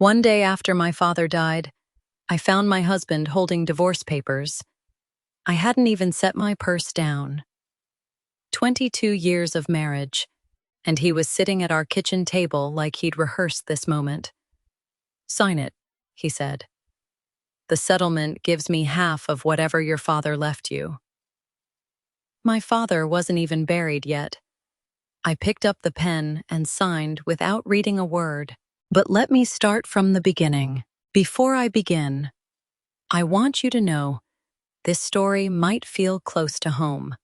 One day after my father died, I found my husband holding divorce papers. I hadn't even set my purse down. 22 years of marriage, and he was sitting at our kitchen table like he'd rehearsed this moment. "Sign it," he said. "The settlement gives me half of whatever your father left you." My father wasn't even buried yet. I picked up the pen and signed without reading a word. But let me start from the beginning. Before I begin, I want you to know this story might feel close to home.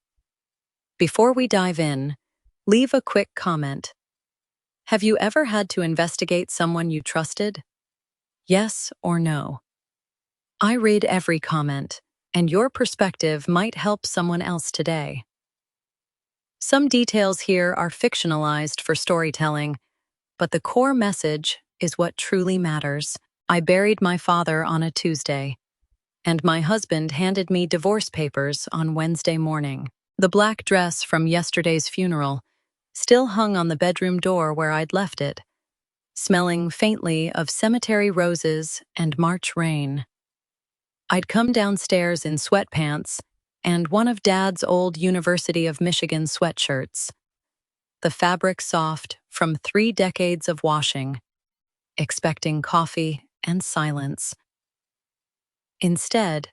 Before we dive in, leave a quick comment. Have you ever had to investigate someone you trusted? Yes or no? I read every comment, and your perspective might help someone else today. Some details here are fictionalized for storytelling, but the core message is what truly matters. I buried my father on a Tuesday, and my husband handed me divorce papers on Wednesday morning. The black dress from yesterday's funeral still hung on the bedroom door where I'd left it, smelling faintly of cemetery roses and March rain. I'd come downstairs in sweatpants and one of Dad's old University of Michigan sweatshirts, the fabric soft from 3 decades of washing, expecting coffee and silence. Instead,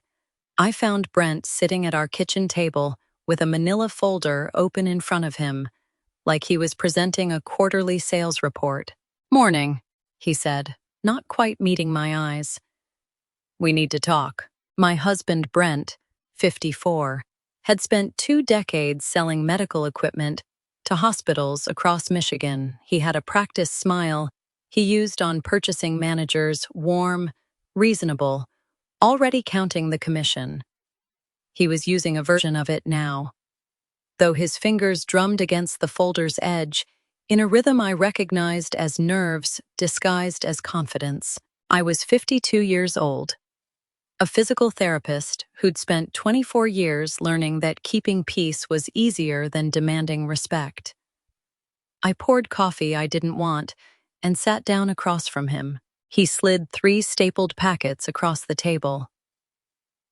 I found Brent sitting at our kitchen table with a manila folder open in front of him, like he was presenting a quarterly sales report. "Morning," he said, not quite meeting my eyes. "We need to talk." My husband, Brent, 54, had spent 2 decades selling medical equipment to hospitals across Michigan. He had a practiced smile he used on purchasing managers, warm, reasonable, already counting the commission. He was using a version of it now. Though his fingers drummed against the folder's edge, in a rhythm I recognized as nerves disguised as confidence. I was 52 years old, a physical therapist who'd spent 24 years learning that keeping peace was easier than demanding respect. I poured coffee I didn't want and sat down across from him. He slid 3 stapled packets across the table.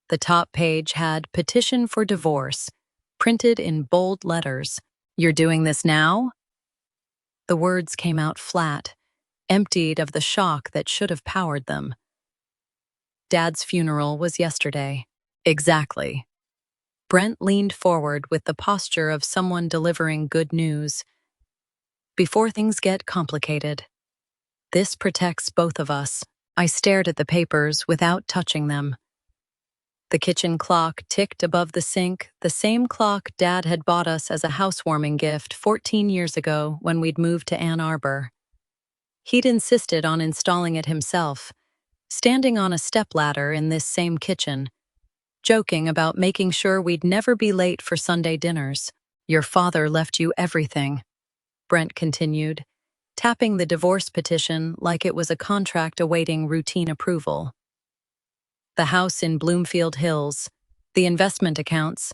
The top page had "Petition for Divorce," printed in bold letters. "You're doing this now?" The words came out flat, emptied of the shock that should have powered them. Dad's funeral was yesterday. Exactly. Brent leaned forward with the posture of someone delivering good news. Before things get complicated, this protects both of us. I stared at the papers without touching them. The kitchen clock ticked above the sink, the same clock Dad had bought us as a housewarming gift 14 years ago when we'd moved to Ann Arbor. He'd insisted on installing it himself, standing on a stepladder in this same kitchen, joking about making sure we'd never be late for Sunday dinners. "Your father left you everything," Brent continued, tapping the divorce petition like it was a contract awaiting routine approval. "The house in Bloomfield Hills, the investment accounts,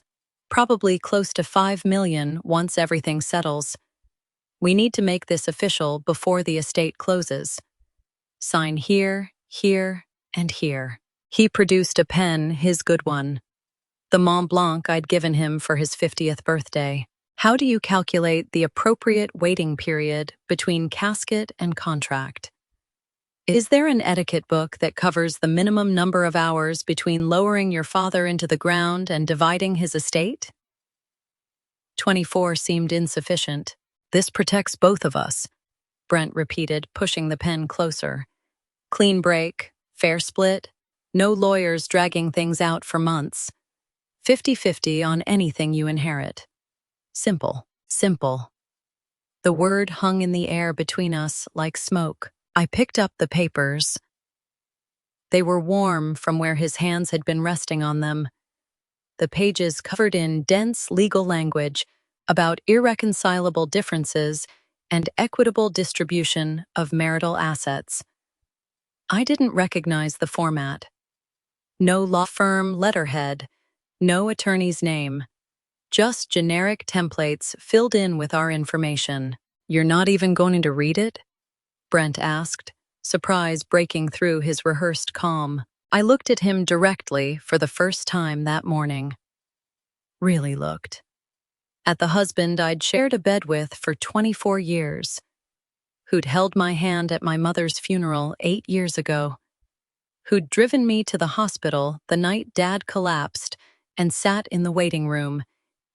probably close to $5 million once everything settles. We need to make this official before the estate closes. Sign here, here, and here." He produced a pen, his good one, the Mont Blanc I'd given him for his 50th birthday. "How do you calculate the appropriate waiting period between casket and contract? Is there an etiquette book that covers the minimum number of hours between lowering your father into the ground and dividing his estate?" 24 seemed insufficient. "This protects both of us," Brent repeated, pushing the pen closer. "Clean break, fair split, no lawyers dragging things out for months. 50-50 on anything you inherit. Simple, simple." The word hung in the air between us like smoke. I picked up the papers. They were warm from where his hands had been resting on them. The pages covered in dense legal language about irreconcilable differences and equitable distribution of marital assets. I didn't recognize the format. No law firm letterhead, no attorney's name. Just generic templates filled in with our information. "You're not even going to read it?" Brent asked. surprise breaking through his rehearsed calm. I looked at him directly for the first time that morning. Really looked. At the husband I'd shared a bed with for 24 years, who'd held my hand at my mother's funeral 8 years ago, who'd driven me to the hospital the night Dad collapsed and sat in the waiting room,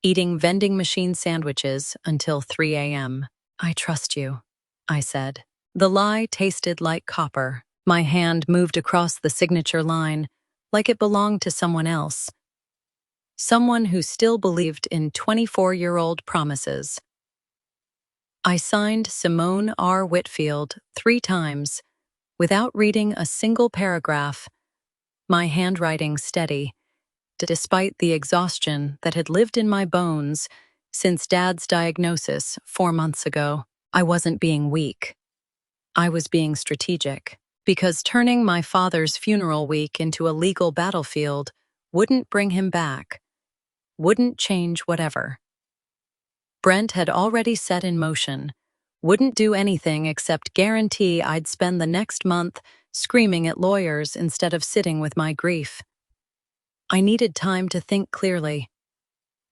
eating vending machine sandwiches until 3 a.m. "I trust you," I said. The lie tasted like copper. My hand moved across the signature line, like it belonged to someone else. Someone who still believed in 24-year-old promises. I signed Simone R. Whitfield 3 times, without reading a single paragraph, my handwriting steady, despite the exhaustion that had lived in my bones since Dad's diagnosis 4 months ago. I wasn't being weak. I was being strategic, because turning my father's funeral week into a legal battlefield wouldn't bring him back, wouldn't change whatever. Brent had already set in motion, wouldn't do anything except guarantee I'd spend the next month screaming at lawyers instead of sitting with my grief. I needed time to think clearly.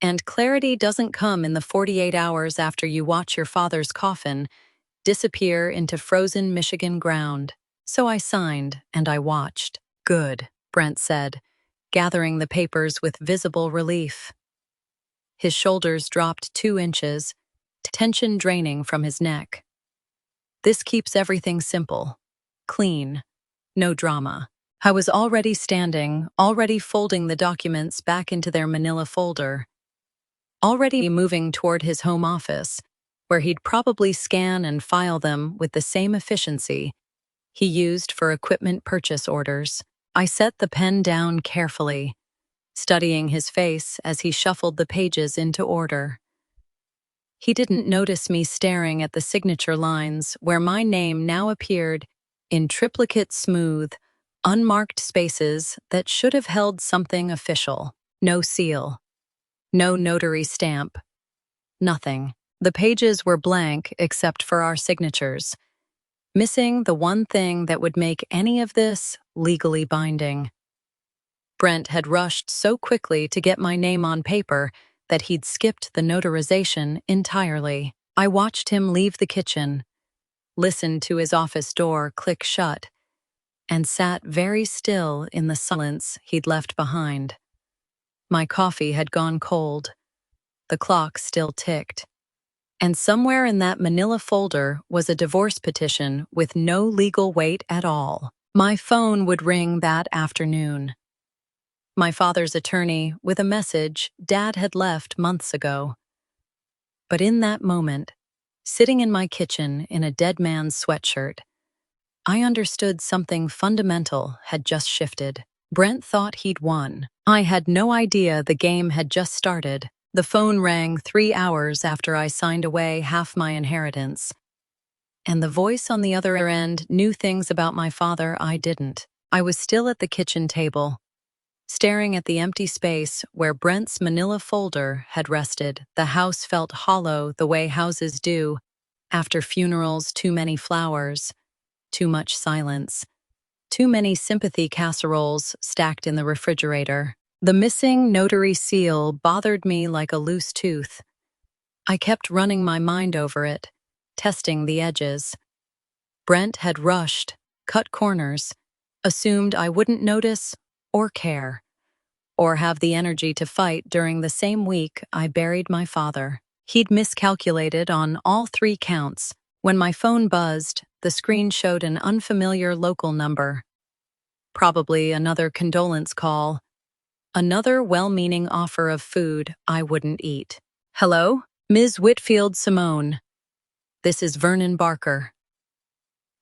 And clarity doesn't come in the 48 hours after you watch your father's coffin disappear into frozen Michigan ground. So I signed, and I watched. "Good," Brent said, gathering the papers with visible relief. His shoulders dropped 2 inches, tension draining from his neck. "This keeps everything simple, clean, no drama." I was already standing, already folding the documents back into their manila folder, already moving toward his home office, where he'd probably scan and file them with the same efficiency he used for equipment purchase orders. I set the pen down carefully, studying his face as he shuffled the pages into order. He didn't notice me staring at the signature lines where my name now appeared in triplicate smooth, unmarked spaces that should have held something official. No seal. No notary stamp. Nothing. The pages were blank except for our signatures, missing the one thing that would make any of this legally binding. Brent had rushed so quickly to get my name on paper that he'd skipped the notarization entirely. I watched him leave the kitchen, listened to his office door click shut, and sat very still in the silence he'd left behind. My coffee had gone cold. The clock still ticked. And somewhere in that manila folder was a divorce petition with no legal weight at all. My phone would ring that afternoon. My father's attorney with a message Dad had left months ago. But in that moment, sitting in my kitchen in a dead man's sweatshirt, I understood something fundamental had just shifted. Brent thought he'd won. I had no idea the game had just started. The phone rang 3 hours after I signed away half my inheritance. And the voice on the other end knew things about my father I didn't. I was still at the kitchen table, staring at the empty space where Brent's manila folder had rested. The house felt hollow the way houses do after funerals, too many flowers, too much silence, too many sympathy casseroles stacked in the refrigerator. The missing notary seal bothered me like a loose tooth. I kept running my mind over it, testing the edges. Brent had rushed, cut corners, assumed I wouldn't notice or care, or have the energy to fight during the same week I buried my father. He'd miscalculated on all 3 counts. When my phone buzzed, the screen showed an unfamiliar local number. Probably another condolence call. Another well-meaning offer of food I wouldn't eat. "Hello? Ms. Whitfield Simone. This is Vernon Barker."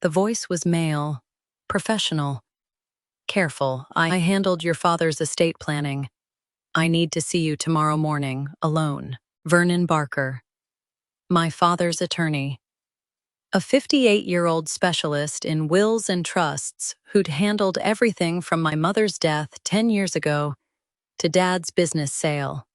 The voice was male, professional, careful. "I handled your father's estate planning. I need to see you tomorrow morning, alone." Vernon Barker. My father's attorney. A 58-year-old specialist in wills and trusts who'd handled everything from my mother's death 10 years ago to Dad's business sale.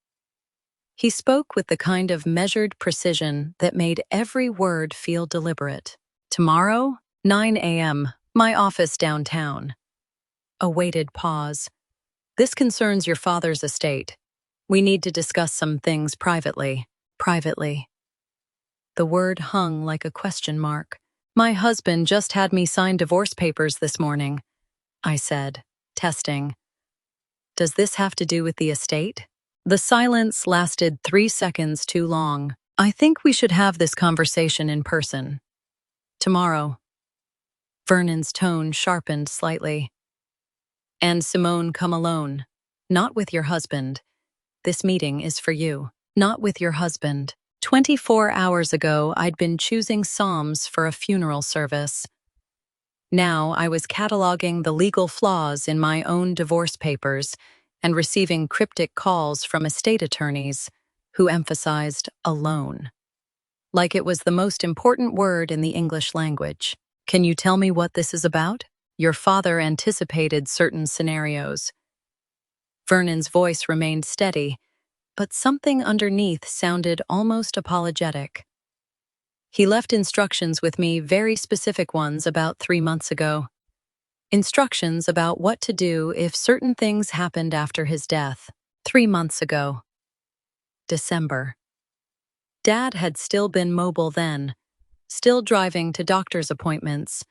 He spoke with the kind of measured precision that made every word feel deliberate. "Tomorrow, 9 a.m., My office downtown. A weighted pause. This concerns your father's estate. We need to discuss some things privately. Privately. The word hung like a question mark. My husband just had me sign divorce papers this morning, I said, testing. Does this have to do with the estate? The silence lasted 3 seconds too long. I think we should have this conversation in person. Tomorrow. Vernon's tone sharpened slightly. And Simone, come alone. Not with your husband. This meeting is for you. Not with your husband. 24 hours ago, I'd been choosing psalms for a funeral service. Now I was cataloging the legal flaws in my own divorce papers and receiving cryptic calls from estate attorneys who emphasized alone. Like it was the most important word in the English language. Can you tell me what this is about? Your father anticipated certain scenarios. Vernon's voice remained steady, but something underneath sounded almost apologetic. He left instructions with me, very specific ones, about 3 months ago. Instructions about what to do if certain things happened after his death. 3 months ago. December. Dad had still been mobile then, still driving to doctor's appointments,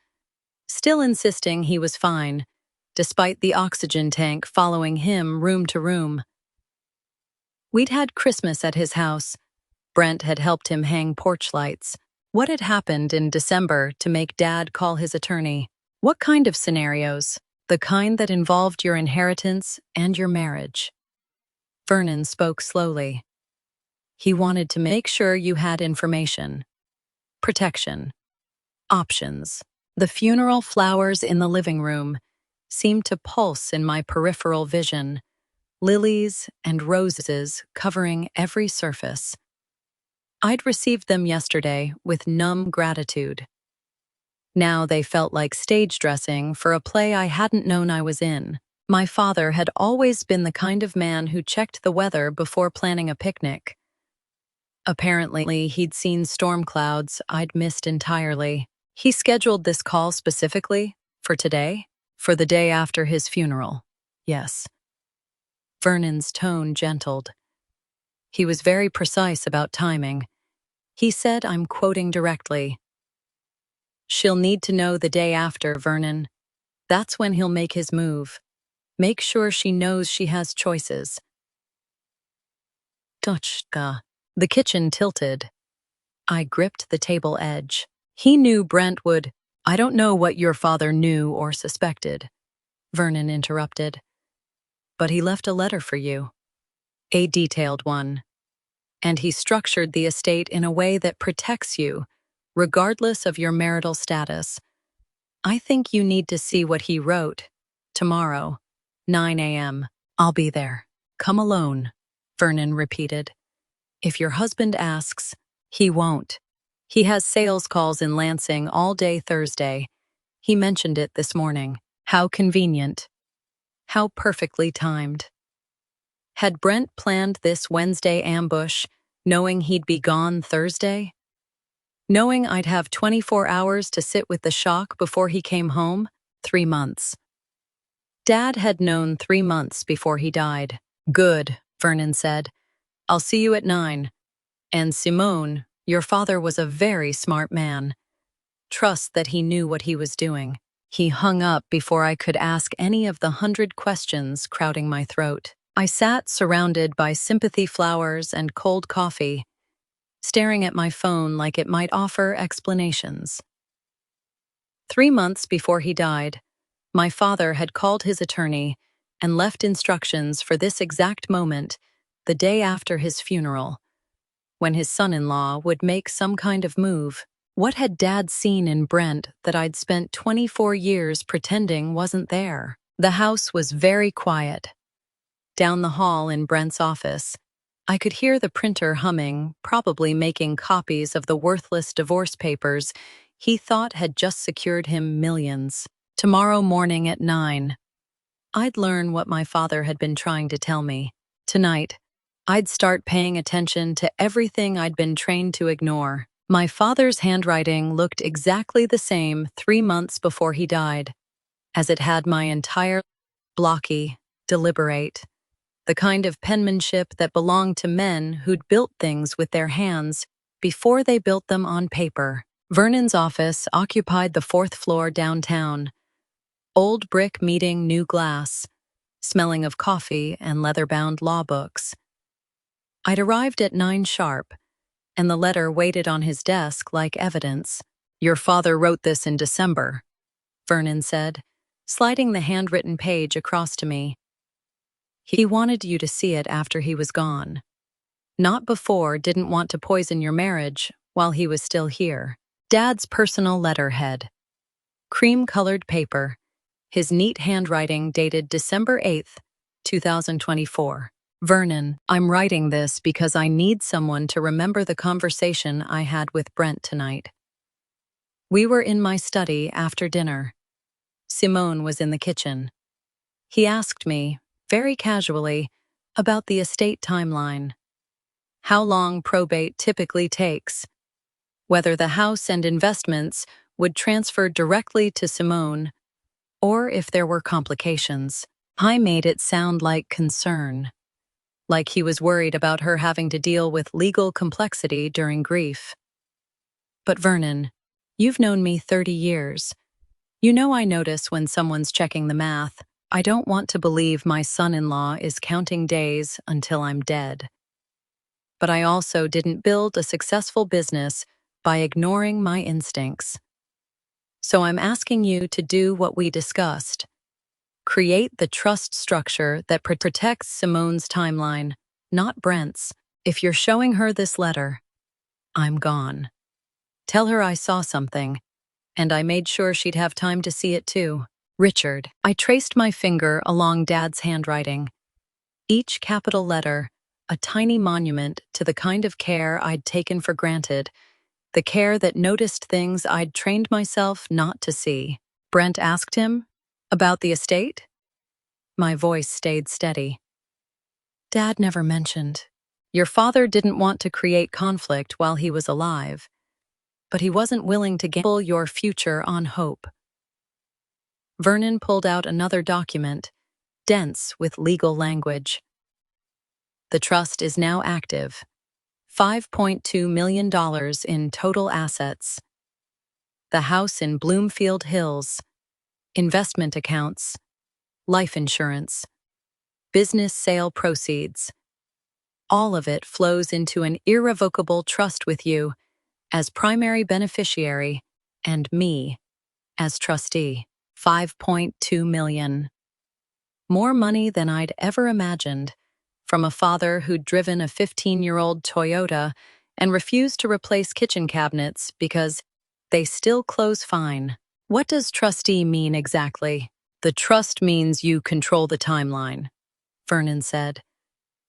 still insisting he was fine, despite the oxygen tank following him room to room. We'd had Christmas at his house. Brent had helped him hang porch lights. What had happened in December to make Dad call his attorney? What kind of scenarios? The kind that involved your inheritance and your marriage. Vernon spoke slowly. He wanted to make sure you had information. Protection. Options. The funeral flowers in the living room seemed to pulse in my peripheral vision. Lilies and roses covering every surface. I'd received them yesterday with numb gratitude. Now they felt like stage dressing for a play I hadn't known I was in. My father had always been the kind of man who checked the weather before planning a picnic. Apparently, he'd seen storm clouds I'd missed entirely. He scheduled this call specifically for today, for the day after his funeral. Yes. Vernon's tone gentled. He was very precise about timing. He said, I'm quoting directly, "She'll need to know the day after, Vernon. That's when he'll make his move. Make sure she knows she has choices." Touchka. The kitchen tilted. I gripped the table edge. He knew Brent would. I don't know what your father knew or suspected, Vernon interrupted. But he left a letter for you. A detailed one. And he structured the estate in a way that protects you, regardless of your marital status. I think you need to see what he wrote. Tomorrow, 9 a.m. I'll be there. Come alone, Vernon repeated. If your husband asks, he won't. He has sales calls in Lansing all day Thursday. He mentioned it this morning. How convenient. How perfectly timed. Had Brent planned this Wednesday ambush, knowing he'd be gone Thursday? Knowing I'd have 24 hours to sit with the shock before he came home? 3 months. Dad had known 3 months before he died. Good, Vernon said. I'll see you at 9. And Simone, your father was a very smart man. Trust that he knew what he was doing. He hung up before I could ask any of the 100 questions crowding my throat. I sat surrounded by sympathy flowers and cold coffee, staring at my phone like it might offer explanations. 3 months before he died, my father had called his attorney and left instructions for this exact moment, the day after his funeral, when his son-in-law would make some kind of move. What had Dad seen in Brent that I'd spent 24 years pretending wasn't there? The house was very quiet. Down the hall in Brent's office, I could hear the printer humming, probably making copies of the worthless divorce papers he thought had just secured him millions. Tomorrow morning at 9, I'd learn what my father had been trying to tell me. Tonight, I'd start paying attention to everything I'd been trained to ignore. My father's handwriting looked exactly the same 3 months before he died, as it had my entire blocky, deliberate, the kind of penmanship that belonged to men who'd built things with their hands before they built them on paper. Vernon's office occupied the fourth floor downtown, old brick meeting new glass, smelling of coffee and leather-bound law books. I'd arrived at 9 sharp, and the letter waited on his desk like evidence. "Your father wrote this in December," Vernon said, sliding the handwritten page across to me. "He wanted you to see it after he was gone. Not before, didn't want to poison your marriage while he was still here." Dad's personal letterhead. Cream-colored paper. His neat handwriting dated December 8th, 2024. "Vernon, I'm writing this because I need someone to remember the conversation I had with Brent tonight. We were in my study after dinner. Simone was in the kitchen. He asked me, very casually, about the estate timeline. How long probate typically takes. Whether the house and investments would transfer directly to Simone, or if there were complications. I made it sound like concern, like he was worried about her having to deal with legal complexity during grief. But Vernon, you've known me 30 years. You know I notice when someone's checking the math. I don't want to believe my son-in-law is counting days until I'm dead. But I also didn't build a successful business by ignoring my instincts. So I'm asking you to do what we discussed. Create the trust structure that protects Simone's timeline, not Brent's. If you're showing her this letter, I'm gone. Tell her I saw something, and I made sure she'd have time to see it too. Richard." I traced my finger along Dad's handwriting. Each capital letter, a tiny monument to the kind of care I'd taken for granted, the care that noticed things I'd trained myself not to see. "Brent asked him about the estate?" My voice stayed steady. "Dad never mentioned. Your father didn't want to create conflict while he was alive, but he wasn't willing to gamble your future on hope." Vernon pulled out another document, dense with legal language. "The trust is now active. $5.2 million in total assets. The house in Bloomfield Hills, investment accounts, life insurance, business sale proceeds. All of it flows into an irrevocable trust with you as primary beneficiary and me as trustee. 5.2 million. More money than I'd ever imagined, from a father who'd driven a 15-year-old Toyota and refused to replace kitchen cabinets because they still close fine. What does trustee mean exactly? "The trust means you control the timeline," Vernon said.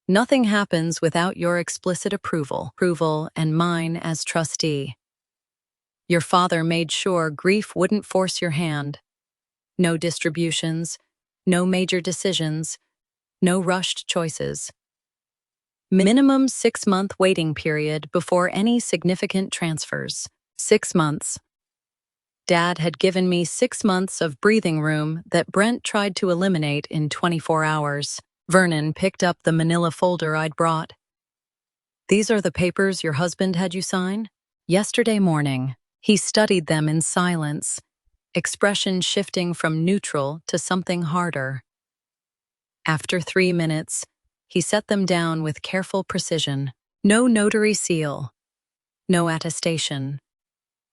"Nothing happens without your explicit approval and mine as trustee. Your father made sure grief wouldn't force your hand. No distributions, no major decisions, no rushed choices. Minimum 6-month waiting period before any significant transfers. 6 months. Dad had given me 6 months of breathing room that Brent tried to eliminate in 24 hours. Vernon picked up the manila folder I'd brought. "These are the papers your husband had you sign?" Yesterday morning, he studied them in silence, expression shifting from neutral to something harder. After 3 minutes, he set them down with careful precision. No notary seal. No attestation.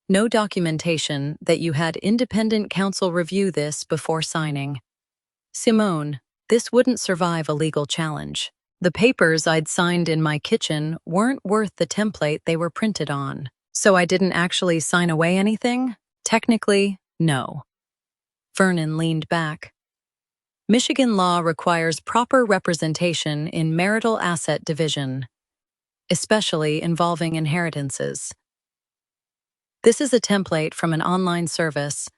No documentation that you had independent counsel review this before signing. "Simone, this wouldn't survive a legal challenge. The papers I'd signed in my kitchen weren't worth the template they were printed on. So I didn't actually sign away anything? Technically, no." Vernon leaned back. "Michigan law requires proper representation in marital asset division, especially involving inheritances. This is a template from an online service.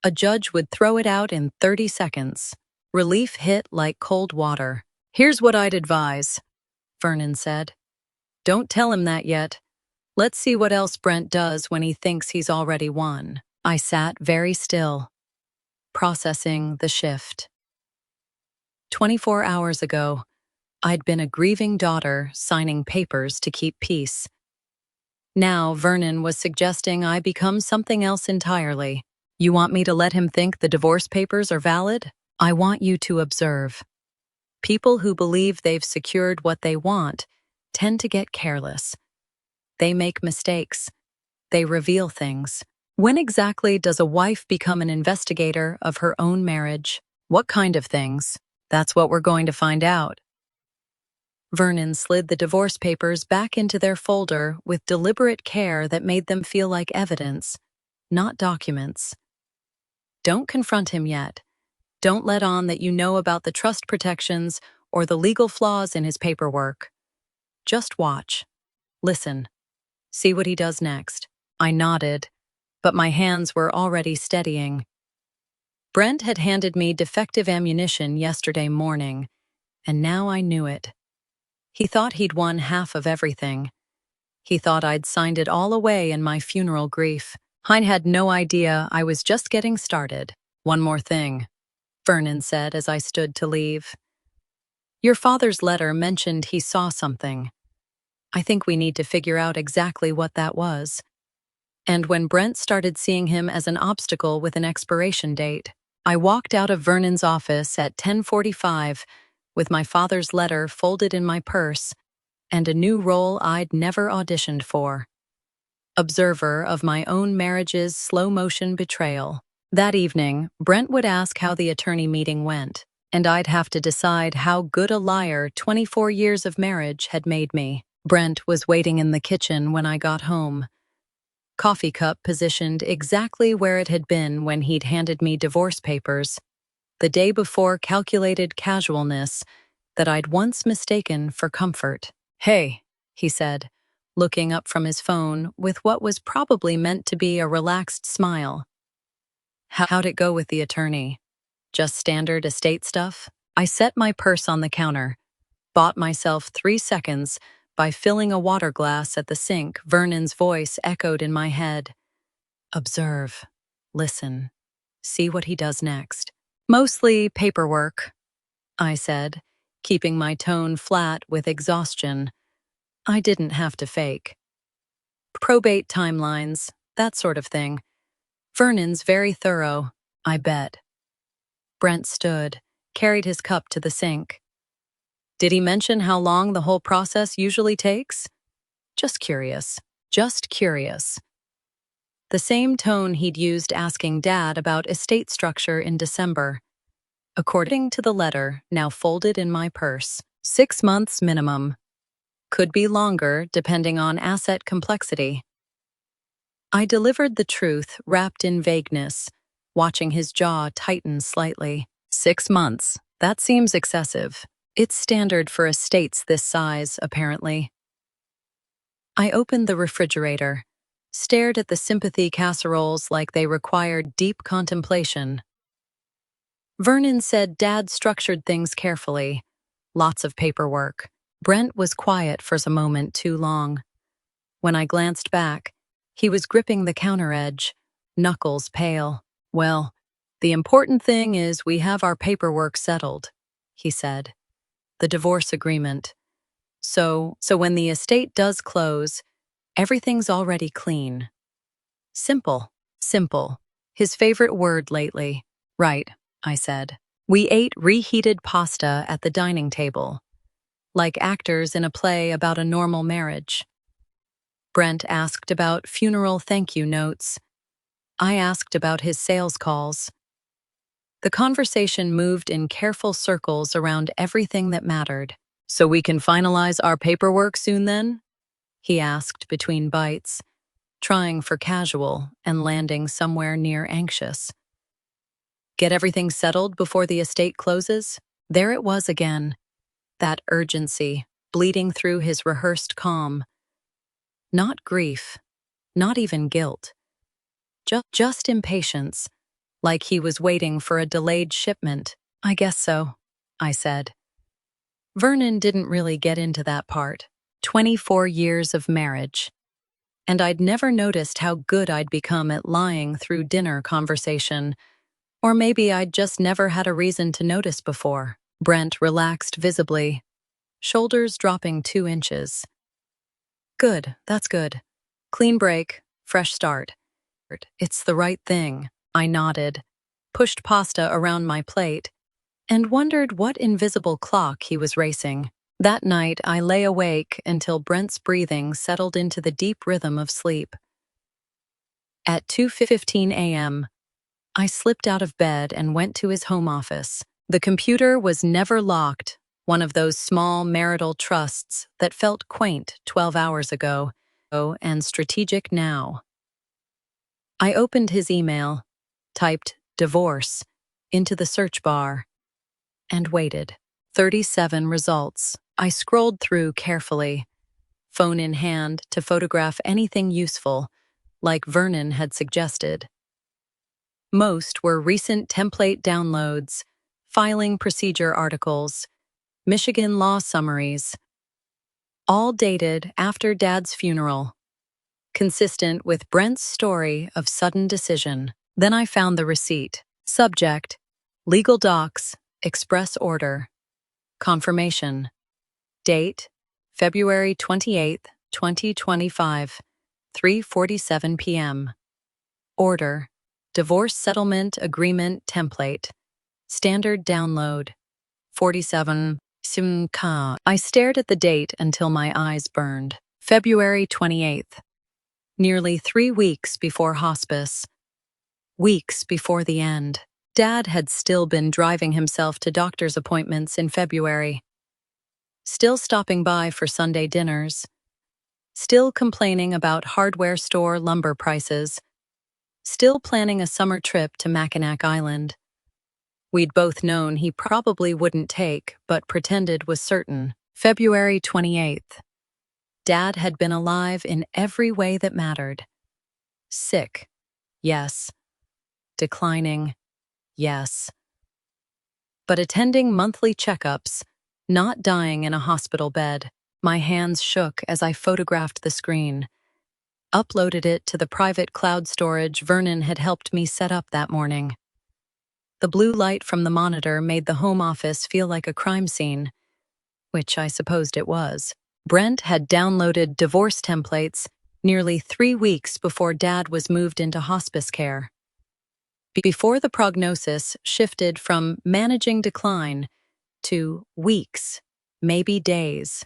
A judge would throw it out in 30 seconds. Relief hit like cold water." "Here's what I'd advise," Vernon said. "Don't tell him that yet. Let's see what else Brent does when he thinks he's already won. I sat very still, processing the shift. 24 hours ago, I'd been a grieving daughter signing papers to keep peace. Now Vernon was suggesting I become something else entirely. You want me to let him think the divorce papers are valid? I want you to observe. People who believe they've secured what they want tend to get careless. They make mistakes. They reveal things. When exactly does a wife become an investigator of her own marriage? What kind of things? That's what we're going to find out. Vernon slid the divorce papers back into their folder with deliberate care that made them feel like evidence, not documents. Don't confront him yet. Don't let on that you know about the trust protections or the legal flaws in his paperwork. Just watch. Listen. See what he does next. I nodded, but my hands were already steadying. Brent had handed me defective ammunition yesterday morning, and now I knew it. He thought he'd won half of everything. He thought I'd signed it all away in my funeral grief. I had no idea I was just getting started. One more thing, Vernon said as I stood to leave. Your father's letter mentioned he saw something. I think we need to figure out exactly what that was. And when Brent started seeing him as an obstacle with an expiration date, I walked out of Vernon's office at 10:45 with my father's letter folded in my purse and a new role I'd never auditioned for. Observer of my own marriage's slow-motion betrayal. That evening, Brent would ask how the attorney meeting went, and I'd have to decide how good a liar 24 years of marriage had made me. Brent was waiting in the kitchen when I got home. Coffee cup positioned exactly where it had been when he'd handed me divorce papers, the day before calculated casualness that I'd once mistaken for comfort. Hey, he said, looking up from his phone with what was probably meant to be a relaxed smile. How'd it go with the attorney? Just standard estate stuff? I set my purse on the counter, bought myself 3 seconds by filling a water glass at the sink. Vernon's voice echoed in my head. Observe, listen, see what he does next. Mostly paperwork, I said, keeping my tone flat with exhaustion. I didn't have to fake. Probate timelines, that sort of thing. Vernon's very thorough, I bet. Brent stood, carried his cup to the sink. Did he mention how long the whole process usually takes? Just curious. Just curious. The same tone he'd used asking Dad about estate structure in December. According to the letter, now folded in my purse, 6 months minimum. Could be longer, depending on asset complexity. I delivered the truth wrapped in vagueness, watching his jaw tighten slightly. 6 months. That seems excessive. It's standard for estates this size, apparently. I opened the refrigerator, stared at the sympathy casseroles like they required deep contemplation. Vernon said Dad structured things carefully. Lots of paperwork. Brent was quiet for a moment too long. When I glanced back, he was gripping the counter edge, knuckles pale. Well, the important thing is we have our paperwork settled, he said. The divorce agreement. So when the estate does close, everything's already clean. Simple. Simple. His favorite word lately. Right, I said. We ate reheated pasta at the dining table, like actors in a play about a normal marriage. Brent asked about funeral thank you notes. I asked about his sales calls. The conversation moved in careful circles around everything that mattered. So we can finalize our paperwork soon then? He asked between bites, trying for casual and landing somewhere near anxious. Get everything settled before the estate closes? There it was again. That urgency, bleeding through his rehearsed calm. Not grief, not even guilt. Just impatience. Like he was waiting for a delayed shipment. I guess so, I said. Vernon didn't really get into that part. 24 years of marriage. and I'd never noticed how good I'd become at lying through dinner conversation. Or maybe I'd just never had a reason to notice before. Brent relaxed visibly, shoulders dropping 2 inches. Good, that's good. Clean break, fresh start. It's the right thing, I nodded, pushed pasta around my plate, and wondered what invisible clock he was racing. That night, I lay awake until Brent's breathing settled into the deep rhythm of sleep. At 2:15 a.m., I slipped out of bed and went to his home office. The computer was never locked, one of those small marital trusts that felt quaint 12 hours ago and strategic now. I opened his email, typed divorce into the search bar, and waited. 37 results. I scrolled through carefully, phone in hand to photograph anything useful, like Vernon had suggested. Most were recent template downloads, filing procedure articles, Michigan law summaries, all dated after Dad's funeral, consistent with Brent's story of sudden decision. Then I found the receipt. Subject: legal docs, express order. Confirmation. Date: February 28, 2025, 3:47 p.m. Order: divorce settlement agreement template. Standard download. 47. Simka. I stared at the date until my eyes burned. February 28th. Nearly 3 weeks before hospice. Weeks before the end. Dad had still been driving himself to doctor's appointments in February. Still stopping by for Sunday dinners. Still complaining about hardware store lumber prices. Still planning a summer trip to Mackinac Island. We'd both known he probably wouldn't take, but pretended was certain. February 28th. Dad had been alive in every way that mattered. Sick. Yes. Declining. Yes. But attending monthly checkups, not dying in a hospital bed. My hands shook as I photographed the screen. Uploaded it to the private cloud storage Vernon had helped me set up that morning. The blue light from the monitor made the home office feel like a crime scene, which I supposed it was. Brent had downloaded divorce templates nearly 3 weeks before Dad was moved into hospice care. Before the prognosis shifted from managing decline to weeks, maybe days.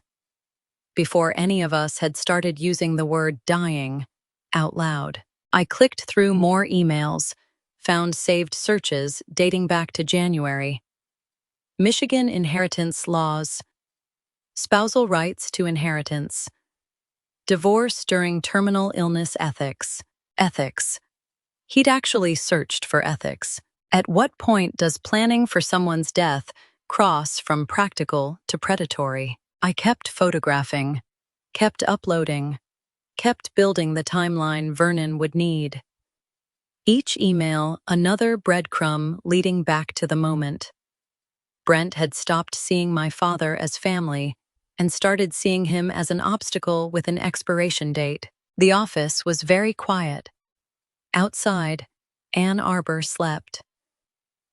Before any of us had started using the word dying out loud. I clicked through more emails, found saved searches dating back to January. Michigan inheritance laws, spousal rights to inheritance, divorce during terminal illness ethics. He'd actually searched for ethics. At what point does planning for someone's death cross from practical to predatory? I kept photographing, kept uploading, kept building the timeline Vernon would need. Each email, another breadcrumb leading back to the moment. Brent had stopped seeing my father as family and started seeing him as an obstacle with an expiration date. The office was very quiet. Outside, Ann Arbor slept.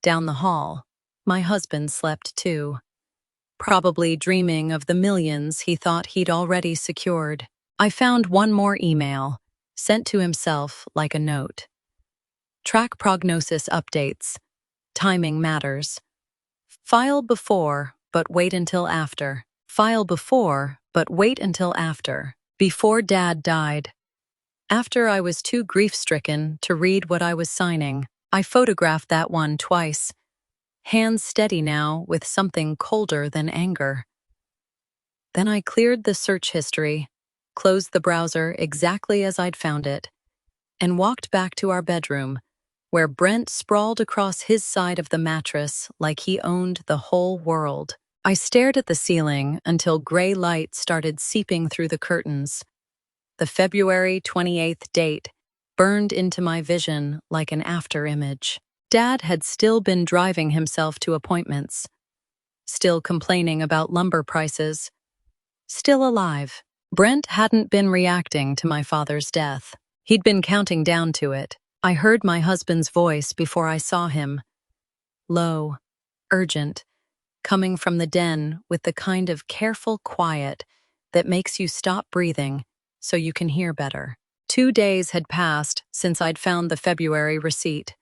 Down the hall, my husband slept too, probably dreaming of the millions he thought he'd already secured. I found one more email, sent to himself like a note. Track prognosis updates. Timing matters. File before, but wait until after. File before, but wait until after. Before Dad died. After I was too grief-stricken to read what I was signing, I photographed that one twice. Hands steady now with something colder than anger. Then I cleared the search history, closed the browser exactly as I'd found it, and walked back to our bedroom, where Brent sprawled across his side of the mattress like he owned the whole world. I stared at the ceiling until gray light started seeping through the curtains. The February 28th date burned into my vision like an afterimage. Dad had still been driving himself to appointments, still complaining about lumber prices, still alive. Brent hadn't been reacting to my father's death. He'd been counting down to it. I heard my husband's voice before I saw him. Low, urgent, coming from the den with the kind of careful quiet that makes you stop breathing so you can hear better. 2 days had passed since I'd found the February receipt.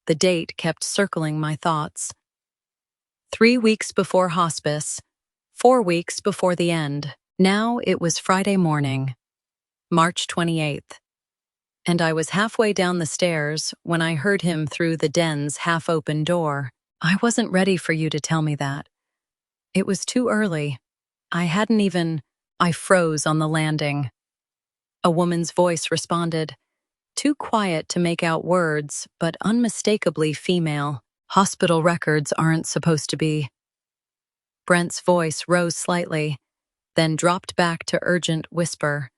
The date kept circling my thoughts. 3 weeks before hospice, 4 weeks before the end. Now it was Friday morning, March 28th, and I was halfway down the stairs when I heard him through the den's half-open door. I wasn't ready for you to tell me that. It was too early. I froze on the landing. A woman's voice responded, too quiet to make out words, but unmistakably female. Hospital records aren't supposed to be. Brent's voice rose slightly, then dropped back to urgent whisper.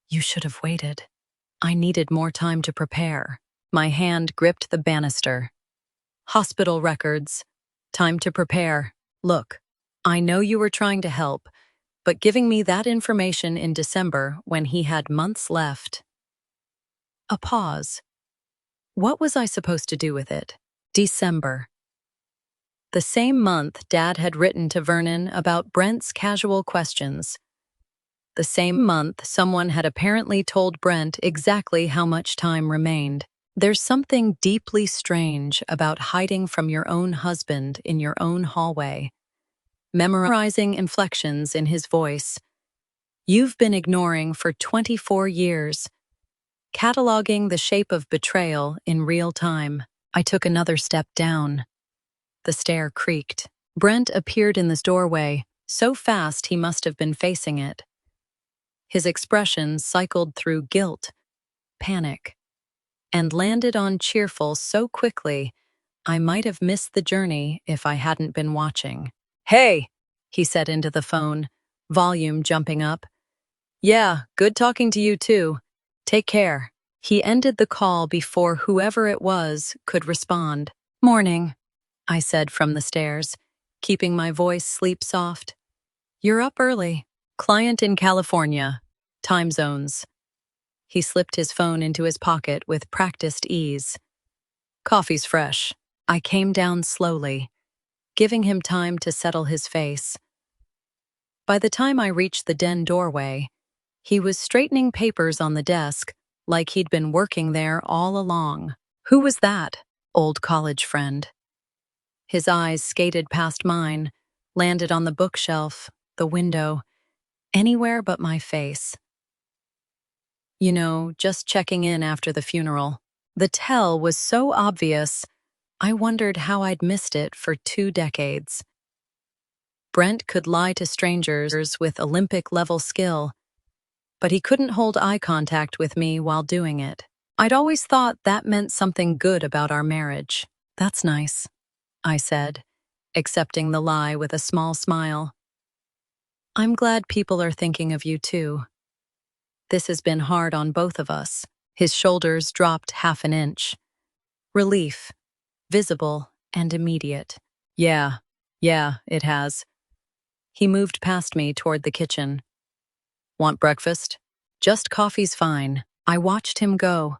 You should have waited. I needed more time to prepare. My hand gripped the banister. Hospital records. Time to prepare. Look, I know you were trying to help, but giving me that information in December when he had months left. A pause. What was I supposed to do with it? December. The same month Dad had written to Vernon about Brent's casual questions. The same month someone had apparently told Brent exactly how much time remained. There's something deeply strange about hiding from your own husband in your own hallway. Memorizing inflections in his voice. You've been ignoring for 24 years. Cataloging the shape of betrayal in real time. I took another step down. The stair creaked. Brent appeared in the doorway, so fast he must have been facing it. His expression cycled through guilt, panic, and landed on cheerful so quickly I might have missed the journey if I hadn't been watching. Hey, he said into the phone, volume jumping up. Yeah, good talking to you too. Take care. He ended the call before whoever it was could respond. Morning, I said from the stairs, keeping my voice sleep-soft. You're up early. Client in California. Time zones. He slipped his phone into his pocket with practiced ease. Coffee's fresh. I came down slowly, giving him time to settle his face. By the time I reached the den doorway, he was straightening papers on the desk like he'd been working there all along. Who was that? Old college friend. His eyes skated past mine, landed on the bookshelf, the window, anywhere but my face. You know, just checking in after the funeral. The tell was so obvious, I wondered how I'd missed it for 2 decades. Brent could lie to strangers with Olympic-level skill, but he couldn't hold eye contact with me while doing it. I'd always thought that meant something good about our marriage. That's nice, I said, accepting the lie with a small smile. I'm glad people are thinking of you too. This has been hard on both of us. His shoulders dropped half an inch. Relief, visible and immediate. Yeah, it has. He moved past me toward the kitchen. Want breakfast? Just coffee's fine. I watched him go.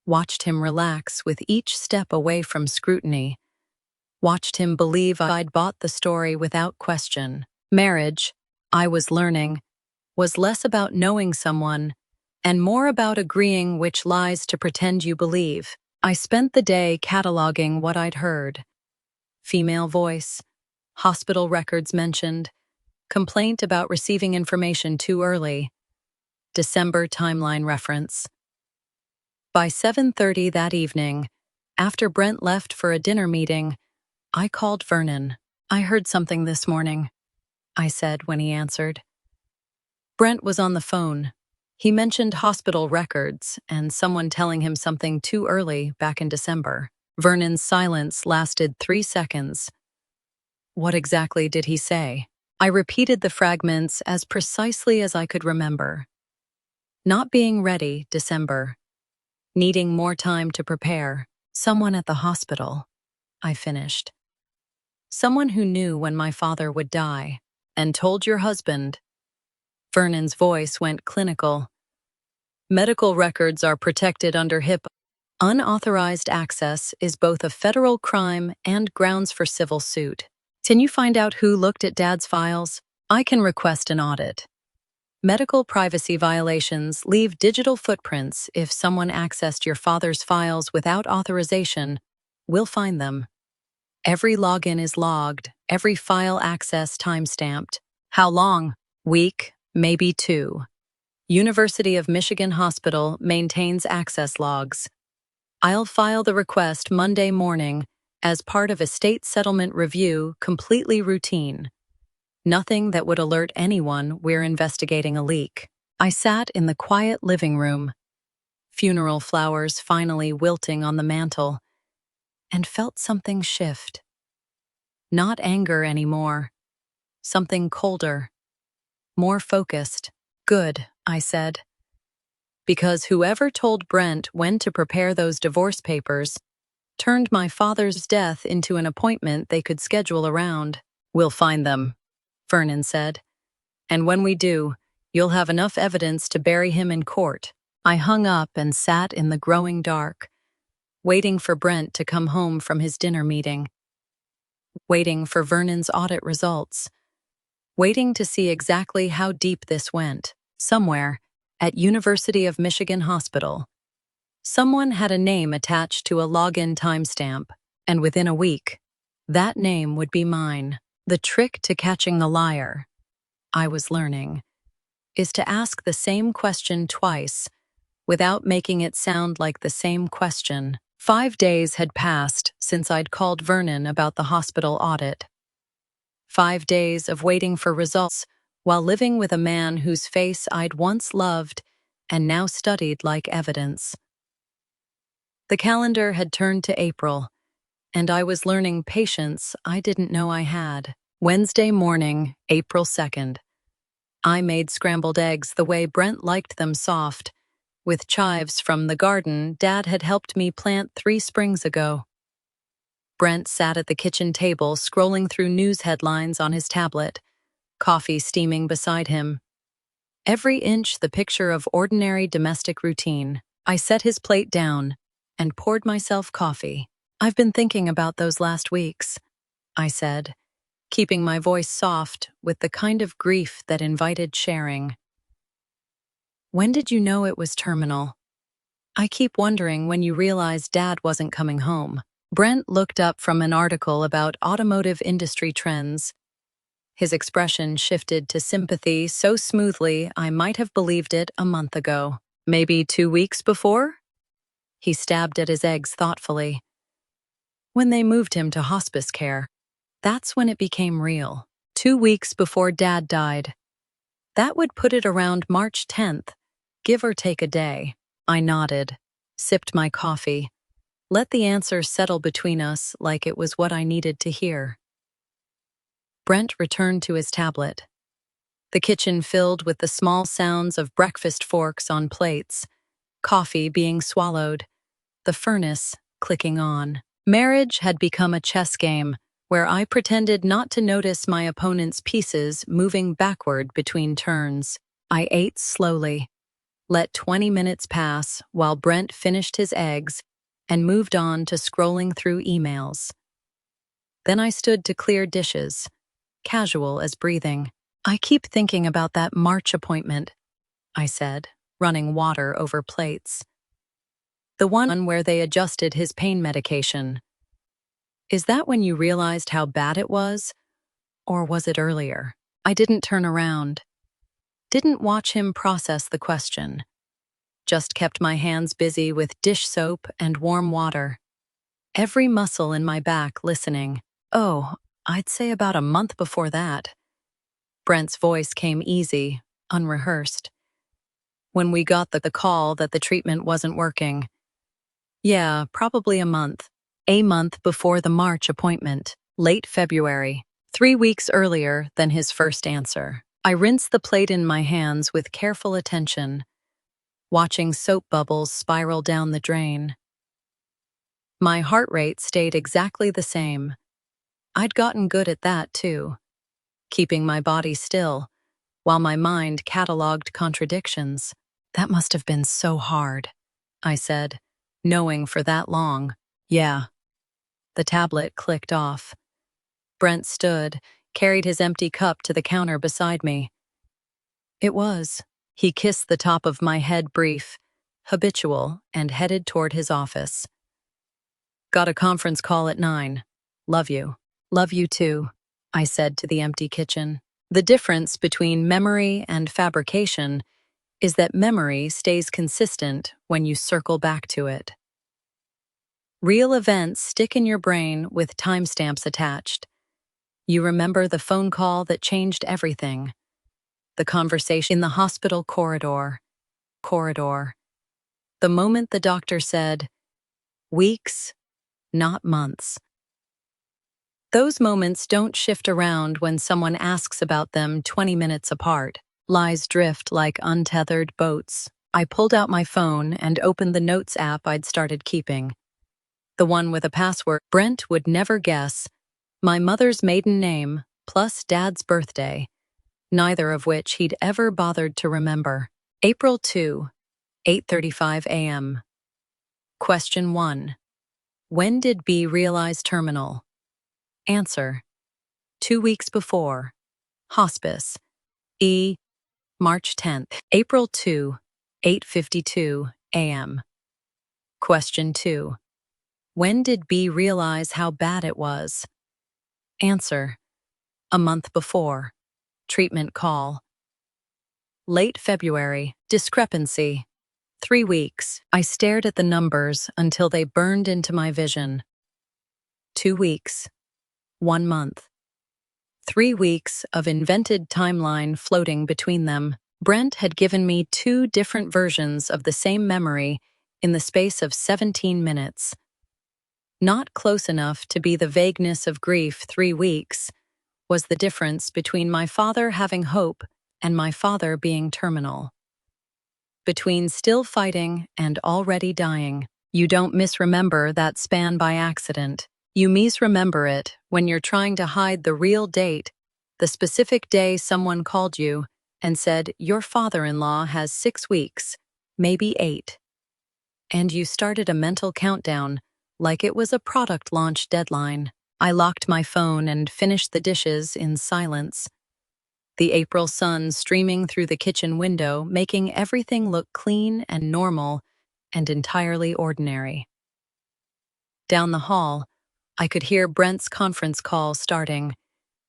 Watched him relax with each step away from scrutiny. Watched him believe I'd bought the story without question. Marriage, I was learning, was less about knowing someone and more about agreeing which lies to pretend you believe. I spent the day cataloging what I'd heard. Female voice, hospital records mentioned, complaint about receiving information too early, December timeline reference. By 7:30 that evening, after Brent left for a dinner meeting, I called Vernon. I heard something this morning, I said when he answered. Brent was on the phone. He mentioned hospital records and someone telling him something too early back in December. Vernon's silence lasted 3 seconds. What exactly did he say? I repeated the fragments as precisely as I could remember. Not being ready, December. Needing more time to prepare. Someone at the hospital, I finished. Someone who knew when my father would die, and told your husband. Vernon's voice went clinical. Medical records are protected under HIPAA. Unauthorized access is both a federal crime and grounds for civil suit. Can you find out who looked at Dad's files? I can request an audit. Medical privacy violations leave digital footprints. If someone accessed your father's files without authorization, we'll find them. Every login is logged, every file access timestamped. How long? Week, maybe 2. University of Michigan Hospital maintains access logs. I'll file the request Monday morning as part of a state settlement review, completely routine. Nothing that would alert anyone we're investigating a leak. I sat in the quiet living room, funeral flowers finally wilting on the mantel, and felt something shift. Not anger anymore. Something colder. More focused. Good, I said. Because whoever told Brent when to prepare those divorce papers turned my father's death into an appointment they could schedule around. We'll find them, Vernon said. And when we do, you'll have enough evidence to bury him in court. I hung up and sat in the growing dark, waiting for Brent to come home from his dinner meeting, waiting for Vernon's audit results, waiting to see exactly how deep this went. Somewhere, at University of Michigan Hospital, someone had a name attached to a login timestamp, and within a week, that name would be mine. The trick to catching the liar, I was learning, is to ask the same question twice without making it sound like the same question. 5 days had passed since I'd called Vernon about the hospital audit. 5 days of waiting for results while living with a man whose face I'd once loved and now studied like evidence. The calendar had turned to April, and I was learning patience I didn't know I had. Wednesday morning, April 2nd. I made scrambled eggs the way Brent liked them, soft, with chives from the garden Dad had helped me plant 3 springs ago. Brent sat at the kitchen table scrolling through news headlines on his tablet, coffee steaming beside him. Every inch the picture of ordinary domestic routine. I set his plate down and poured myself coffee. I've been thinking about those last weeks, I said, keeping my voice soft with the kind of grief that invited sharing. When did you know it was terminal? I keep wondering when you realized Dad wasn't coming home. Brent looked up from an article about automotive industry trends. His expression shifted to sympathy so smoothly I might have believed it a month ago. Maybe 2 weeks before? He stabbed at his eggs thoughtfully. When they moved him to hospice care, that's when it became real. 2 weeks before Dad died. That would put it around March 10th, give or take a day. I nodded, sipped my coffee, let the answer settle between us like it was what I needed to hear. Brent returned to his tablet. The kitchen filled with the small sounds of breakfast forks on plates, coffee being swallowed, the furnace clicking on. Marriage had become a chess game where I pretended not to notice my opponent's pieces moving backward between turns. I ate slowly, let 20 minutes pass while Brent finished his eggs and moved on to scrolling through emails. Then I stood to clear dishes, casual as breathing. I keep thinking about that March appointment, I said, running water over plates. The one where they adjusted his pain medication. Is that when you realized how bad it was? Or was it earlier? I didn't turn around. Didn't watch him process the question. Just kept my hands busy with dish soap and warm water. Every muscle in my back listening. Oh, I'd say about a month before that. Brent's voice came easy, unrehearsed. When we got the call that the treatment wasn't working. Yeah, probably a month. A month before the March appointment, late February, 3 weeks earlier than his first answer. I rinsed the plate in my hands with careful attention, watching soap bubbles spiral down the drain. My heart rate stayed exactly the same. I'd gotten good at that, too, keeping my body still, while my mind cataloged contradictions. That must have been so hard, I said, knowing for that long. Yeah. The tablet clicked off. Brent stood, carried his empty cup to the counter beside me. It was. He kissed the top of my head brief, habitual, and headed toward his office. Got a conference call at 9. Love you. Love you too, I said to the empty kitchen. The difference between memory and fabrication is that memory stays consistent when you circle back to it. Real events stick in your brain with timestamps attached. You remember the phone call that changed everything, the conversation in the hospital corridor, the moment the doctor said, weeks, not months. Those moments don't shift around when someone asks about them 20 minutes apart. Lies drift like untethered boats. I pulled out my phone and opened the Notes app I'd started keeping. The one with a password Brent would never guess, my mother's maiden name plus Dad's birthday, neither of which he'd ever bothered to remember. April 2, 8:35 a.m. Question 1. When did B realize terminal? Answer. 2 weeks before. Hospice. E. March 10th. April 2, 8:52 a.m. Question 2. When did B realize how bad it was? Answer. A month before. Treatment call. Late February. Discrepancy. 3 weeks. I stared at the numbers until they burned into my vision. 2 weeks. 1 month. 3 weeks of invented timeline floating between them. Brent had given me 2 different versions of the same memory in the space of 17 minutes. Not close enough to be the vagueness of grief 3 weeks was the difference between my father having hope and my father being terminal. Between still fighting and already dying, you don't misremember that span by accident. You misremember it when you're trying to hide the real date, the specific day someone called you and said your father-in-law has 6 weeks, maybe 8. And you started a mental countdown like it was a product launch deadline. I locked my phone and finished the dishes in silence. The April sun streaming through the kitchen window, making everything look clean and normal and entirely ordinary. Down the hall, I could hear Brent's conference call starting,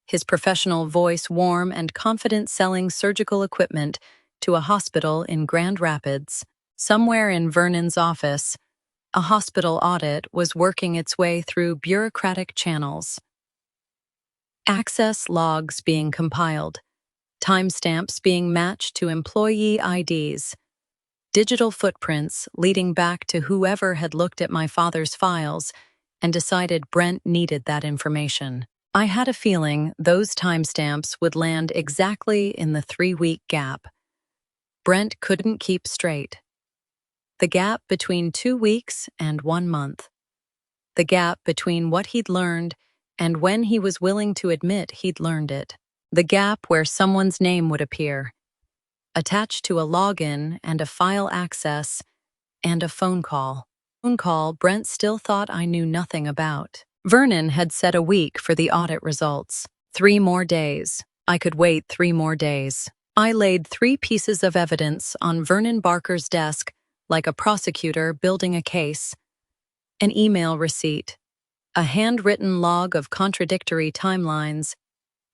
his professional voice warm and confident selling surgical equipment to a hospital in Grand Rapids. Somewhere in Vernon's office, a hospital audit was working its way through bureaucratic channels. Access logs being compiled, timestamps being matched to employee IDs, digital footprints leading back to whoever had looked at my father's files and decided Brent needed that information. I had a feeling those timestamps would land exactly in the 3-week gap. Brent couldn't keep straight. The gap between 2 weeks and 1 month. The gap between what he'd learned and when he was willing to admit he'd learned it. The gap where someone's name would appear, attached to a login and a file access and a phone call. Brent still thought I knew nothing about. Vernon had set a week for the audit results. 3 more days. I could wait 3 more days. I laid 3 pieces of evidence on Vernon Barker's desk like a prosecutor building a case. An email receipt, a handwritten log of contradictory timelines,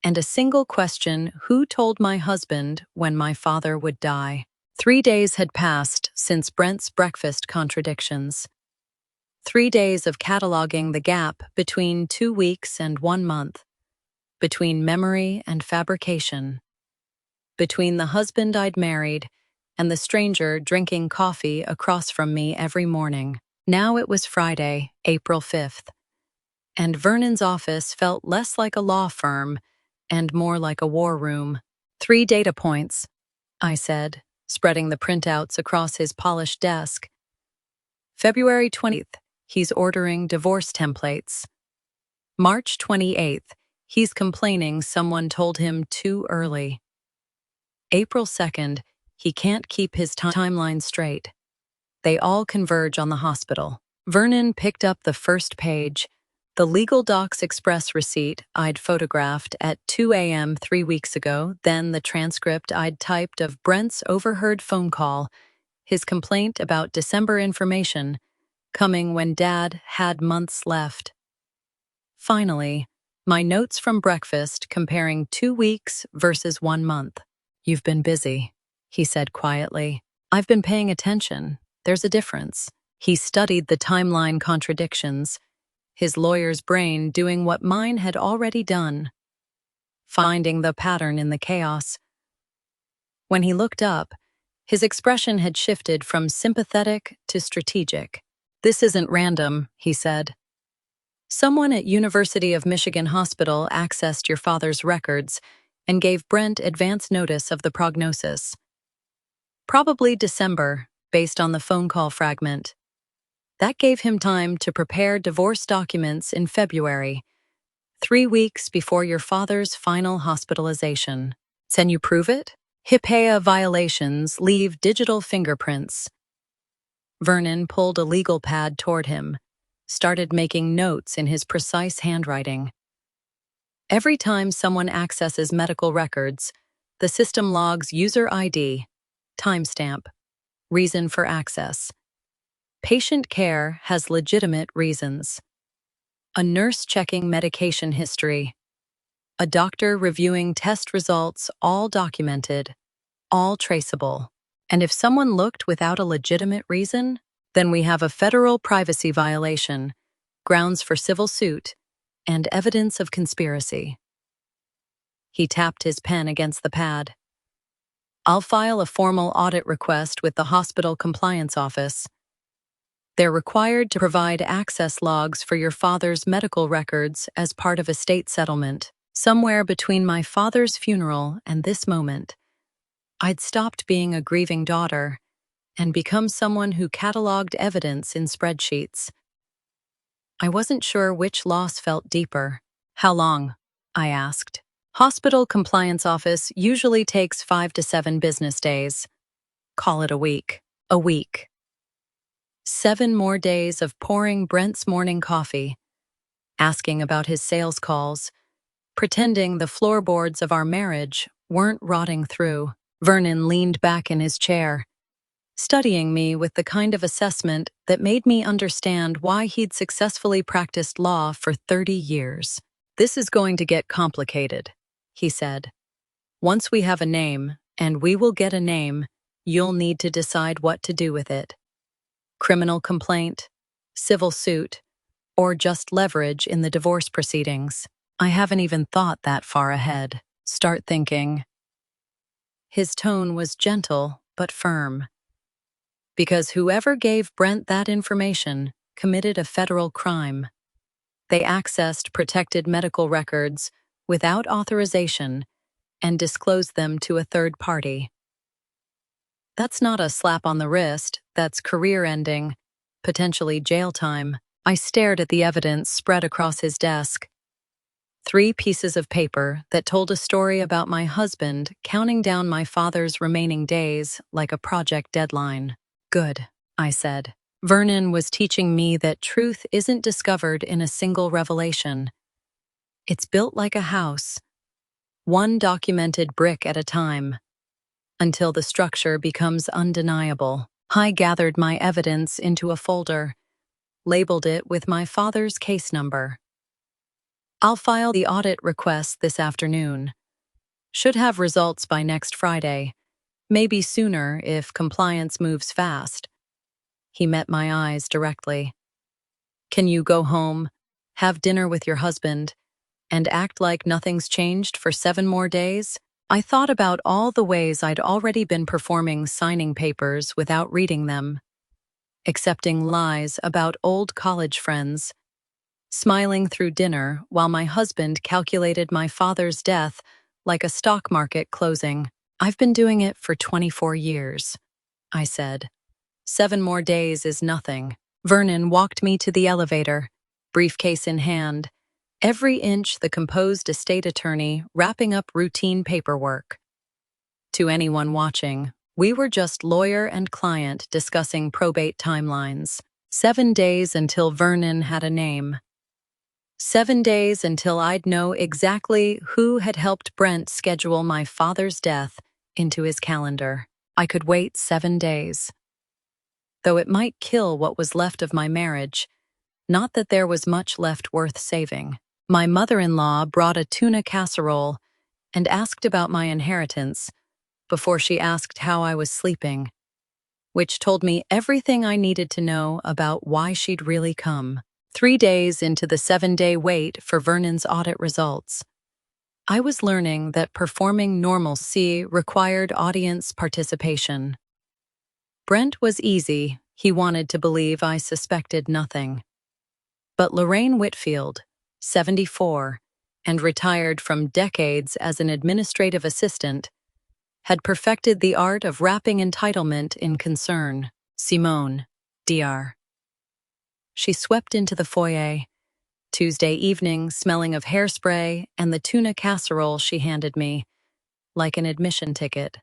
and a single question: who told my husband when my father would die? 3 days had passed since Brent's breakfast contradictions. 3 days of cataloging the gap between 2 weeks and 1 month, between memory and fabrication, between the husband I'd married and the stranger drinking coffee across from me every morning. Now it was Friday, April 5th, and Vernon's office felt less like a law firm and more like a war room. 3 data points, I said, spreading the printouts across his polished desk. February 20th, he's ordering divorce templates. March 28th, he's complaining someone told him too early. April 2nd, he can't keep his timeline straight. They all converge on the hospital. Vernon picked up the first page. The legal docs express receipt I'd photographed at 2 a.m. 3 weeks ago, then the transcript I'd typed of Brent's overheard phone call, his complaint about December information, coming when Dad had months left. Finally, my notes from breakfast comparing 2 weeks versus 1 month. "You've been busy," he said quietly. "I've been paying attention. There's a difference." He studied the timeline contradictions, his lawyer's brain doing what mine had already done, finding the pattern in the chaos. When he looked up, his expression had shifted from sympathetic to strategic. "This isn't random," he said. "Someone at University of Michigan Hospital accessed your father's records and gave Brent advance notice of the prognosis. Probably December, based on the phone call fragment. That gave him time to prepare divorce documents in February, 3 weeks before your father's final hospitalization. Can you prove it? HIPAA violations leave digital fingerprints." Vernon pulled a legal pad toward him, started making notes in his precise handwriting. "Every time someone accesses medical records, the system logs user ID, timestamp, reason for access. Patient care has legitimate reasons. A nurse checking medication history. A doctor reviewing test results, all documented, all traceable. And if someone looked without a legitimate reason, then we have a federal privacy violation, grounds for civil suit, and evidence of conspiracy." He tapped his pen against the pad. "I'll file a formal audit request with the hospital compliance office. They're required to provide access logs for your father's medical records as part of estate settlement. Somewhere between my father's funeral and this moment, I'd stopped being a grieving daughter and become someone who cataloged evidence in spreadsheets. I wasn't sure which loss felt deeper." "How long?" I asked. "Hospital compliance office usually takes 5 to 7 business days. Call it a week." A week. 7 more days of pouring Brent's morning coffee, asking about his sales calls, pretending the floorboards of our marriage weren't rotting through. Vernon leaned back in his chair, studying me with the kind of assessment that made me understand why he'd successfully practiced law for 30 years. "This is going to get complicated," he said. "Once we have a name, and we will get a name, you'll need to decide what to do with it. Criminal complaint, civil suit, or just leverage in the divorce proceedings. I haven't even thought that far ahead. Start thinking." His tone was gentle but firm. "Because whoever gave Brent that information committed a federal crime. They accessed protected medical records without authorization and disclosed them to a third party. That's not a slap on the wrist, that's career-ending, potentially jail time." I stared at the evidence spread across his desk. 3 pieces of paper that told a story about my husband counting down my father's remaining days like a project deadline. "Good," I said. Vernon was teaching me that truth isn't discovered in a single revelation. It's built like a house, one documented brick at a time, until the structure becomes undeniable. I gathered my evidence into a folder, labeled it with my father's case number. "I'll file the audit request this afternoon. Should have results by next Friday, maybe sooner if compliance moves fast." He met my eyes directly. "Can you go home, have dinner with your husband, and act like nothing's changed for 7 more days?" I thought about all the ways I'd already been performing signing papers without reading them, accepting lies about old college friends, smiling through dinner while my husband calculated my father's death like a stock market closing. "I've been doing it for 24 years, I said. 7 more days is nothing." Vernon walked me to the elevator, briefcase in hand, every inch the composed estate attorney wrapping up routine paperwork. To anyone watching, we were just lawyer and client discussing probate timelines. 7 days until Vernon had a name. 7 days until I'd know exactly who had helped Brent schedule my father's death into his calendar. I could wait 7 days. Though it might kill what was left of my marriage, not that there was much left worth saving. My mother-in-law brought a tuna casserole and asked about my inheritance before she asked how I was sleeping, which told me everything I needed to know about why she'd really come. 3 days into the 7-day wait for Vernon's audit results, I was learning that performing normalcy required audience participation. Brent was easy. He wanted to believe I suspected nothing. But Lorraine Whitfield, 74, and retired from decades as an administrative assistant, had perfected the art of wrapping entitlement in concern. Simone, Dr. She swept into the foyer, Tuesday evening smelling of hairspray and the tuna casserole she handed me, like an admission ticket.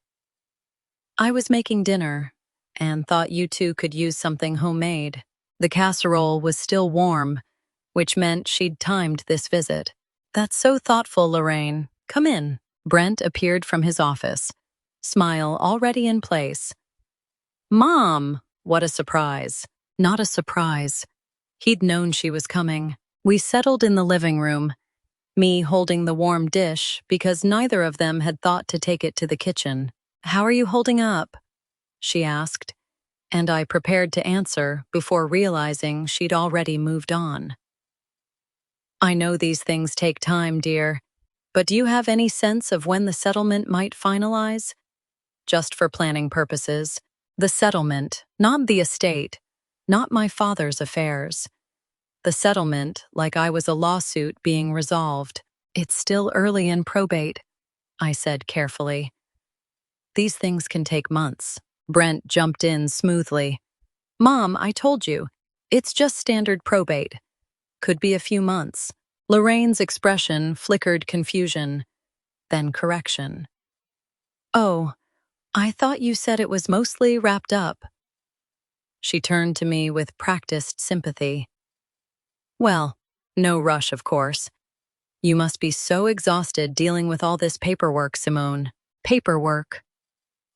I was making dinner, and thought you two could use something homemade. The casserole was still warm, which meant she'd timed this visit. That's so thoughtful, Lorraine. Come in. Brent appeared from his office, smile already in place. Mom! What a surprise. Not a surprise. He'd known she was coming. We settled in the living room, me holding the warm dish because neither of them had thought to take it to the kitchen. How are you holding up? She asked, and I prepared to answer before realizing she'd already moved on. I know these things take time, dear, but do you have any sense of when the settlement might finalize? Just for planning purposes. The settlement, not the estate, not my father's affairs. The settlement, like I was a lawsuit being resolved. It's still early in probate, I said carefully. These things can take months. Brent jumped in smoothly. Mom, I told you, it's just standard probate. Could be a few months. Lorraine's expression flickered confusion, then correction. Oh, I thought you said it was mostly wrapped up. She turned to me with practiced sympathy. Well, no rush, of course. You must be so exhausted dealing with all this paperwork, Simone. Paperwork.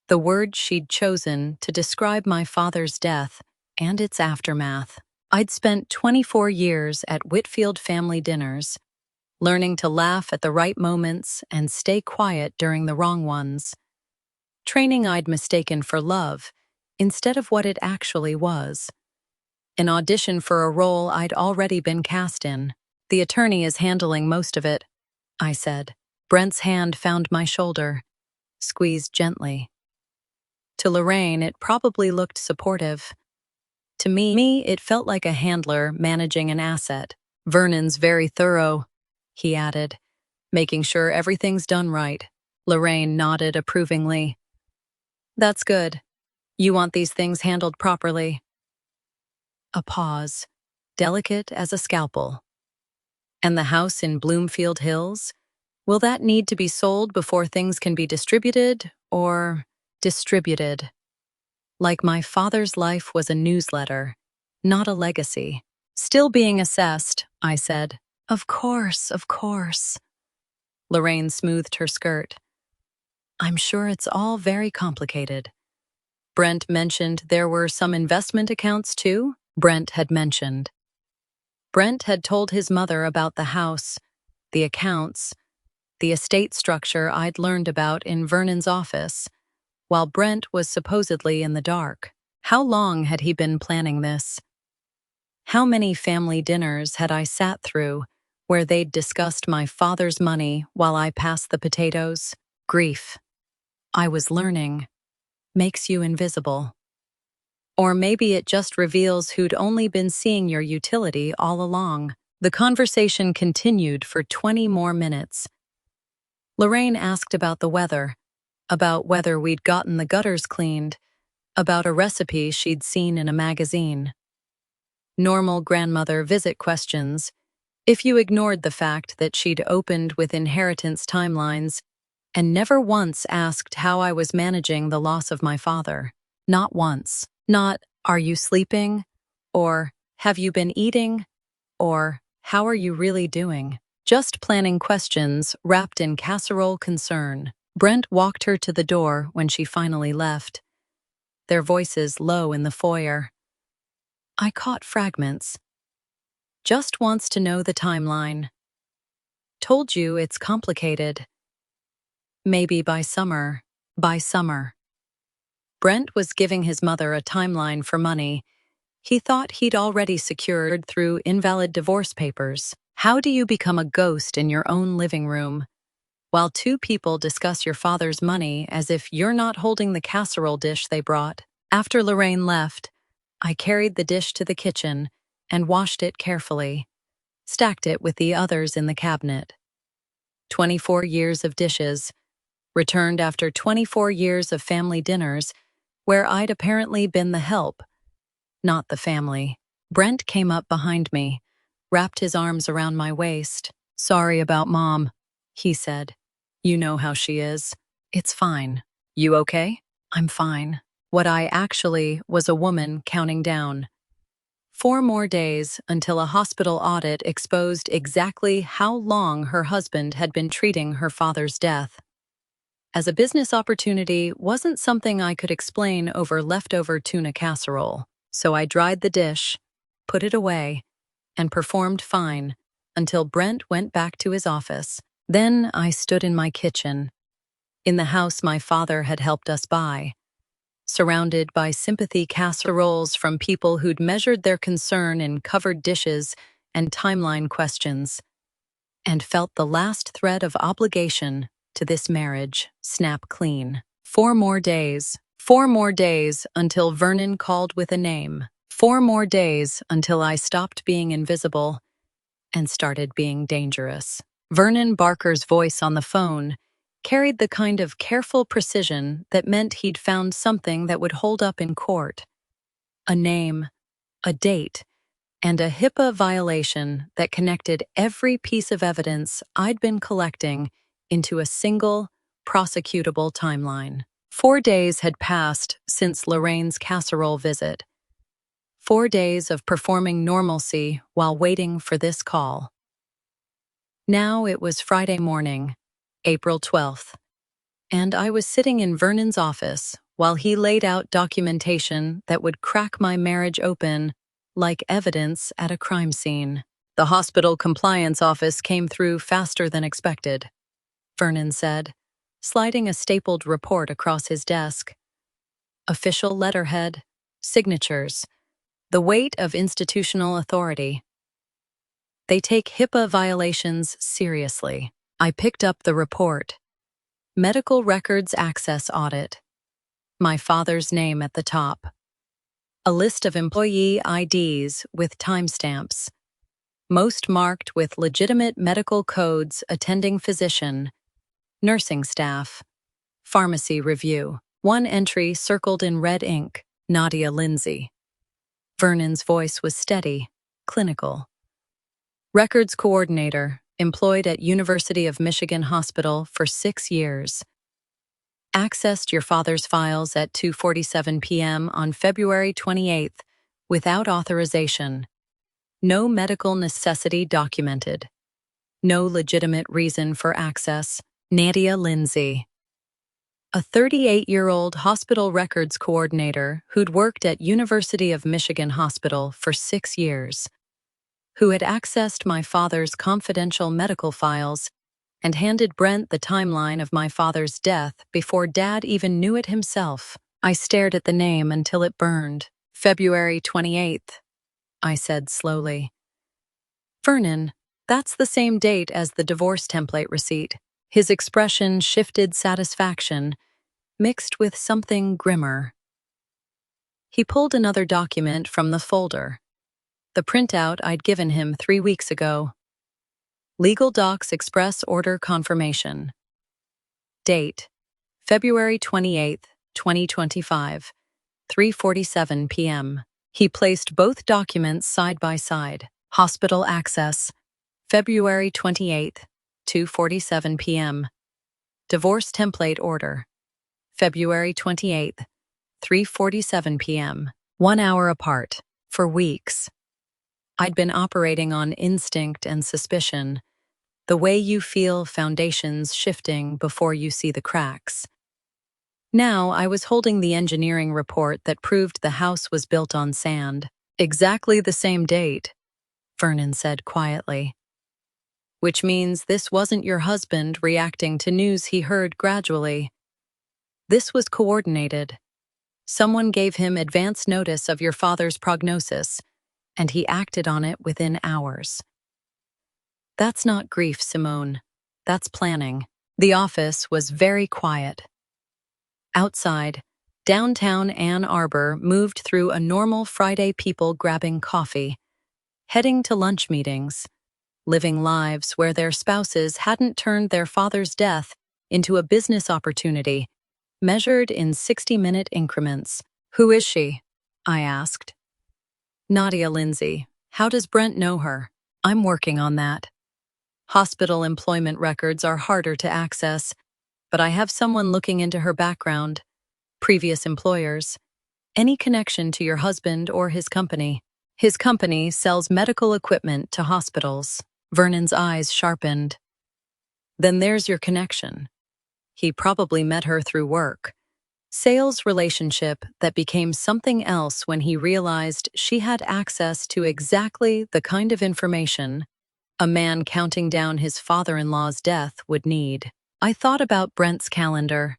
The word she'd chosen to describe my father's death and its aftermath. I'd spent 24 years at Whitfield family dinners, learning to laugh at the right moments and stay quiet during the wrong ones. Training I'd mistaken for love instead of what it actually was. An audition for a role I'd already been cast in. The attorney is handling most of it, I said. Brent's hand found my shoulder, squeezed gently. To Lorraine, it probably looked supportive. To me, it felt like a handler managing an asset. Vernon's very thorough, he added, making sure everything's done right. Lorraine nodded approvingly. That's good. You want these things handled properly. A pause, delicate as a scalpel. And the house in Bloomfield Hills? Will that need to be sold before things can be distributed, or distributed? Like my father's life was a newsletter, not a legacy. Still being assessed, I said. Of course, of course. Lorraine smoothed her skirt. I'm sure it's all very complicated. Brent mentioned there were some investment accounts too? Brent had mentioned. Brent had told his mother about the house, the accounts, the estate structure I'd learned about in Vernon's office, while Brent was supposedly in the dark. How long had he been planning this? How many family dinners had I sat through where they'd discussed my father's money while I passed the potatoes? Grief. I was learning. Makes you invisible. Or maybe it just reveals who'd only been seeing your utility all along. The conversation continued for 20 more minutes. Lorraine asked about the weather, about whether we'd gotten the gutters cleaned, about a recipe she'd seen in a magazine. Normal grandmother visit questions, if you ignored the fact that she'd opened with inheritance timelines and never once asked how I was managing the loss of my father. Not once. Not, "Are you sleeping?" or "Have you been eating?" or "How are you really doing?" Just planning questions wrapped in casserole concern. Brent walked her to the door when she finally left, their voices low in the foyer. I caught fragments. Just wants to know the timeline. Told you it's complicated. Maybe by summer. By summer. Brent was giving his mother a timeline for money he thought he'd already secured through invalid divorce papers. How do you become a ghost in your own living room while two people discuss your father's money as if you're not holding the casserole dish they brought? After Lorraine left, I carried the dish to the kitchen and washed it carefully, stacked it with the others in the cabinet. 24 years of dishes, returned after 24 years of family dinners where I'd apparently been the help, not the family. Brent came up behind me, wrapped his arms around my waist. "Sorry about Mom," he said. "You know how she is." "It's fine." "You okay?" "I'm fine." What I actually was a woman counting down. 4 more days until a hospital audit exposed exactly how long her husband had been treating her father's death. As a business opportunity wasn't something I could explain over leftover tuna casserole. So I dried the dish, put it away, and performed fine until Brent went back to his office. Then I stood in my kitchen, in the house my father had helped us buy, surrounded by sympathy casseroles from people who'd measured their concern in covered dishes and timeline questions, and felt the last thread of obligation to this marriage snap clean. 4 more days. 4 more days until Vernon called with a name. 4 more days until I stopped being invisible and started being dangerous. Vernon Barker's voice on the phone carried the kind of careful precision that meant he'd found something that would hold up in court. A name, a date, and a HIPAA violation that connected every piece of evidence I'd been collecting into a single, prosecutable timeline. 4 days had passed since Lorraine's casserole visit. 4 days of performing normalcy while waiting for this call. Now it was Friday morning, April 12th, and I was sitting in Vernon's office while he laid out documentation that would crack my marriage open like evidence at a crime scene. "The hospital compliance office came through faster than expected," Vernon said, sliding a stapled report across his desk. Official letterhead, signatures, the weight of institutional authority. They take HIPAA violations seriously. I picked up the report. Medical Records Access Audit. My father's name at the top. A list of employee IDs with timestamps. Most marked with legitimate medical codes: attending physician, nursing staff, pharmacy review. One entry circled in red ink: Nadia Lindsay. Vernon's voice was steady, clinical. Records coordinator, employed at University of Michigan Hospital for 6 years. Accessed your father's files at 2:47 p.m. on February 28th without authorization. No medical necessity documented. No legitimate reason for access. Nadia Lindsay. A 38-year-old hospital records coordinator who'd worked at University of Michigan Hospital for 6 years, who had accessed my father's confidential medical files and handed Brent the timeline of my father's death before Dad even knew it himself. I stared at the name until it burned. "February 28th, I said slowly. "Vernon, that's the same date as the divorce template receipt." His expression shifted satisfaction, mixed with something grimmer. He pulled another document from the folder. The printout I'd given him 3 weeks ago. Legal Docs Express Order Confirmation. Date: February 28th, 2025, 3:47 p.m. He placed both documents side by side. Hospital access, February 28th, 2:47 p.m. Divorce template order. February 28th, 3:47 p.m. 1 hour apart. For weeks. I'd been operating on instinct and suspicion, the way you feel foundations shifting before you see the cracks. Now I was holding the engineering report that proved the house was built on sand. Exactly the same date, Vernon said quietly. Which means this wasn't your husband reacting to news he heard gradually. This was coordinated. Someone gave him advance notice of your father's prognosis, and he acted on it within hours. That's not grief, Simone. That's planning. The office was very quiet. Outside, downtown Ann Arbor moved through a normal Friday, people grabbing coffee, heading to lunch meetings, living lives where their spouses hadn't turned their father's death into a business opportunity, measured in 60-minute increments. Who is she? I asked. Nadia Lindsay. How does Brent know her? I'm working on that. Hospital employment records are harder to access, but I have someone looking into her background, previous employers, any connection to your husband or his company. His company sells medical equipment to hospitals. Vernon's eyes sharpened. Then there's your connection. He probably met her through work. Sales relationship that became something else when he realized she had access to exactly the kind of information a man counting down his father-in-law's death would need. I thought about Brent's calendar.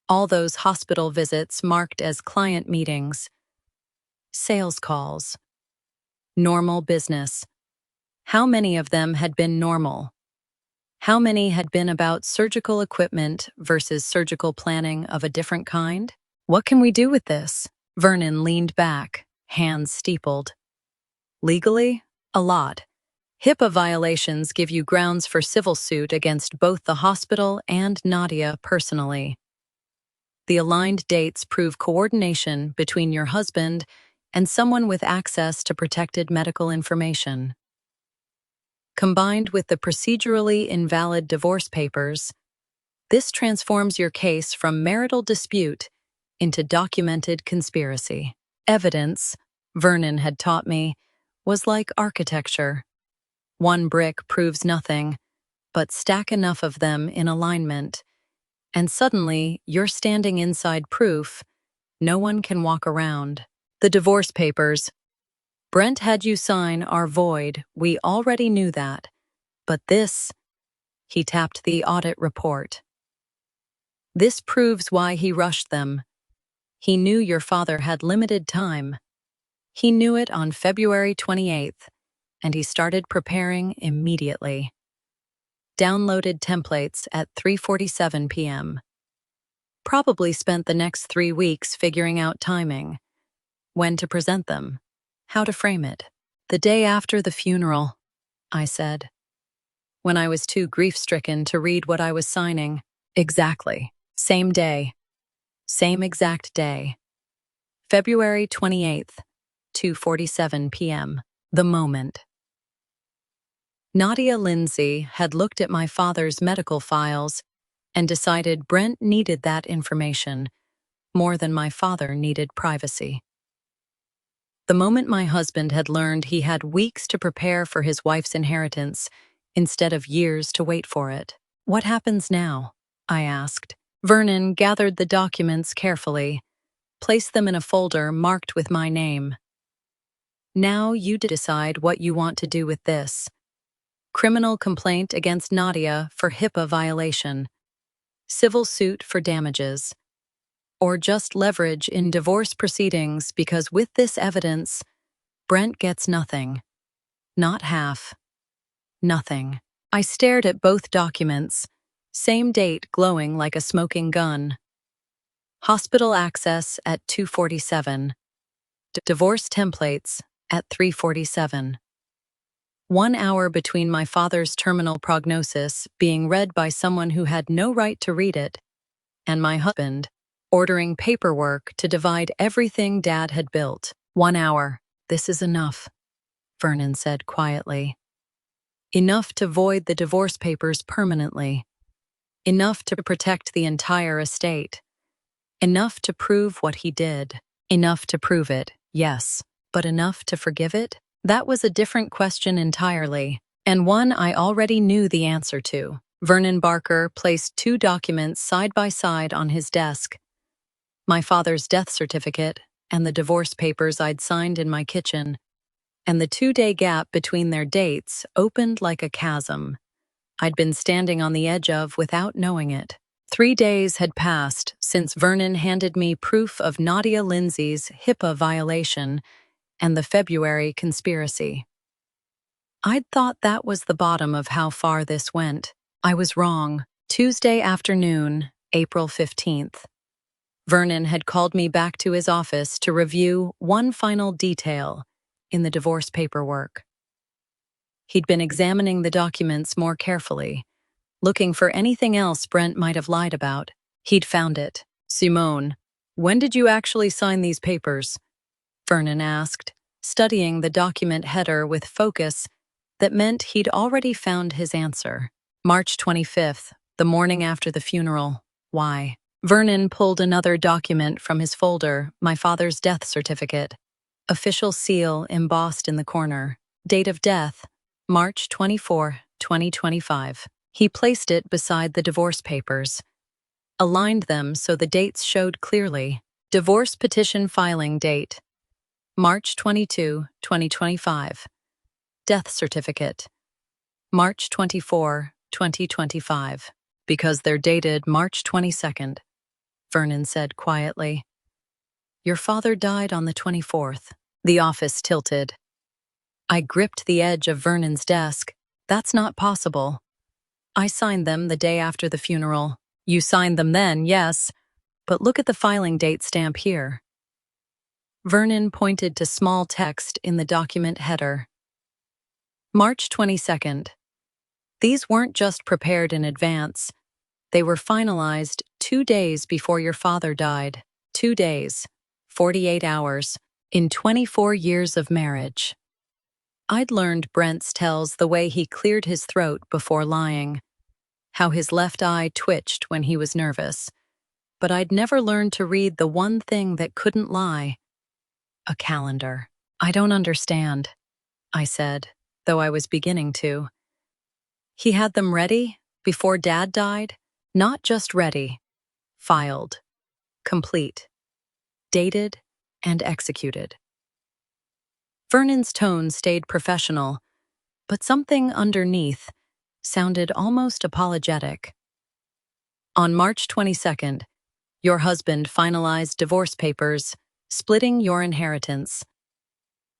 All those hospital visits marked as client meetings, sales calls, normal business. How many of them had been normal? How many had been about surgical equipment versus surgical planning of a different kind? What can we do with this? Vernon leaned back, hands steepled. Legally, a lot. HIPAA violations give you grounds for civil suit against both the hospital and Nadia personally. The aligned dates prove coordination between your husband and someone with access to protected medical information. Combined with the procedurally invalid divorce papers, this transforms your case from marital dispute into documented conspiracy. Evidence, Vernon had taught me, was like architecture. One brick proves nothing, but stack enough of them in alignment, and suddenly you're standing inside proof no one can walk around. The divorce papers Brent had you sign are void, we already knew that. But this, he tapped the audit report. This proves why he rushed them. He knew your father had limited time. He knew it on February 28th, and he started preparing immediately. Downloaded templates at 3:47 p.m. Probably spent the next 3 weeks figuring out timing, when to present them, how to frame it. The day after the funeral, I said, when I was too grief-stricken to read what I was signing. Exactly. Same day. Same exact day. February 28th, 2:47 p.m. The moment. Nadia Lindsay had looked at my father's medical files and decided Brent needed that information more than my father needed privacy. The moment my husband had learned he had weeks to prepare for his wife's inheritance instead of years to wait for it. What happens now? I asked. Vernon gathered the documents carefully, placed them in a folder marked with my name. Now you decide what you want to do with this. Criminal complaint against Nadia for HIPAA violation, civil suit for damages, or just leverage in divorce proceedings because with this evidence, Brent gets nothing. Not half. Nothing. I stared at both documents, same date glowing like a smoking gun. Hospital access at 2:47. Divorce templates at 3:47. 1 hour between my father's terminal prognosis being read by someone who had no right to read it, and my husband ordering paperwork to divide everything Dad had built. 1 hour. This is enough, Vernon said quietly. Enough to void the divorce papers permanently. Enough to protect the entire estate. Enough to prove what he did. Enough to prove it, yes. But enough to forgive it? That was a different question entirely, and one I already knew the answer to. Vernon Barker placed two documents side by side on his desk. My father's death certificate and the divorce papers I'd signed in my kitchen, and the 2-day gap between their dates opened like a chasm I'd been standing on the edge of without knowing it. 3 days had passed since Vernon handed me proof of Nadia Lindsay's HIPAA violation and the February conspiracy. I'd thought that was the bottom of how far this went. I was wrong. Tuesday afternoon, April 15th. Vernon had called me back to his office to review one final detail in the divorce paperwork. He'd been examining the documents more carefully, looking for anything else Brent might have lied about. He'd found it. "Simone, when did you actually sign these papers?" Vernon asked, studying the document header with focus that meant he'd already found his answer. "March 25th, the morning after the funeral. Why?" Vernon pulled another document from his folder, my father's death certificate. Official seal embossed in the corner. Date of death, March 24, 2025. He placed it beside the divorce papers, aligned them so the dates showed clearly. Divorce petition filing date, March 22, 2025. Death certificate, March 24, 2025. Because they're dated March 22nd, Vernon said quietly. "Your father died on the 24th. The office tilted. I gripped the edge of Vernon's desk. "That's not possible. I signed them the day after the funeral." "You signed them then, yes, but look at the filing date stamp here." Vernon pointed to small text in the document header. March 22nd. These weren't just prepared in advance. They were finalized 2 days before your father died. 2 days, 48 hours, in 24 years of marriage. I'd learned Brent's tells the way he cleared his throat before lying, how his left eye twitched when he was nervous, but I'd never learned to read the one thing that couldn't lie: a calendar. "I don't understand," I said, though I was beginning to. He had them ready before Dad died? Not just ready, filed, complete, dated, and executed. Vernon's tone stayed professional, but something underneath sounded almost apologetic. "On March 22nd, your husband finalized divorce papers, splitting your inheritance.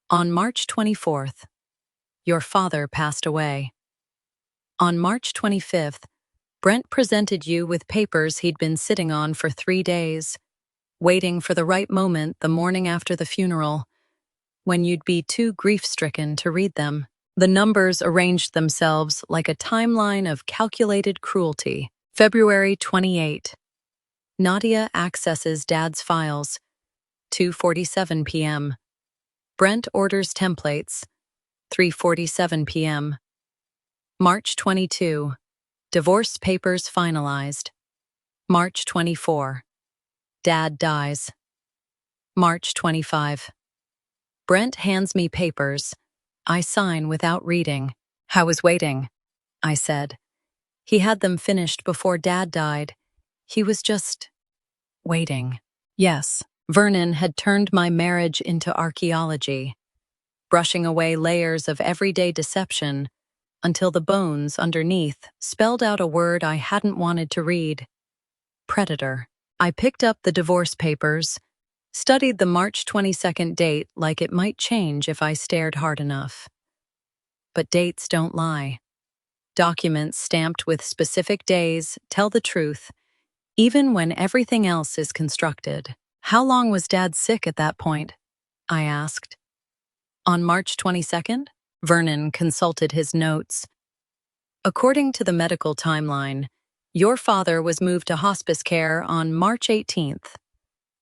On March 24th, your father passed away. On March 25th, Brent presented you with papers he'd been sitting on for 3 days, waiting for the right moment the morning after the funeral, when you'd be too grief-stricken to read them. The numbers arranged themselves like a timeline of calculated cruelty. February 28. Nadia accesses Dad's files, 2:47 p.m. Brent orders templates, 3:47 p.m. March 22. Divorce papers finalized. March 24. Dad dies. March 25. Brent hands me papers. I sign without reading. "I was waiting," I said. He had them finished before Dad died. He was just waiting. Yes, Vernon had turned my marriage into archaeology, brushing away layers of everyday deception until the bones underneath spelled out a word I hadn't wanted to read: predator. I picked up the divorce papers, studied the March 22nd date like it might change if I stared hard enough. But dates don't lie. Documents stamped with specific days tell the truth, even when everything else is constructed. "How long was Dad sick at that point?" I asked. "On March 22nd? Vernon consulted his notes. "According to the medical timeline, your father was moved to hospice care on March 18th,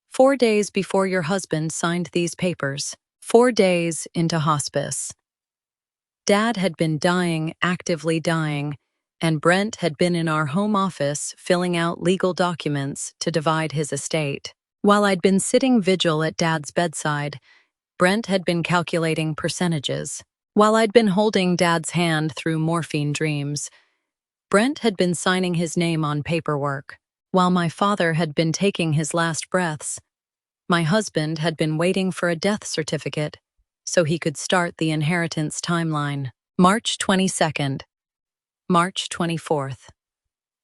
4 days before your husband signed these papers. 4 days into hospice. Dad had been dying, actively dying, and Brent had been in our home office filling out legal documents to divide his estate. While I'd been sitting vigil at Dad's bedside, Brent had been calculating percentages. While I'd been holding Dad's hand through morphine dreams, Brent had been signing his name on paperwork. While my father had been taking his last breaths, my husband had been waiting for a death certificate so he could start the inheritance timeline. March 22nd, March 24th.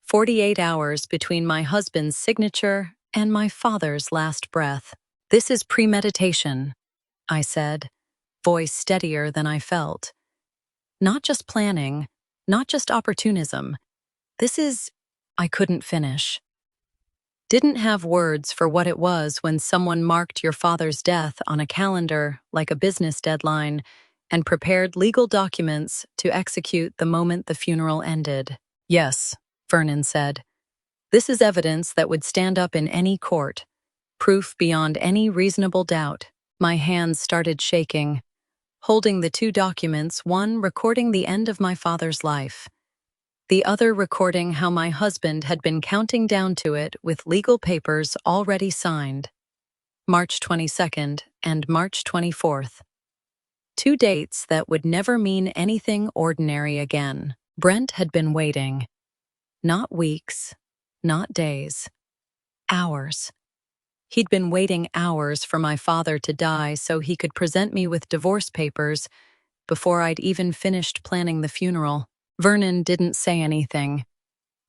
48 hours between my husband's signature and my father's last breath. "This is premeditation," I said, voice steadier than I felt. "Not just planning, not just opportunism. This is—" I couldn't finish. Didn't have words for what it was when someone marked your father's death on a calendar like a business deadline and prepared legal documents to execute the moment the funeral ended. "Yes," Vernon said. "This is evidence that would stand up in any court. Proof beyond any reasonable doubt." My hands started shaking, holding the two documents, one recording the end of my father's life, the other recording how my husband had been counting down to it with legal papers already signed. March 22nd and March 24th. 2 dates that would never mean anything ordinary again. Brent had been waiting. Not weeks, not days. Hours. He'd been waiting hours for my father to die so he could present me with divorce papers before I'd even finished planning the funeral. Vernon didn't say anything,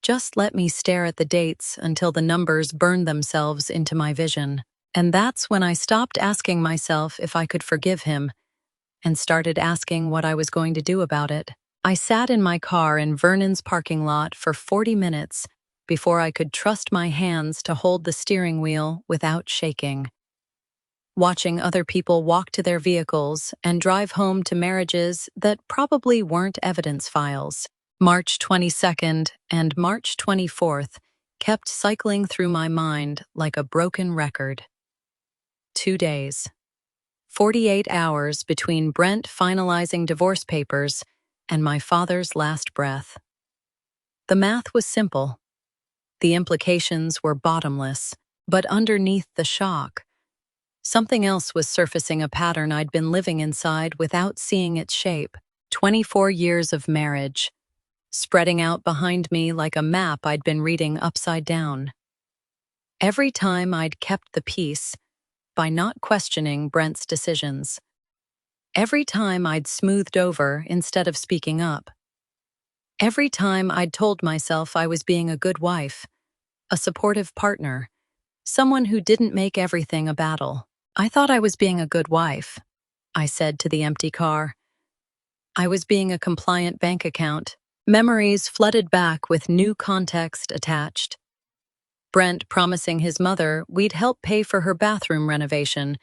just let me stare at the dates until the numbers burned themselves into my vision. And that's when I stopped asking myself if I could forgive him and started asking what I was going to do about it. I sat in my car in Vernon's parking lot for 40 minutes before I could trust my hands to hold the steering wheel without shaking. Watching other people walk to their vehicles and drive home to marriages that probably weren't evidence files. March 22nd and March 24th kept cycling through my mind like a broken record. 2 days. 48 hours between Brent finalizing divorce papers and my father's last breath. The math was simple. The implications were bottomless, but underneath the shock, something else was surfacing, a pattern I'd been living inside without seeing its shape. 24 years of marriage, spreading out behind me like a map I'd been reading upside down. Every time I'd kept the peace by not questioning Brent's decisions. Every time I'd smoothed over instead of speaking up. Every time I'd told myself I was being a good wife, a supportive partner, someone who didn't make everything a battle. "I thought I was being a good wife," I said to the empty car. I was being a compliant bank account. Memories flooded back with new context attached. Brent promising his mother we'd help pay for her bathroom renovation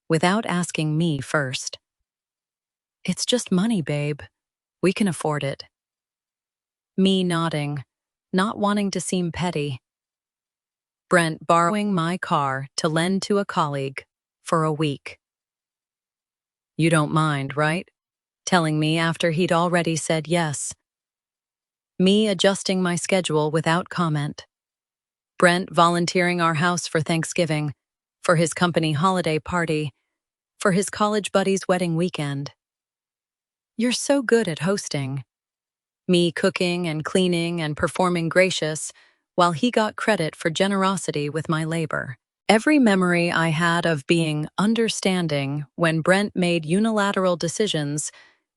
without asking me first. "It's just money, babe. We can afford it." Me nodding, not wanting to seem petty. Brent borrowing my car to lend to a colleague for a week. "You don't mind, right?" telling me after he'd already said yes. Me adjusting my schedule without comment. Brent volunteering our house for Thanksgiving, for his company holiday party, for his college buddy's wedding weekend. "You're so good at hosting." Me cooking and cleaning and performing gracious, while he got credit for generosity with my labor. Every memory I had of being understanding when Brent made unilateral decisions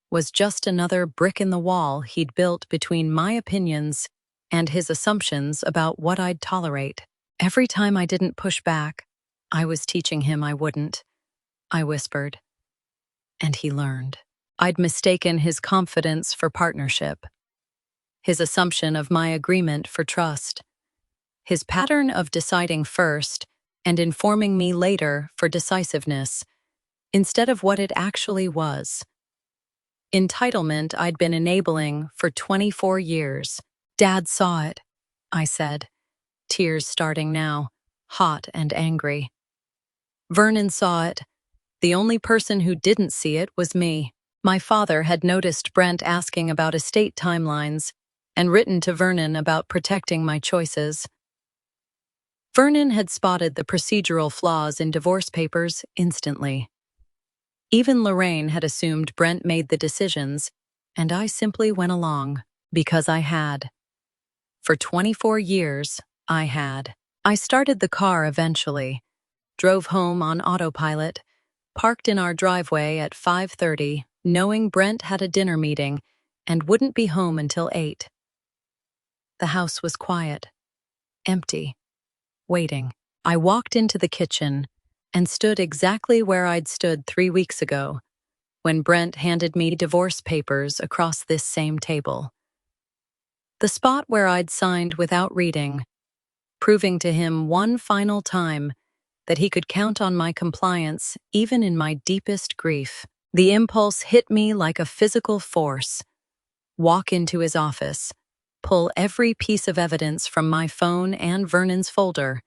was just another brick in the wall he'd built between my opinions and his assumptions about what I'd tolerate. Every time I didn't push back, I was teaching him I wouldn't, I whispered. And he learned. I'd mistaken his confidence for partnership, his assumption of my agreement for trust, his pattern of deciding first and informing me later for decisiveness, instead of what it actually was. Entitlement I'd been enabling for 24 years. "Dad saw it," I said, tears starting now, hot and angry. "Vernon saw it. The only person who didn't see it was me." My father had noticed Brent asking about estate timelines and written to Vernon about protecting my choices. Vernon had spotted the procedural flaws in divorce papers instantly. Even Lorraine had assumed Brent made the decisions, and I simply went along because I had. For 24 years, I had. I started the car eventually, drove home on autopilot, parked in our driveway at 5:30, knowing Brent had a dinner meeting and wouldn't be home until 8. The house was quiet, empty, waiting. I walked into the kitchen and stood exactly where I'd stood 3 weeks ago, when Brent handed me divorce papers across this same table. The spot where I'd signed without reading, proving to him one final time that he could count on my compliance even in my deepest grief. The impulse hit me like a physical force. Walk into his office, pull every piece of evidence from my phone and Vernon's folder,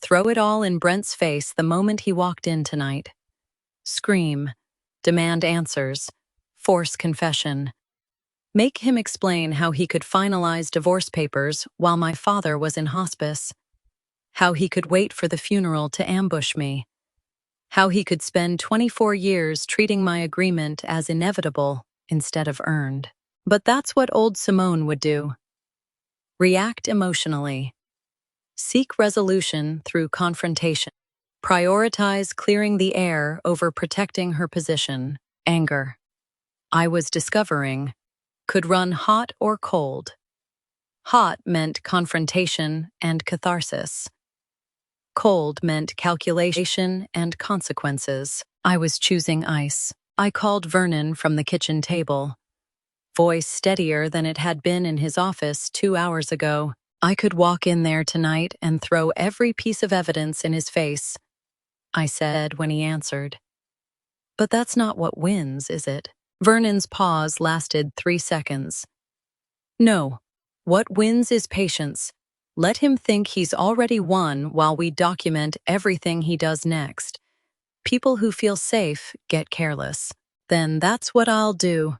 throw it all in Brent's face the moment he walked in tonight. Scream, demand answers, force confession. Make him explain how he could finalize divorce papers while my father was in hospice, how he could wait for the funeral to ambush me, how he could spend 24 years treating my agreement as inevitable instead of earned. But that's what old Simone would do. React emotionally. Seek resolution through confrontation. Prioritize clearing the air over protecting her position. Anger, I was discovering, could run hot or cold. Hot meant confrontation and catharsis. Cold meant calculation and consequences. I was choosing ice. I called Vernon from the kitchen table, voice steadier than it had been in his office 2 hours ago. I could walk in there tonight and throw every piece of evidence in his face, I said when he answered. But that's not what wins, is it? Vernon's pause lasted 3 seconds. No. What wins is patience. Let him think he's already won while we document everything he does next. People who feel safe get careless. Then that's what I'll do.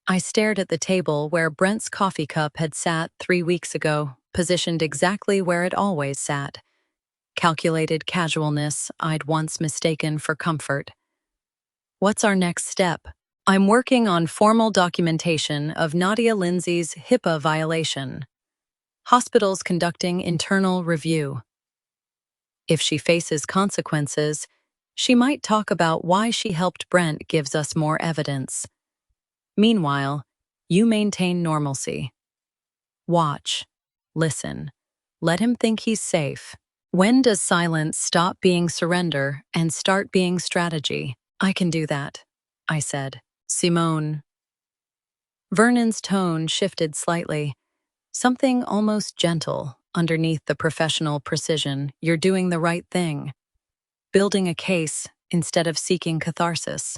I stared at the table where Brent's coffee cup had sat 3 weeks ago, positioned exactly where it always sat. Calculated casualness I'd once mistaken for comfort. What's our next step? I'm working on formal documentation of Nadia Lindsay's HIPAA violation. Hospitals conducting internal review. If she faces consequences, she might talk about why she helped Brent gives us more evidence. Meanwhile, you maintain normalcy. Watch. Listen. Let him think he's safe. When does silence stop being surrender and start being strategy? I can do that, I said. Simone. Vernon's tone shifted slightly, something almost gentle underneath the professional precision. You're doing the right thing. Building a case instead of seeking catharsis.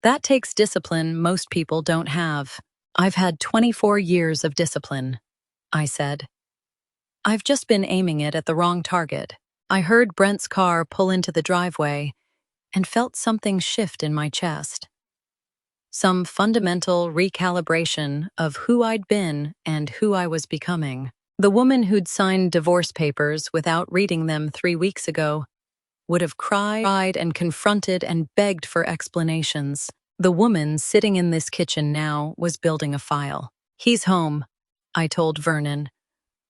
That takes discipline most people don't have. I've had 24 years of discipline, I said. I've just been aiming it at the wrong target. I heard Brent's car pull into the driveway and felt something shift in my chest. Some fundamental recalibration of who I'd been and who I was becoming. The woman who'd signed divorce papers without reading them 3 weeks ago would have cried and confronted and begged for explanations. The woman sitting in this kitchen now was building a file. He's home, I told Vernon.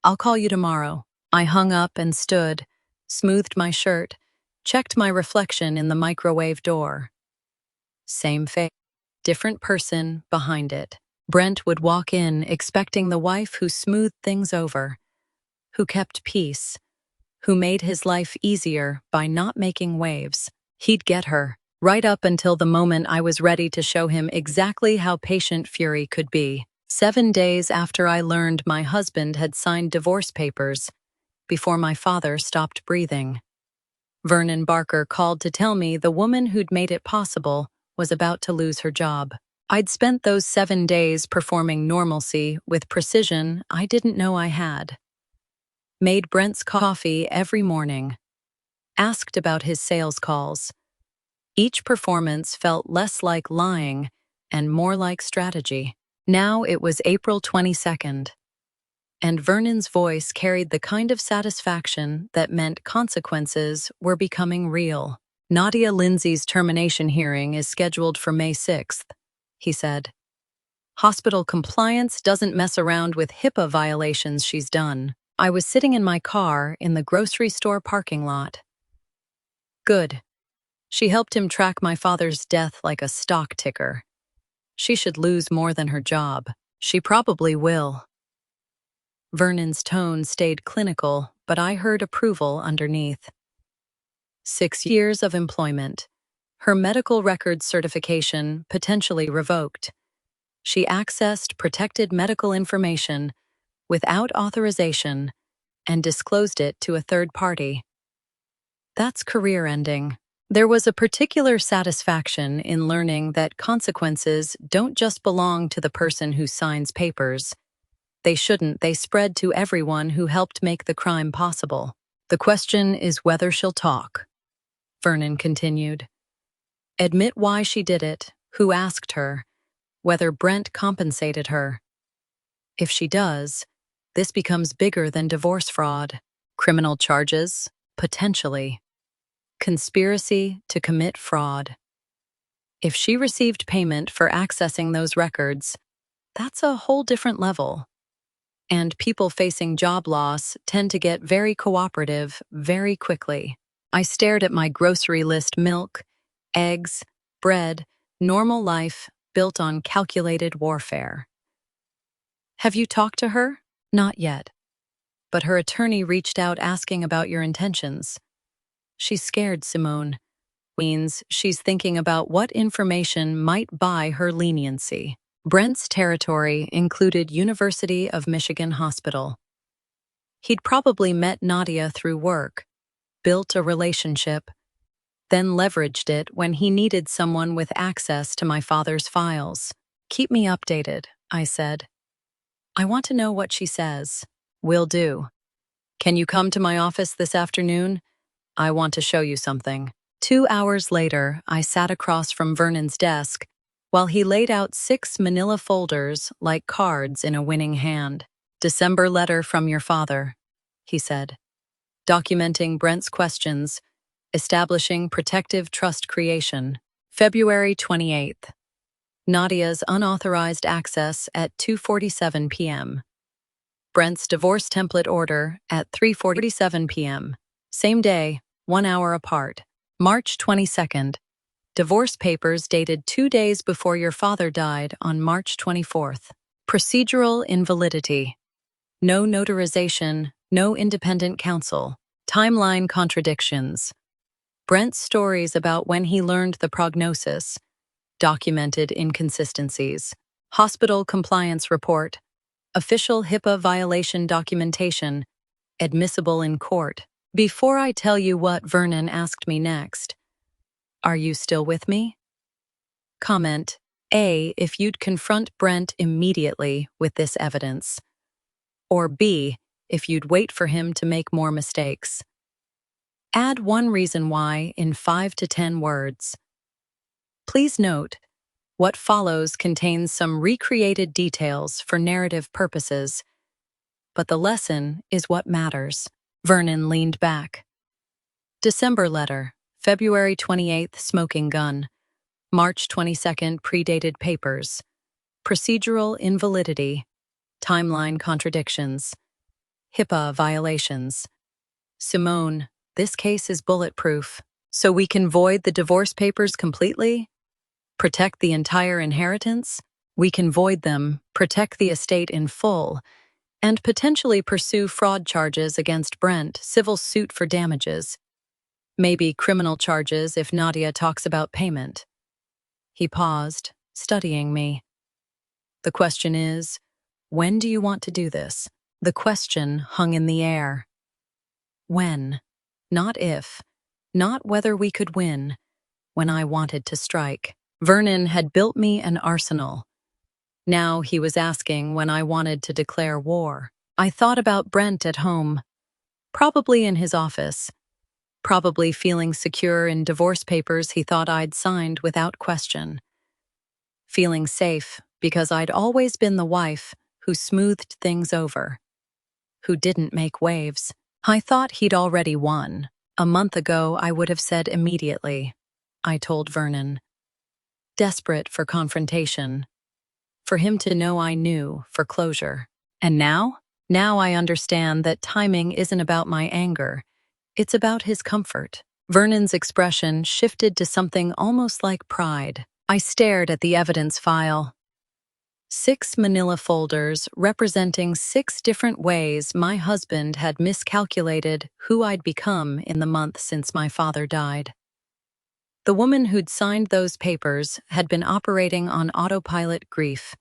I'll call you tomorrow. I hung up and stood, smoothed my shirt, checked my reflection in the microwave door. Same face, different person behind it. Brent would walk in expecting the wife who smoothed things over, who kept peace, who made his life easier by not making waves. He'd get her, right up until the moment I was ready to show him exactly how patient fury could be. 7 days after I learned my husband had signed divorce papers, before my father stopped breathing. Vernon Barker called to tell me the woman who'd made it possible was about to lose her job. I'd spent those 7 days performing normalcy with precision I didn't know I had. Made Brent's coffee every morning. Asked about his sales calls. Each performance felt less like lying and more like strategy. Now it was April 22nd, and Vernon's voice carried the kind of satisfaction that meant consequences were becoming real. Nadia Lindsay's termination hearing is scheduled for May 6th, he said. Hospital compliance doesn't mess around with HIPAA violations she's done. I was sitting in my car in the grocery store parking lot. Good. She helped him track my father's death like a stock ticker. She should lose more than her job. She probably will. Vernon's tone stayed clinical, but I heard approval underneath. 6 years of employment. Her medical records certification potentially revoked. She accessed protected medical information without authorization and disclosed it to a third party. That's career-ending. There was a particular satisfaction in learning that consequences don't just belong to the person who signs papers. They shouldn't. They spread to everyone who helped make the crime possible. The question is whether she'll talk, Vernon continued. Admit why she did it, who asked her, whether Brent compensated her. If she does, this becomes bigger than divorce fraud. Criminal charges, potentially. Conspiracy to commit fraud. If she received payment for accessing those records, that's a whole different level. And people facing job loss tend to get very cooperative very quickly. I stared at my grocery list: milk, eggs, bread, normal life built on calculated warfare. Have you talked to her? Not yet. But her attorney reached out asking about your intentions. She's scared, Simone. Means she's thinking about what information might buy her leniency. Brent's territory included University of Michigan Hospital. He'd probably met Nadia through work, built a relationship, then leveraged it when he needed someone with access to my father's files. Keep me updated, I said. I want to know what she says. Will do. Can you come to my office this afternoon? I want to show you something. 2 hours later, I sat across from Vernon's desk while he laid out 6 manila folders like cards in a winning hand. December letter from your father, he said. Documenting Brent's questions, establishing protective trust creation. February 28th. Nadia's unauthorized access at 2:47 p.m. Brent's divorce template order at 3:47 p.m. Same day, 1 hour apart. March 22nd. Divorce papers dated 2 days before your father died on March 24th. Procedural invalidity. No notarization, no independent counsel. Timeline contradictions. Brent's stories about when he learned the prognosis. Documented inconsistencies. Hospital compliance report. Official HIPAA violation documentation. Admissible in court. Before I tell you what Vernon asked me next, are you still with me? Comment: A, if you'd confront Brent immediately with this evidence. Or B, if you'd wait for him to make more mistakes. Add one reason why in 5 to 10 words. Please note, what follows contains some recreated details for narrative purposes, but the lesson is what matters. Vernon leaned back. December letter, February 28th, smoking gun. March 22nd, predated papers. Procedural invalidity. Timeline contradictions. HIPAA violations. Simone, this case is bulletproof. So we can void the divorce papers completely? Protect the entire inheritance? We can void them, protect the estate in full, and potentially pursue fraud charges against Brent, civil suit for damages. Maybe criminal charges if Nadia talks about payment. He paused, studying me. The question is, when do you want to do this? The question hung in the air. When? Not if. Not whether we could win. When I wanted to strike. Vernon had built me an arsenal. Now he was asking when I wanted to declare war. I thought about Brent at home. Probably in his office. Probably feeling secure in divorce papers he thought I'd signed without question. Feeling safe because I'd always been the wife who smoothed things over, who didn't make waves. I thought he'd already won. A month ago, I would have said immediately, I told Vernon, desperate for confrontation, for him to know I knew, for closure. And now? Now I understand that timing isn't about my anger. It's about his comfort. Vernon's expression shifted to something almost like pride. I stared at the evidence file. 6 manila folders representing 6 different ways my husband had miscalculated who I'd become in the month since my father died. The woman who'd signed those papers had been operating on autopilot grief,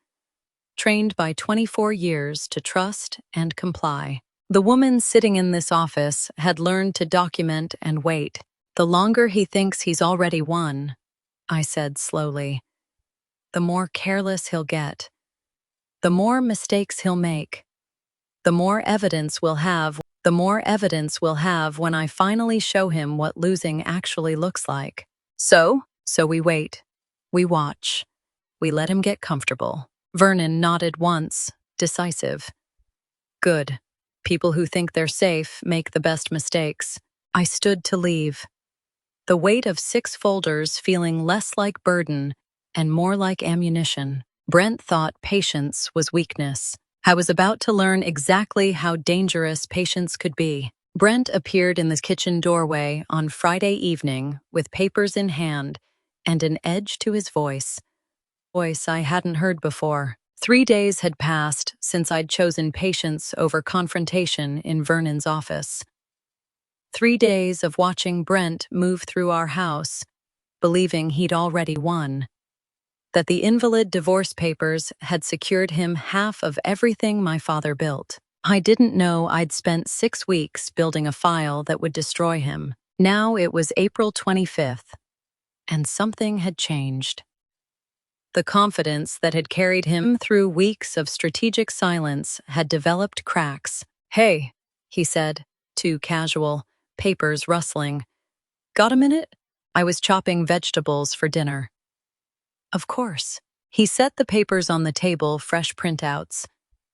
trained by 24 years to trust and comply. The woman sitting in this office had learned to document and wait. The longer he thinks he's already won, I said slowly, the more careless he'll get, the more mistakes he'll make, the more evidence we'll have when I finally show him what losing actually looks like. So we wait. We watch. We let him get comfortable. Vernon nodded once, decisive. Good. People who think they're safe make the best mistakes. I stood to leave, the weight of 6 folders feeling less like burden and more like ammunition. Brent thought patience was weakness. I was about to learn exactly how dangerous patience could be. Brent appeared in the kitchen doorway on Friday evening with papers in hand and an edge to his voice I hadn't heard before. 3 days had passed since I'd chosen patience over confrontation in Vernon's office. 3 days of watching Brent move through our house, believing he'd already won, that the invalid divorce papers had secured him half of everything my father built. I didn't know I'd spent 6 weeks building a file that would destroy him. Now it was April 25th, and something had changed. The confidence that had carried him through weeks of strategic silence had developed cracks. Hey, he said, too casual, papers rustling. Got a minute? I was chopping vegetables for dinner. Of course. He set the papers on the table, fresh printouts,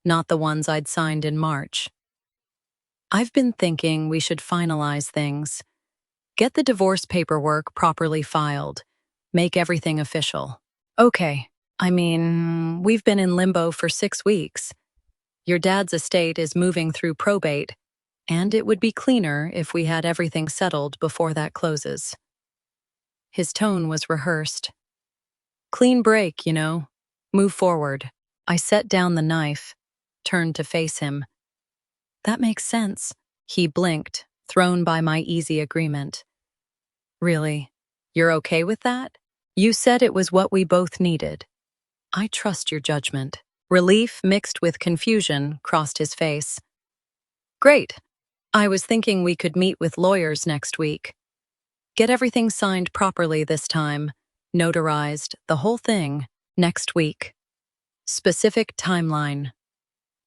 not the ones I'd signed in March. I've been thinking we should finalize things. Get the divorce paperwork properly filed. Make everything official. Okay. I mean, we've been in limbo for 6 weeks. Your dad's estate is moving through probate, and it would be cleaner if we had everything settled before that closes. His tone was rehearsed. Clean break, you know. Move forward. I set down the knife, turned to face him. That makes sense. He blinked, thrown by my easy agreement. Really? You're okay with that? You said it was what we both needed. I trust your judgment. Relief mixed with confusion crossed his face. Great. I was thinking we could meet with lawyers next week. Get everything signed properly this time, notarized, the whole thing, next week. Specific timeline.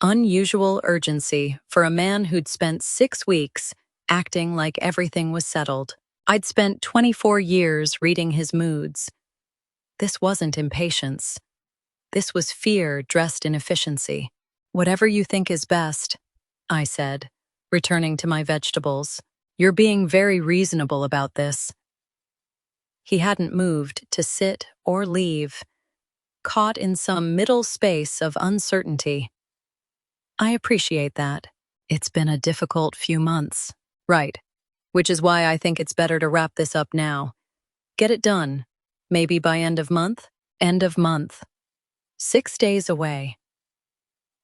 Unusual urgency for a man who'd spent 6 weeks acting like everything was settled. I'd spent 24 years reading his moods. This wasn't impatience. This was fear dressed in efficiency. Whatever you think is best, I said, returning to my vegetables. You're being very reasonable about this. He hadn't moved to sit or leave, caught in some middle space of uncertainty. I appreciate that. It's been a difficult few months. Right. Which is why I think it's better to wrap this up now. Get it done. Maybe by end of month? End of month. 6 days away.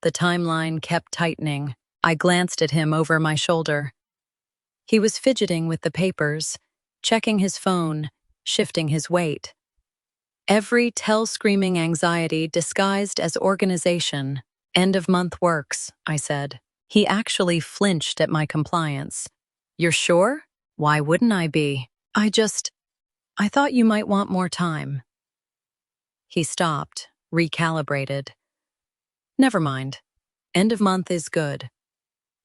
The timeline kept tightening. I glanced at him over my shoulder. He was fidgeting with the papers, checking his phone, shifting his weight. Every tell-screaming anxiety disguised as organization. End of month works, I said. He actually flinched at my compliance. You're sure? Why wouldn't I be? I thought you might want more time. He stopped, recalibrated. Never mind. End of month is good.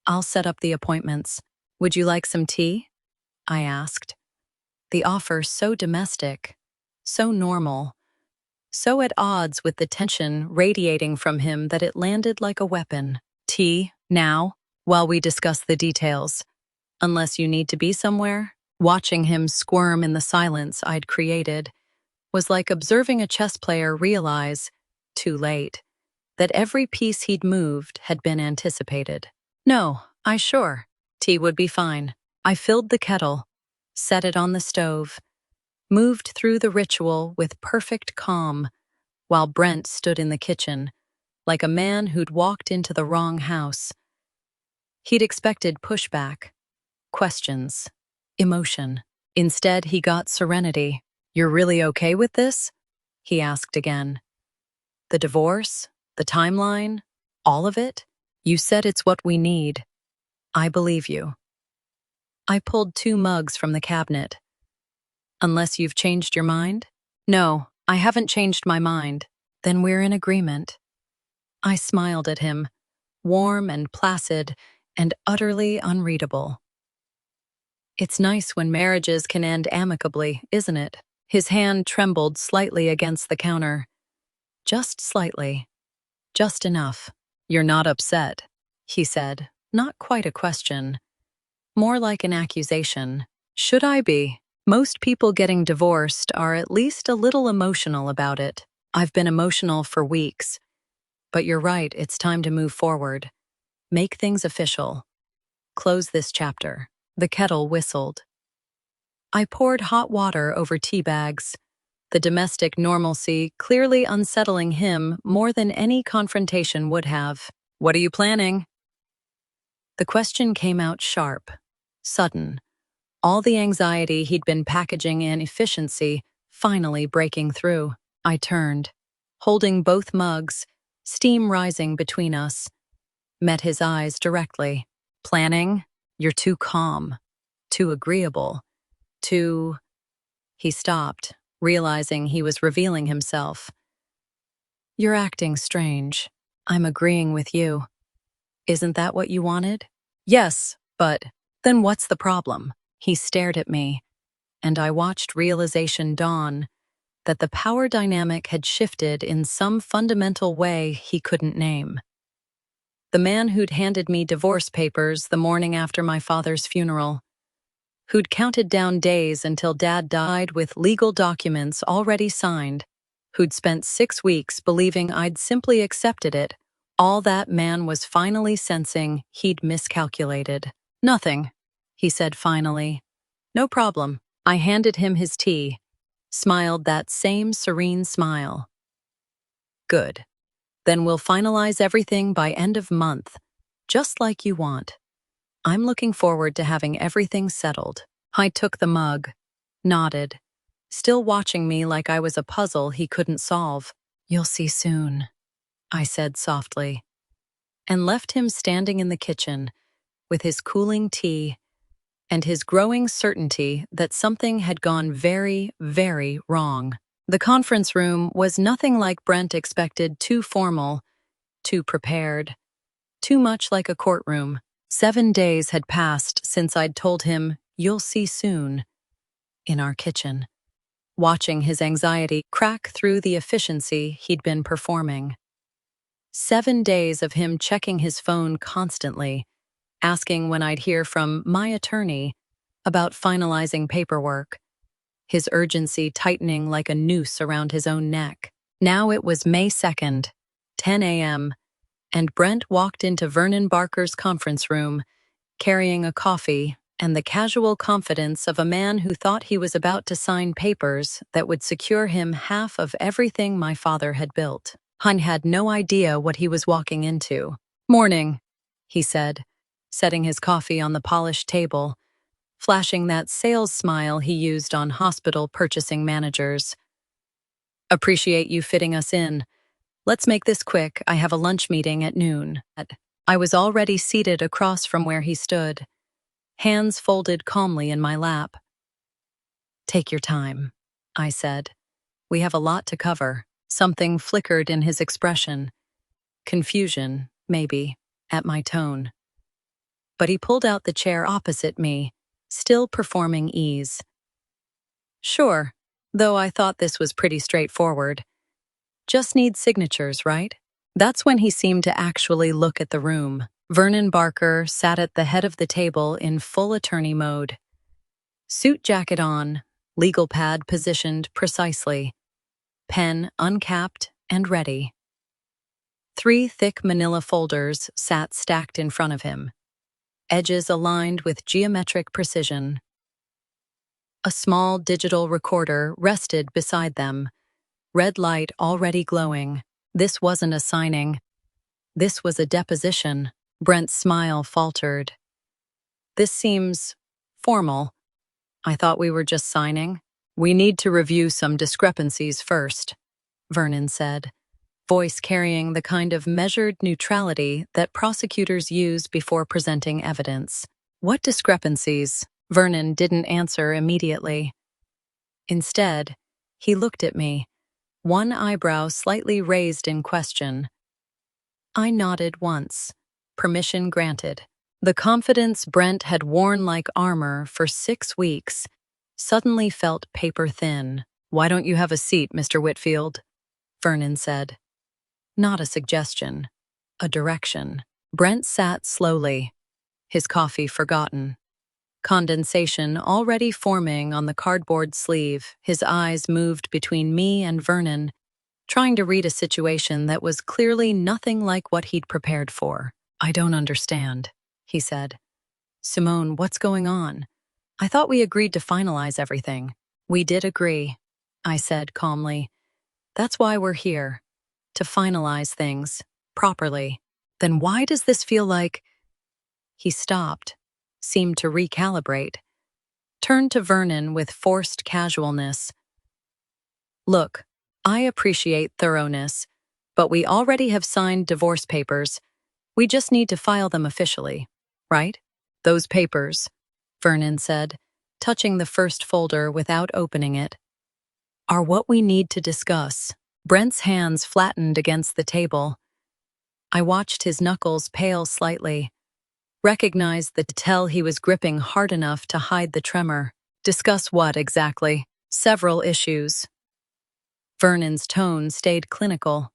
I'll set up the appointments. Would you like some tea? I asked. The offer so domestic, so normal, so at odds with the tension radiating from him that it landed like a weapon. Tea, now, while we discuss the details. Unless you need to be somewhere. Watching him squirm in the silence I'd created was like observing a chess player realize, too late, that every piece he'd moved had been anticipated. No, tea would be fine. I filled the kettle, set it on the stove, moved through the ritual with perfect calm, while Brent stood in the kitchen, like a man who'd walked into the wrong house. He'd expected pushback, questions, emotion. Instead, he got serenity. "You're really okay with this?" he asked again. "The divorce? The timeline? All of it? You said it's what we need. I believe you." I pulled 2 mugs from the cabinet. "Unless you've changed your mind?" "No, I haven't changed my mind." "Then we're in agreement." I smiled at him, warm and placid and utterly unreadable. It's nice when marriages can end amicably, isn't it? His hand trembled slightly against the counter. Just slightly. Just enough. "You're not upset," he said, not quite a question. More like an accusation. Should I be? Most people getting divorced are at least a little emotional about it. I've been emotional for weeks. But you're right, it's time to move forward. Make things official. Close this chapter. The kettle whistled. I poured hot water over tea bags, the domestic normalcy clearly unsettling him more than any confrontation would have. "What are you planning?" The question came out sharp, sudden, all the anxiety he'd been packaging in efficiency finally breaking through. I turned, holding both mugs, steam rising between us, met his eyes directly. "Planning? You're too calm, too agreeable, too—" He stopped, realizing he was revealing himself. "You're acting strange. I'm agreeing with you. Isn't that what you wanted?" "Yes, but then what's the problem?" He stared at me, and I watched realization dawn that the power dynamic had shifted in some fundamental way he couldn't name. The man who'd handed me divorce papers the morning after my father's funeral, who'd counted down days until Dad died with legal documents already signed, who'd spent 6 weeks believing I'd simply accepted it, all that man was finally sensing he'd miscalculated. "Nothing," he said finally. "No problem." I handed him his tea, smiled that same serene smile. "Good. Then we'll finalize everything by end of month, just like you want. I'm looking forward to having everything settled." I took the mug, nodded, still watching me like I was a puzzle he couldn't solve. "You'll see soon," I said softly, and left him standing in the kitchen with his cooling tea and his growing certainty that something had gone very, very wrong. The conference room was nothing like Brent expected, too formal, too prepared, too much like a courtroom. 7 days had passed since I'd told him, "You'll see soon," in our kitchen, watching his anxiety crack through the efficiency he'd been performing. 7 days of him checking his phone constantly, asking when I'd hear from my attorney about finalizing paperwork, his urgency tightening like a noose around his own neck. Now it was May 2nd, 10 a.m., and Brent walked into Vernon Barker's conference room, carrying a coffee and the casual confidence of a man who thought he was about to sign papers that would secure him half of everything my father had built. Hun had no idea what he was walking into. "Morning," he said, setting his coffee on the polished table, flashing that sales smile he used on hospital purchasing managers. "Appreciate you fitting us in. Let's make this quick. I have a lunch meeting at noon." I was already seated across from where he stood, hands folded calmly in my lap. "Take your time," I said. "We have a lot to cover." Something flickered in his expression. Confusion, maybe, at my tone. But he pulled out the chair opposite me, still performing ease. "Sure, though I thought this was pretty straightforward. Just need signatures, right? That's when he seemed to actually look at the room. Vernon Barker sat at the head of the table in full attorney mode. Suit jacket on, legal pad positioned precisely, pen uncapped and ready. 3 thick manila folders sat stacked in front of him, edges aligned with geometric precision. A small digital recorder rested beside them, red light already glowing. This wasn't a signing. This was a deposition. Brent's smile faltered. This seems formal. I thought we were just signing. We need to review some discrepancies first, Vernon said, voice carrying the kind of measured neutrality that prosecutors use before presenting evidence. What discrepancies? Vernon didn't answer immediately. Instead, he looked at me, one eyebrow slightly raised in question. I nodded once. Permission granted. The confidence Brent had worn like armor for 6 weeks suddenly felt paper thin. Why don't you have a seat, Mr. Whitfield? Vernon said. Not a suggestion, a direction. Brent sat slowly, his coffee forgotten. Condensation already forming on the cardboard sleeve, his eyes moved between me and Vernon, trying to read a situation that was clearly nothing like what he'd prepared for. I don't understand, he said. Simone, what's going on? I thought we agreed to finalize everything. We did agree, I said calmly. That's why we're here, to finalize things, properly. Then why does this feel like... He stopped, seemed to recalibrate, turned to Vernon with forced casualness. Look, I appreciate thoroughness, but we already have signed divorce papers. We just need to file them officially, right? Those papers, Vernon said, touching the first folder without opening it, are what we need to discuss. Brent's hands flattened against the table. I watched his knuckles pale slightly, recognized the tell he was gripping hard enough to hide the tremor. Discuss what exactly? Several issues. Vernon's tone stayed clinical.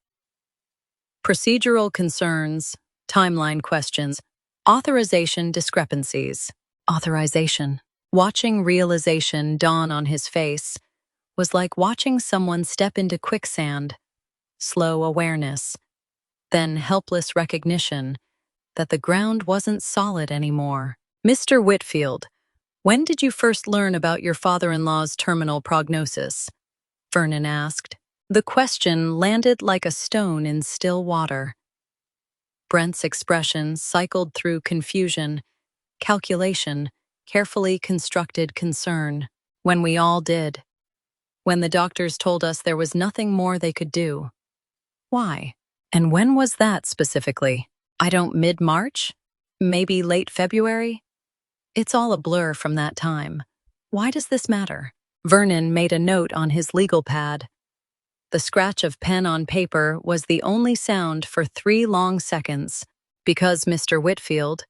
Procedural concerns, timeline questions, authorization discrepancies. Authorization. Watching realization dawn on his face was like watching someone step into quicksand. Slow awareness, then helpless recognition that the ground wasn't solid anymore. Mr. Whitfield, when did you first learn about your father-in-law's terminal prognosis? Vernon asked. The question landed like a stone in still water. Brent's expression cycled through confusion, calculation, carefully constructed concern. When we all did. When the doctors told us there was nothing more they could do. Why? And when was that specifically? I don't mid-March? Maybe late February? It's all a blur from that time. Why does this matter? Vernon made a note on his legal pad. The scratch of pen on paper was the only sound for 3 long seconds. Because, Mr. Whitfield,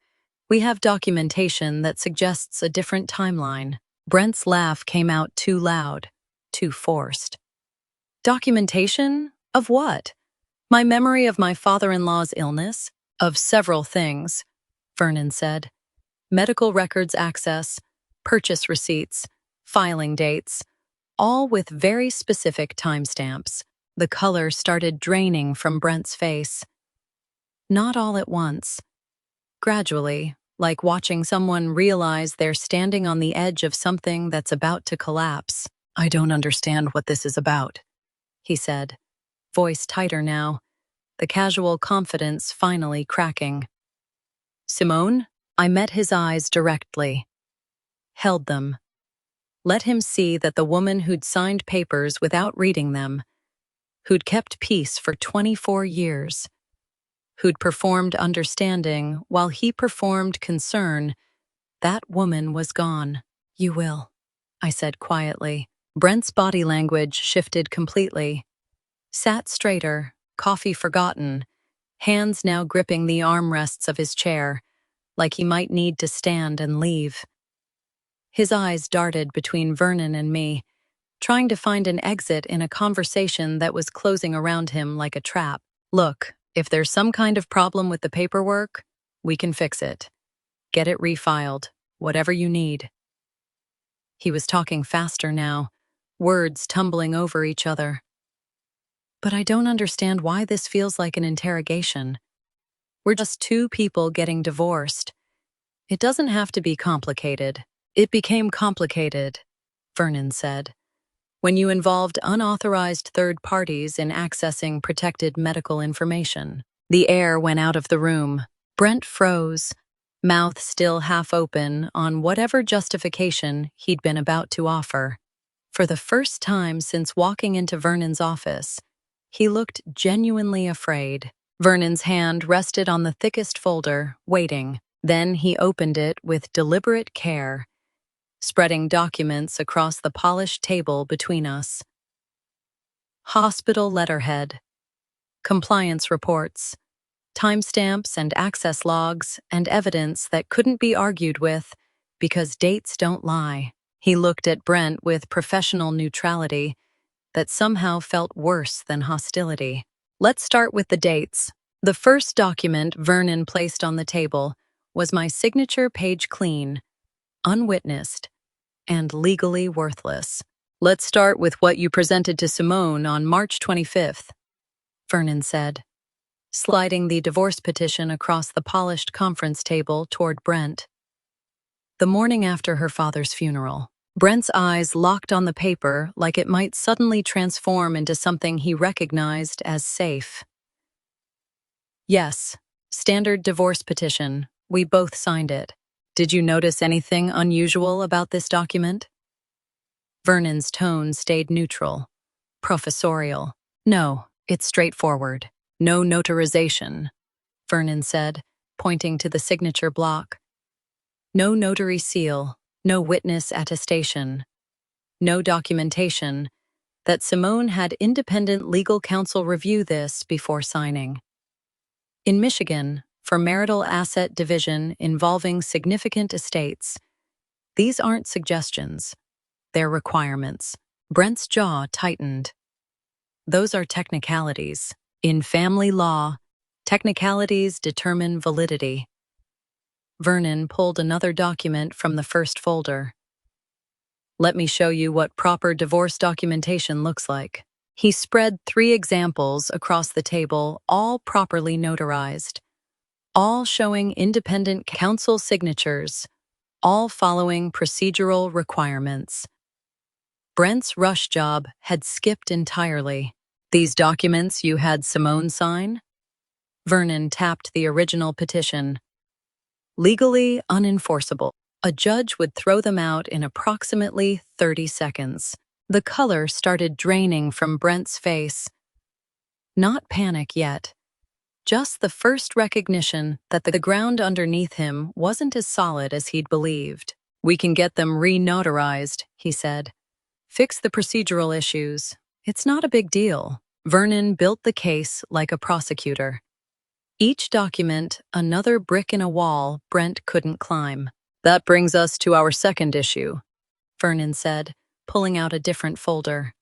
we have documentation that suggests a different timeline. Brent's laugh came out too loud, too forced. Documentation? Of what? My memory of my father-in-law's illness? Of several things, Vernon said. Medical records access, purchase receipts, filing dates, all with very specific timestamps. The color started draining from Brent's face. Not all at once. Gradually, like watching someone realize they're standing on the edge of something that's about to collapse. I don't understand what this is about, he said, voice tighter now, the casual confidence finally cracking. Simone? I met his eyes directly. Held them. Let him see that the woman who'd signed papers without reading them, who'd kept peace for 24 years, who'd performed understanding while he performed concern, that woman was gone. You will, I said quietly. Brent's body language shifted completely. Sat straighter, coffee forgotten, hands now gripping the armrests of his chair, like he might need to stand and leave. His eyes darted between Vernon and me, trying to find an exit in a conversation that was closing around him like a trap. Look, if there's some kind of problem with the paperwork, we can fix it. Get it refiled, whatever you need. He was talking faster now, words tumbling over each other. But I don't understand why this feels like an interrogation. We're just two people getting divorced. It doesn't have to be complicated. It became complicated, Vernon said, when you involved unauthorized third parties in accessing protected medical information. The air went out of the room. Brent froze, mouth still half open on whatever justification he'd been about to offer. For the first time since walking into Vernon's office, he looked genuinely afraid. Vernon's hand rested on the thickest folder, waiting. Then he opened it with deliberate care, spreading documents across the polished table between us. Hospital letterhead, compliance reports, timestamps and access logs, and evidence that couldn't be argued with because dates don't lie. He looked at Brent with professional neutrality that somehow felt worse than hostility. Let's start with the dates. The first document Vernon placed on the table was my signature page clean, unwitnessed, and legally worthless. Let's start with what you presented to Simone on March 25th, Vernon said, sliding the divorce petition across the polished conference table toward Brent. The morning after her father's funeral, Brent's eyes locked on the paper like it might suddenly transform into something he recognized as safe. Yes, standard divorce petition. We both signed it. Did you notice anything unusual about this document? Vernon's tone stayed neutral, professorial. No, it's straightforward. No notarization, Vernon said, pointing to the signature block. No notary seal, no witness attestation, no documentation that Simone had independent legal counsel review this before signing. In Michigan, for marital asset division involving significant estates, these aren't suggestions, they're requirements. Brent's jaw tightened. Those are technicalities. In family law, technicalities determine validity. Vernon pulled another document from the first folder. Let me show you what proper divorce documentation looks like. He spread 3 examples across the table, all properly notarized, all showing independent counsel signatures, all following procedural requirements. Brent's rush job had skipped entirely. These documents you had Simone sign? Vernon tapped the original petition. Legally unenforceable. A judge would throw them out in approximately 30 seconds. The color started draining from Brent's face. Not panic yet. Just the first recognition that the ground underneath him wasn't as solid as he'd believed. We can get them re-notarized, he said. Fix the procedural issues. It's not a big deal. Vernon built the case like a prosecutor. Each document, another brick in a wall Brent couldn't climb. That brings us to our second issue, Vernon said, pulling out a different folder.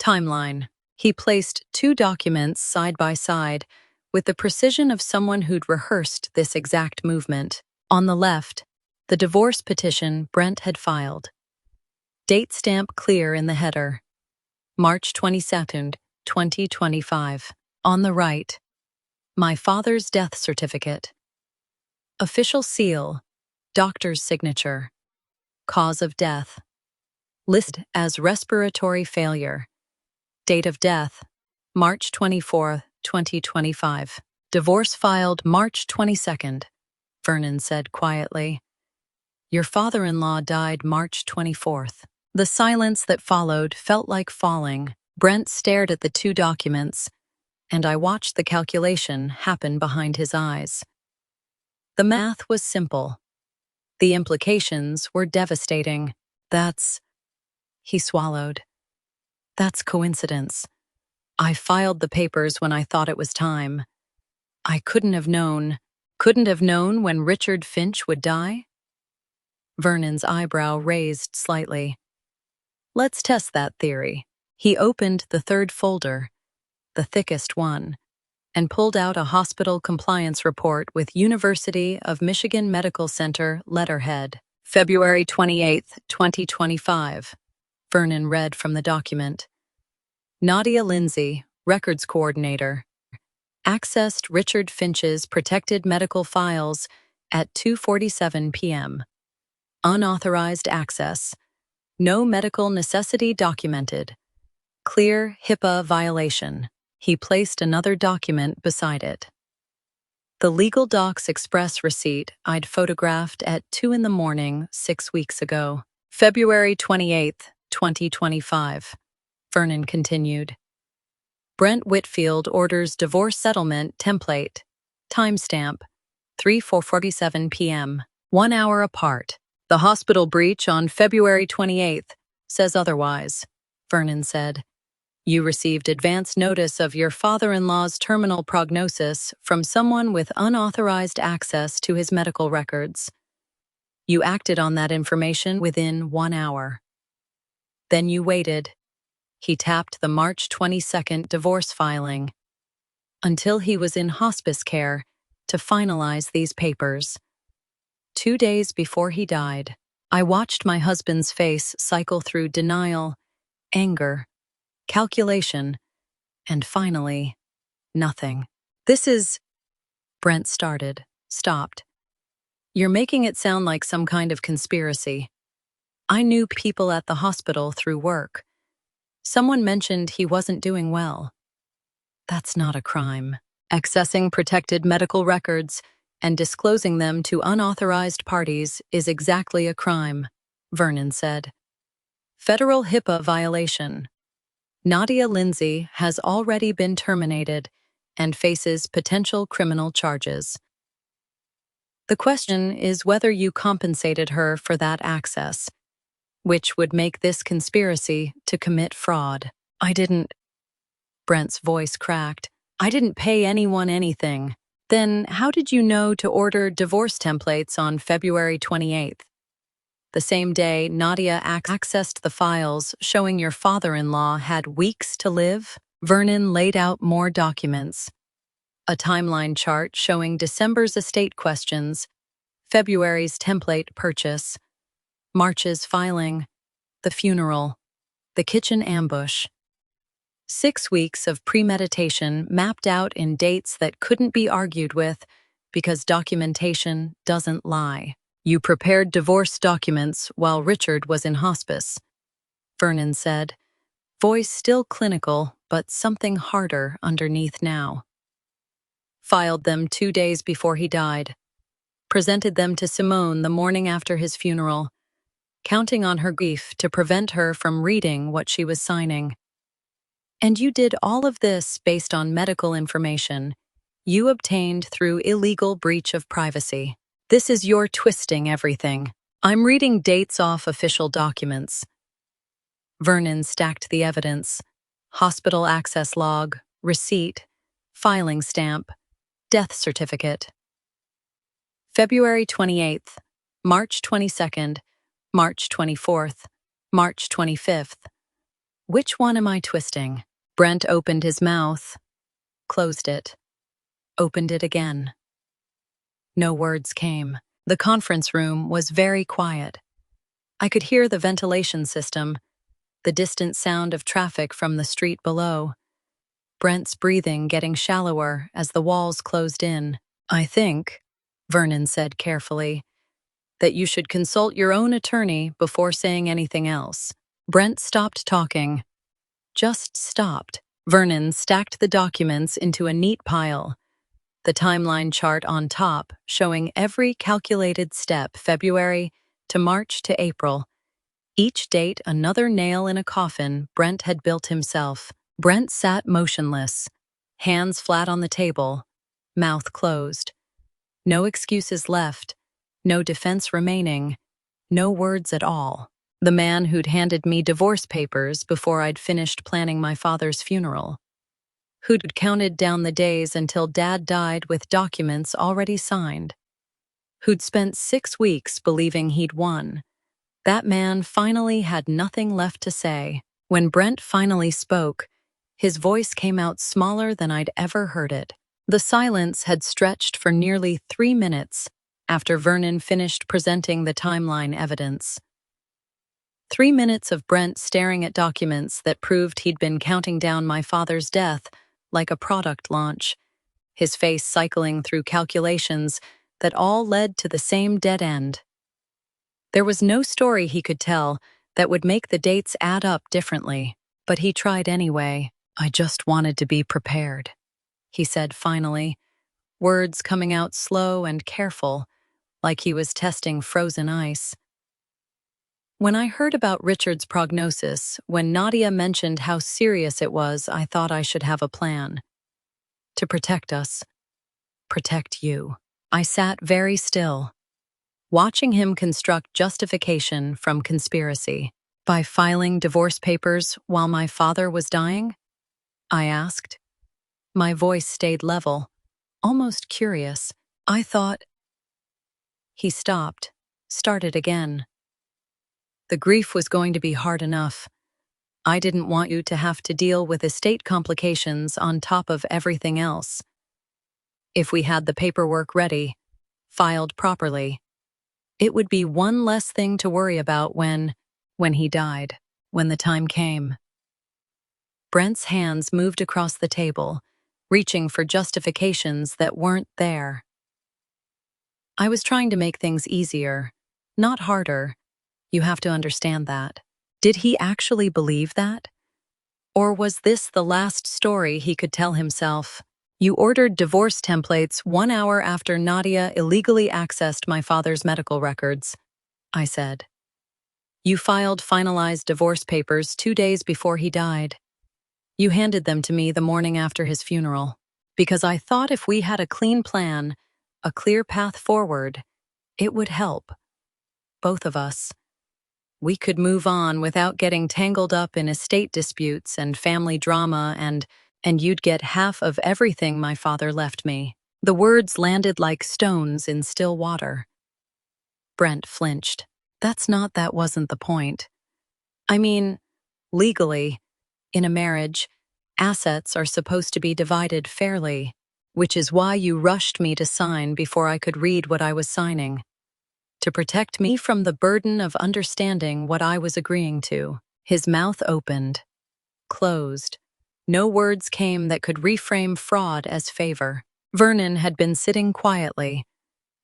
Timeline. He placed 2 documents side by side with the precision of someone who'd rehearsed this exact movement. On the left, the divorce petition Brent had filed. Date stamp clear in the header. March 22nd, 2025. On the right, my father's death certificate. Official seal, doctor's signature. Cause of death. Listed as respiratory failure. Date of death, March 24, 2025. Divorce filed March 22nd, Vernon said quietly. Your father-in-law died March 24th. The silence that followed felt like falling. Brent stared at the 2 documents, and I watched the calculation happen behind his eyes. The math was simple. The implications were devastating. He swallowed. That's coincidence. I filed the papers when I thought it was time. I couldn't have known when Richard Finch would die? Vernon's eyebrow raised slightly. Let's test that theory. He opened the third folder, the thickest one, and pulled out a hospital compliance report with University of Michigan Medical Center letterhead. February 28th, 2025. Vernon read from the document. Nadia Lindsay, Records Coordinator, accessed Richard Finch's protected medical files at 2:47 p.m. Unauthorized access. No medical necessity documented. Clear HIPAA violation. He placed another document beside it. The Legal Docs Express receipt I'd photographed at 2 in the morning 6 weeks ago. February 28th, 2025. Vernon continued. Brent Whitfield orders divorce settlement template. Timestamp 3:47 p.m. 1 hour apart. The hospital breach on February 28th says otherwise, Vernon said. You received advance notice of your father-in-law's terminal prognosis from someone with unauthorized access to his medical records. You acted on that information within 1 hour. Then you waited. He tapped the March 22nd divorce filing until he was in hospice care to finalize these papers. 2 days before he died, I watched my husband's face cycle through denial, anger, calculation, and finally, nothing. This is... Brent started, stopped. You're making it sound like some kind of conspiracy. I knew people at the hospital through work. Someone mentioned he wasn't doing well. That's not a crime. Accessing protected medical records and disclosing them to unauthorized parties is exactly a crime, Vernon said. Federal HIPAA violation. Nadia Lindsay has already been terminated and faces potential criminal charges. The question is whether you compensated her for that access, which would make this conspiracy to commit fraud. I didn't... Brent's voice cracked. I didn't pay anyone anything. Then how did you know to order divorce templates on February 28th? The same day Nadia accessed the files showing your father-in-law had weeks to live, Vernon laid out more documents. A timeline chart showing December's estate questions, February's template purchase, March's filing, the funeral, the kitchen ambush. 6 weeks of premeditation mapped out in dates that couldn't be argued with because documentation doesn't lie. You prepared divorce documents while Richard was in hospice, Vernon said, voice still clinical but something harder underneath now. Filed them 2 days before he died. Presented them to Simone the morning after his funeral, counting on her grief to prevent her from reading what she was signing. And you did all of this based on medical information you obtained through illegal breach of privacy. This is your twisting everything. I'm reading dates off official documents. Vernon stacked the evidence. Hospital access log, receipt, filing stamp, death certificate. February 28th, March 22nd, March 24th, March 25th. Which one am I twisting? Brent opened his mouth, closed it, opened it again. No words came. The conference room was very quiet. I could hear the ventilation system, the distant sound of traffic from the street below. Brent's breathing getting shallower as the walls closed in. I think, Vernon said carefully, that you should consult your own attorney before saying anything else. Brent stopped talking. Just stopped. Vernon stacked the documents into a neat pile. The timeline chart on top showing every calculated step February to March to April. Each date another nail in a coffin Brent had built himself. Brent sat motionless, hands flat on the table, mouth closed. No excuses left, no defense remaining, no words at all. The man who'd handed me divorce papers before I'd finished planning my father's funeral. Who'd counted down the days until Dad died with documents already signed. Who'd spent 6 weeks believing he'd won, That man finally had nothing left to say. When Brent finally spoke, his voice came out smaller than I'd ever heard it. The silence had stretched for nearly 3 minutes after Vernon finished presenting the timeline evidence. 3 minutes of Brent staring at documents that proved he'd been counting down my father's death like a product launch, his face cycling through calculations that all led to the same dead end. There was no story he could tell that would make the dates add up differently, but he tried anyway. "I just wanted to be prepared," he said finally, words coming out slow and careful, like he was testing frozen ice. When I heard about Richard's prognosis, when Nadia mentioned how serious it was, I thought I should have a plan. To protect us. Protect you. I sat very still, watching him construct justification from conspiracy. "By filing divorce papers while my father was dying?" I asked. My voice stayed level, almost curious. "I thought—" He stopped, started again. "The grief was going to be hard enough. I didn't want you to have to deal with estate complications on top of everything else. If we had the paperwork ready, filed properly, it would be one less thing to worry about when he died, when the time came." Brent's hands moved across the table, reaching for justifications that weren't there. "I was trying to make things easier, not harder. You have to understand that." Did he actually believe that? Or was this the last story he could tell himself? "You ordered divorce templates 1 hour after Nadia illegally accessed my father's medical records," I said. "You filed finalized divorce papers 2 days before he died. You handed them to me the morning after his funeral, because I thought if we had a clean plan, a clear path forward, it would help. Both of us. We could move on without getting tangled up in estate disputes and family drama, and you'd get half of everything my father left me." The words landed like stones in still water. Brent flinched. That wasn't the point. I mean, legally, in a marriage, assets are supposed to be divided fairly, which is why you rushed me to sign before I could read what I was signing. To protect me from the burden of understanding what I was agreeing to. His mouth opened, closed. No words came that could reframe fraud as favor. Vernon had been sitting quietly,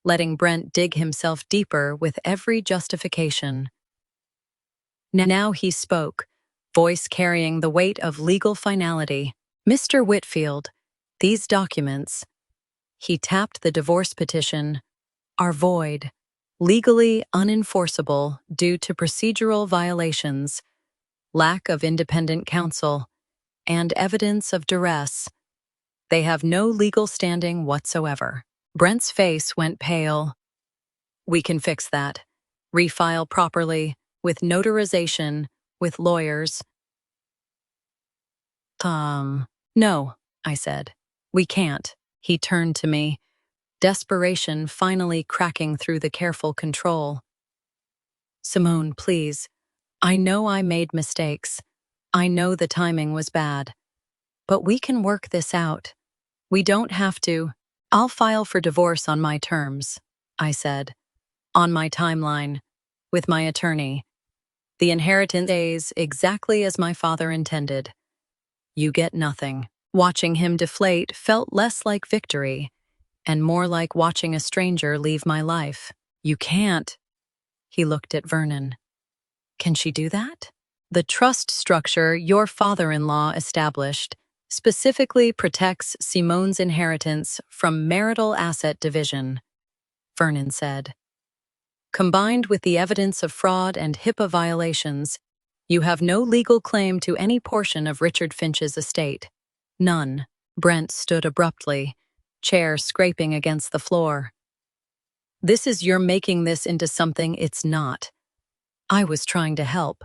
letting Brent dig himself deeper with every justification. Now he spoke, voice carrying the weight of legal finality. "Mr. Whitfield, these documents," he tapped the divorce petition, "are void, legally unenforceable due to procedural violations, lack of independent counsel, and evidence of duress. They have no legal standing whatsoever." Brent's face went pale. "We can fix that. Refile properly, with notarization, with lawyers." No," I said. "We can't." He turned to me, desperation finally cracking through the careful control. "Simone, please. I know I made mistakes. I know the timing was bad. But we can work this out. We don't have to. I'll file for divorce on my terms," I said. "On my timeline, with my attorney. The inheritance stays exactly as my father intended. You get nothing." Watching him deflate felt less like victory, and more like watching a stranger leave my life. "You can't." He looked at Vernon. "Can she do that?" "The trust structure your father-in-law established specifically protects Simone's inheritance from marital asset division," Vernon said. "Combined with the evidence of fraud and HIPAA violations, you have no legal claim to any portion of Richard Finch's estate. None." Brent stood abruptly, chair scraping against the floor. You're making this into something it's not. I was trying to help.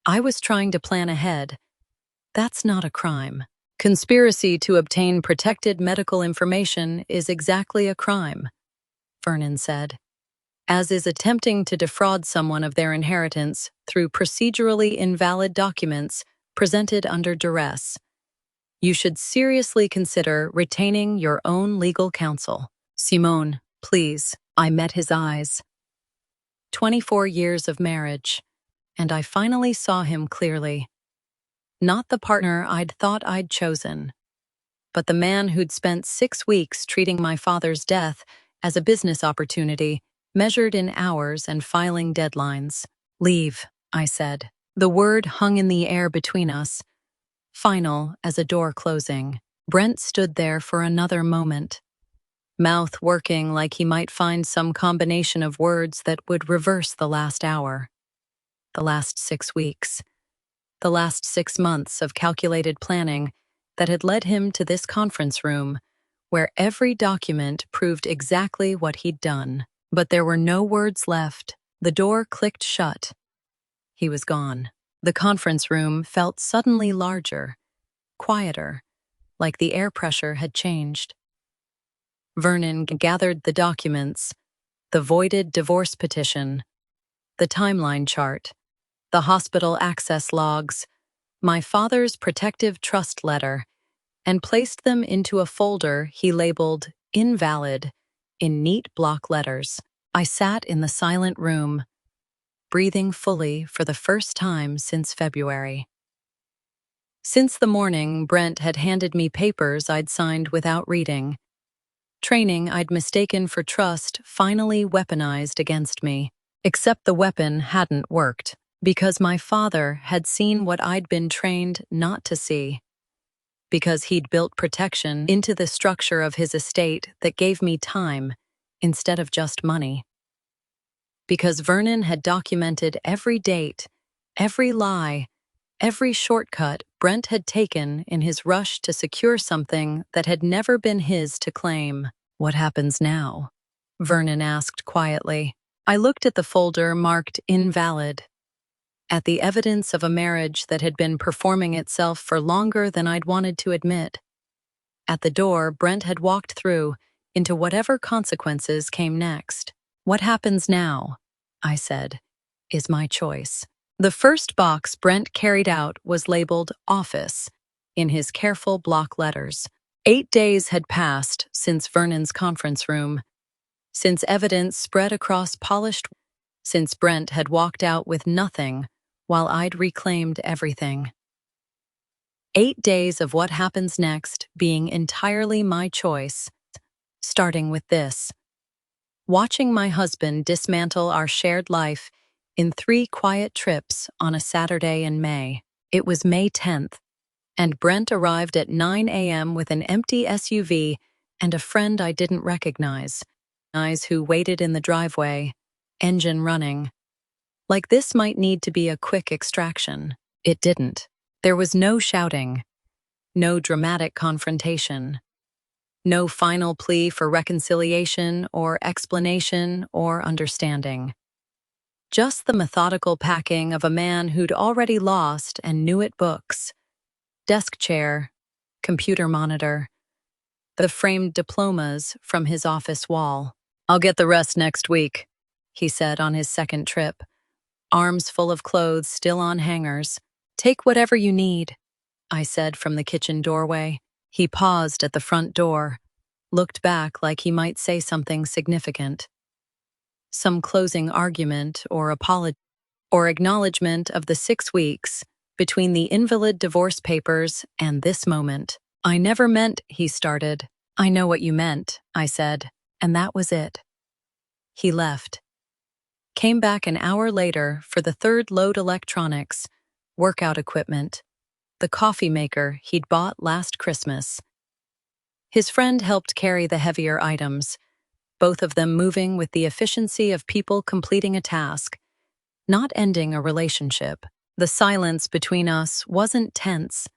I was trying to plan ahead. That's not a crime. Conspiracy to obtain protected medical information is exactly a crime," Vernon said. as is attempting to defraud someone of their inheritance through procedurally invalid documents presented under duress. You should seriously consider retaining your own legal counsel. Simone, please. I met his eyes. 24 years of marriage, and I finally saw him clearly. Not the partner I'd thought I'd chosen, but the man who'd spent 6 weeks treating my father's death as a business opportunity, measured in hours and filing deadlines. Leave, I said. The word hung in the air between us, final as a door closing. Brent stood there for another moment, mouth working like he might find some combination of words that would reverse the last hour, the last 6 weeks, the last 6 months of calculated planning that had led him to this conference room, where every document proved exactly what he'd done. But there were no words left. The door clicked shut. He was gone. The conference room felt suddenly larger, quieter, like the air pressure had changed. Vernon gathered the documents, the voided divorce petition, the timeline chart, the hospital access logs, my father's protective trust letter, and placed them into a folder he labeled invalid in neat block letters. I sat in the silent room, breathing fully for the first time since February. Since the morning Brent had handed me papers I'd signed without reading, training I'd mistaken for trust finally weaponized against me, except the weapon hadn't worked, because my father had seen what I'd been trained not to see, because he'd built protection into the structure of his estate that gave me time instead of just money. Because Vernon had documented every date, every lie, every shortcut Brent had taken in his rush to secure something that had never been his to claim. What happens now? Vernon asked quietly. I looked at the folder marked invalid, at the evidence of a marriage that had been performing itself for longer than I'd wanted to admit. At the door Brent had walked through into whatever consequences came next. What happens now, I said, is my choice. The first box Brent carried out was labeled office in his careful block letters. 8 days had passed since Vernon's conference room, since evidence spread across polished, since Brent had walked out with nothing while I'd reclaimed everything. 8 days of what happens next being entirely my choice, starting with this. Watching my husband dismantle our shared life in 3 quiet trips on a Saturday in May. It was May 10th, and Brent arrived at 9 a.m. with an empty SUV and a friend I didn't recognize, who waited in the driveway, engine running. Like this might need to be a quick extraction. It didn't. There was no shouting, no dramatic confrontation, no final plea for reconciliation or explanation or understanding. Just the methodical packing of a man who'd already lost and knew it books, desk chair, computer monitor, the framed diplomas from his office wall. I'll get the rest next week, he said on his second trip, arms full of clothes still on hangers. Take whatever you need, I said from the kitchen doorway. He paused at the front door, looked back like he might say something significant. Some closing argument or apology or acknowledgement of the 6 weeks between the invalid divorce papers and this moment. I never meant, he started. I know what you meant, I said, and that was it. He left. Came back an hour later for the third load electronics, workout equipment, the coffee maker he'd bought last Christmas. His friend helped carry the heavier items, both of them moving with the efficiency of people completing a task, not ending a relationship. The silence between us wasn't tense.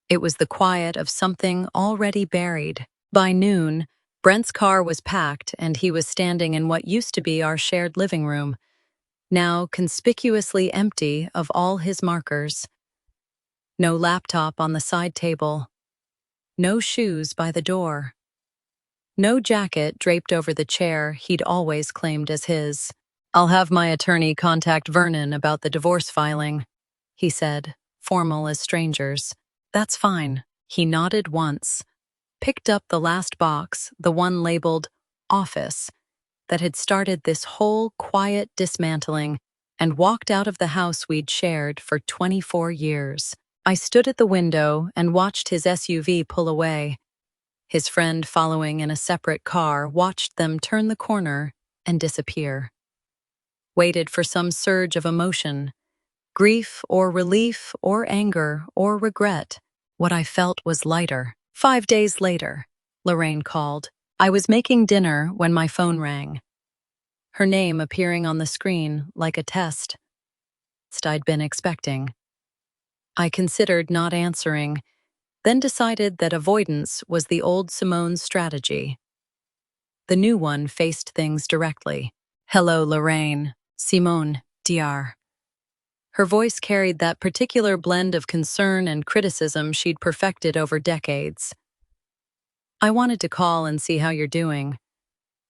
It was the quiet of something already buried. By noon, Brent's car was packed and he was standing in what used to be our shared living room, now conspicuously empty of all his markers. No laptop on the side table. No shoes by the door. no jacket draped over the chair he'd always claimed as his. "I'll have my attorney contact Vernon about the divorce filing," he said, formal as strangers. "That's fine." He nodded once, picked up the last box, the one labeled office, that had started this whole quiet dismantling, and walked out of the house we'd shared for 24 years. I stood at the window and watched his SUV pull away. His friend, following in a separate car, watched them turn the corner and disappear. Waited for some surge of emotion, grief or relief or anger or regret. What I felt was lighter. 5 days later, Lorraine called. I was making dinner when my phone rang, her name appearing on the screen like a test I'd been expecting. I considered not answering, then decided that avoidance was the old Simone's strategy. The new one faced things directly. "Hello, Lorraine. Simone, Dr." Her voice carried that particular blend of concern and criticism she'd perfected over decades. "I wanted to call and see how you're doing.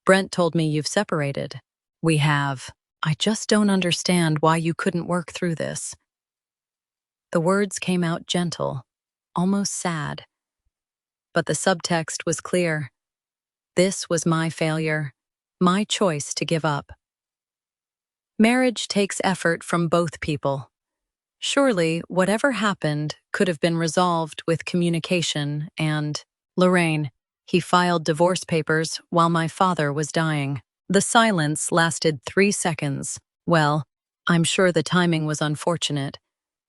Brent told me you've separated." "We have. I just don't understand why you couldn't work through this." The words came out gentle, almost sad. But the subtext was clear. This was my failure, my choice to give up. Marriage takes effort from both people. Surely, whatever happened could have been resolved with communication and, "Lorraine, he filed divorce papers while my father was dying." The silence lasted 3 seconds. "Well, I'm sure the timing was unfortunate,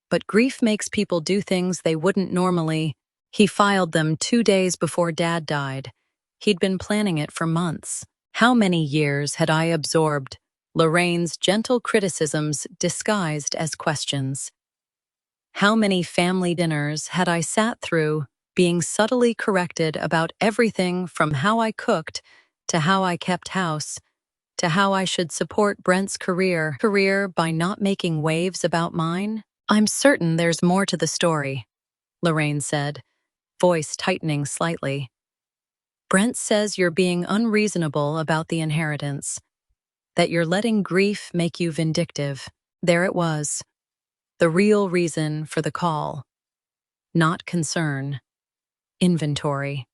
but grief makes people do things they wouldn't normally. He filed them 2 days before Dad died. He'd been planning it for months." How many years had I absorbed Lorraine's gentle criticisms disguised as questions? How many family dinners had I sat through, being subtly corrected about everything from how I cooked to how I kept house, to how I should support Brent's career by not making waves about mine? "I'm certain there's more to the story," Lorraine said, voice tightening slightly. "Brent says you're being unreasonable about the inheritance, that you're letting grief make you vindictive." There it was, the real reason for the call. Not concern. Inventory.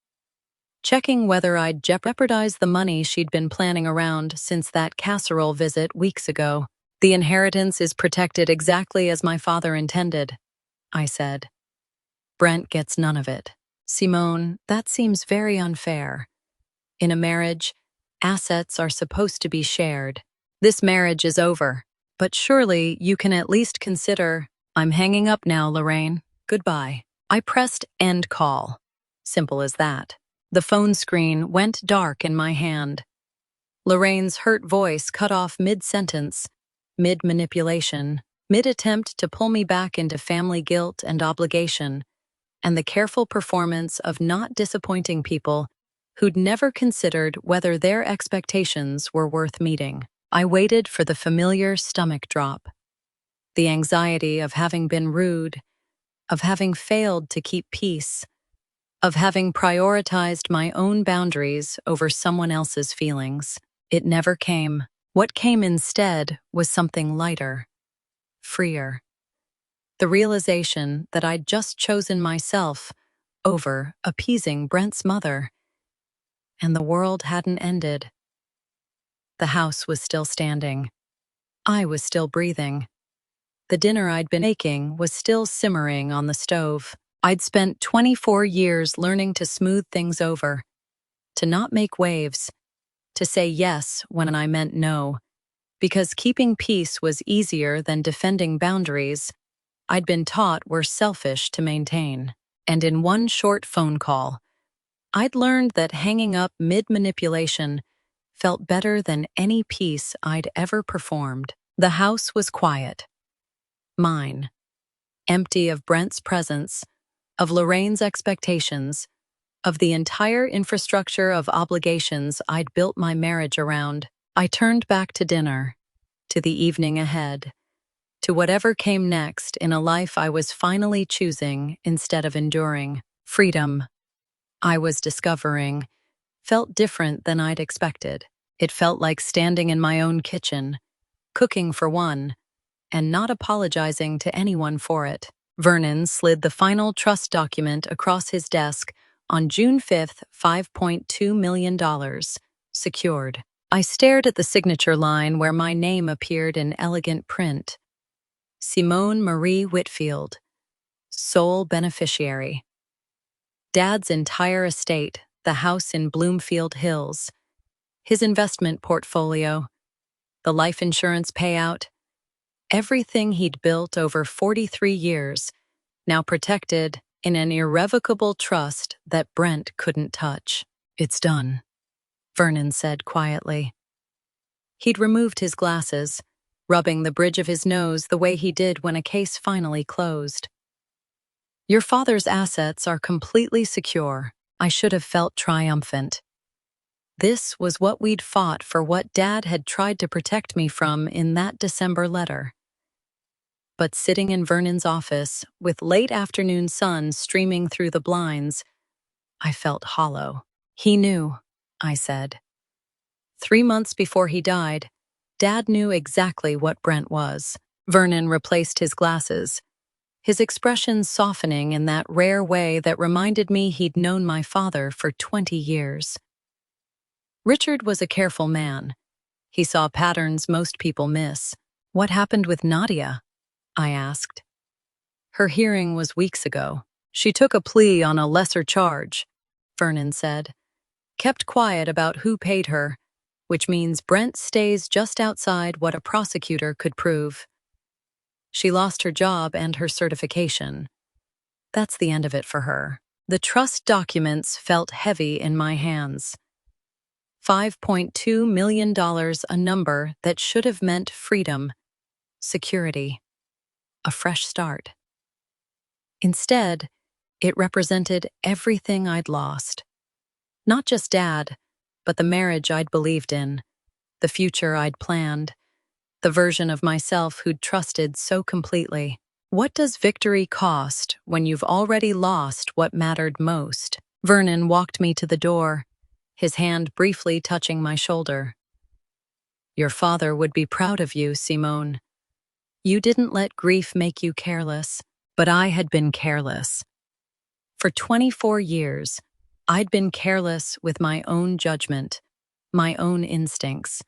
Checking whether I'd jeopardize the money she'd been planning around since that casserole visit weeks ago. "The inheritance is protected exactly as my father intended," I said. "Brent gets none of it." "Simone, that seems very unfair. In a marriage, assets are supposed to be shared. This marriage is over, but surely you can at least consider—" "I'm hanging up now, Lorraine. Goodbye." I pressed end call. Simple as that. The phone screen went dark in my hand. Lorraine's hurt voice cut off mid-sentence, mid-manipulation, mid-attempt to pull me back into family guilt and obligation, and the careful performance of not disappointing people who'd never considered whether their expectations were worth meeting. I waited for the familiar stomach drop. The anxiety of having been rude, of having failed to keep peace, of having prioritized my own boundaries over someone else's feelings. It never came. What came instead was something lighter, freer. The realization that I'd just chosen myself over appeasing Brent's mother, and the world hadn't ended. The house was still standing. I was still breathing. The dinner I'd been making was still simmering on the stove. I'd spent 24 years learning to smooth things over, to not make waves, to say yes when I meant no, because keeping peace was easier than defending boundaries I'd been taught were selfish to maintain. And in one short phone call, I'd learned that hanging up mid-manipulation felt better than any piece I'd ever performed. The house was quiet. Mine. Empty of Brent's presence, of Lorraine's expectations, of the entire infrastructure of obligations I'd built my marriage around. I turned back to dinner, to the evening ahead, to whatever came next in a life I was finally choosing instead of enduring. Freedom. I was discovering. felt different than I'd expected. It felt like standing in my own kitchen, cooking for one, and not apologizing to anyone for it. Vernon slid the final trust document across his desk on June 5th, $5.2 million, secured. I stared at the signature line where my name appeared in elegant print. Simone Marie Whitfield, sole beneficiary. Dad's entire estate, the house in Bloomfield Hills, his investment portfolio, the life insurance payout, everything he'd built over 43 years, now protected in an irrevocable trust that Brent couldn't touch. "It's done," Vernon said quietly. He'd removed his glasses, rubbing the bridge of his nose the way he did when a case finally closed. "Your father's assets are completely secure." I should have felt triumphant. This was what we'd fought for, what Dad had tried to protect me from in that December letter. But sitting in Vernon's office, with late afternoon sun streaming through the blinds, I felt hollow. "He knew," I said. 3 months before he died, Dad knew exactly what Brent was. Vernon replaced his glasses, his expression softening in that rare way that reminded me he'd known my father for 20 years. "Richard was a careful man. He saw patterns most people miss." "What happened with Nadia?" I asked. "Her hearing was weeks ago. She took a plea on a lesser charge," Vernon said. "Kept quiet about who paid her, which means Brent stays just outside what a prosecutor could prove. She lost her job and her certification. That's the end of it for her." The trust documents felt heavy in my hands. $5.2 million, a number that should have meant freedom, security, a fresh start. Instead, it represented everything I'd lost. Not just Dad, but the marriage I'd believed in, the future I'd planned, the version of myself who'd trusted so completely. What does victory cost when you've already lost what mattered most? Vernon walked me to the door, his hand briefly touching my shoulder. "Your father would be proud of you, Simone. You didn't let grief make you careless, but I had been careless. For 24 years, I'd been careless with my own judgment, my own instincts.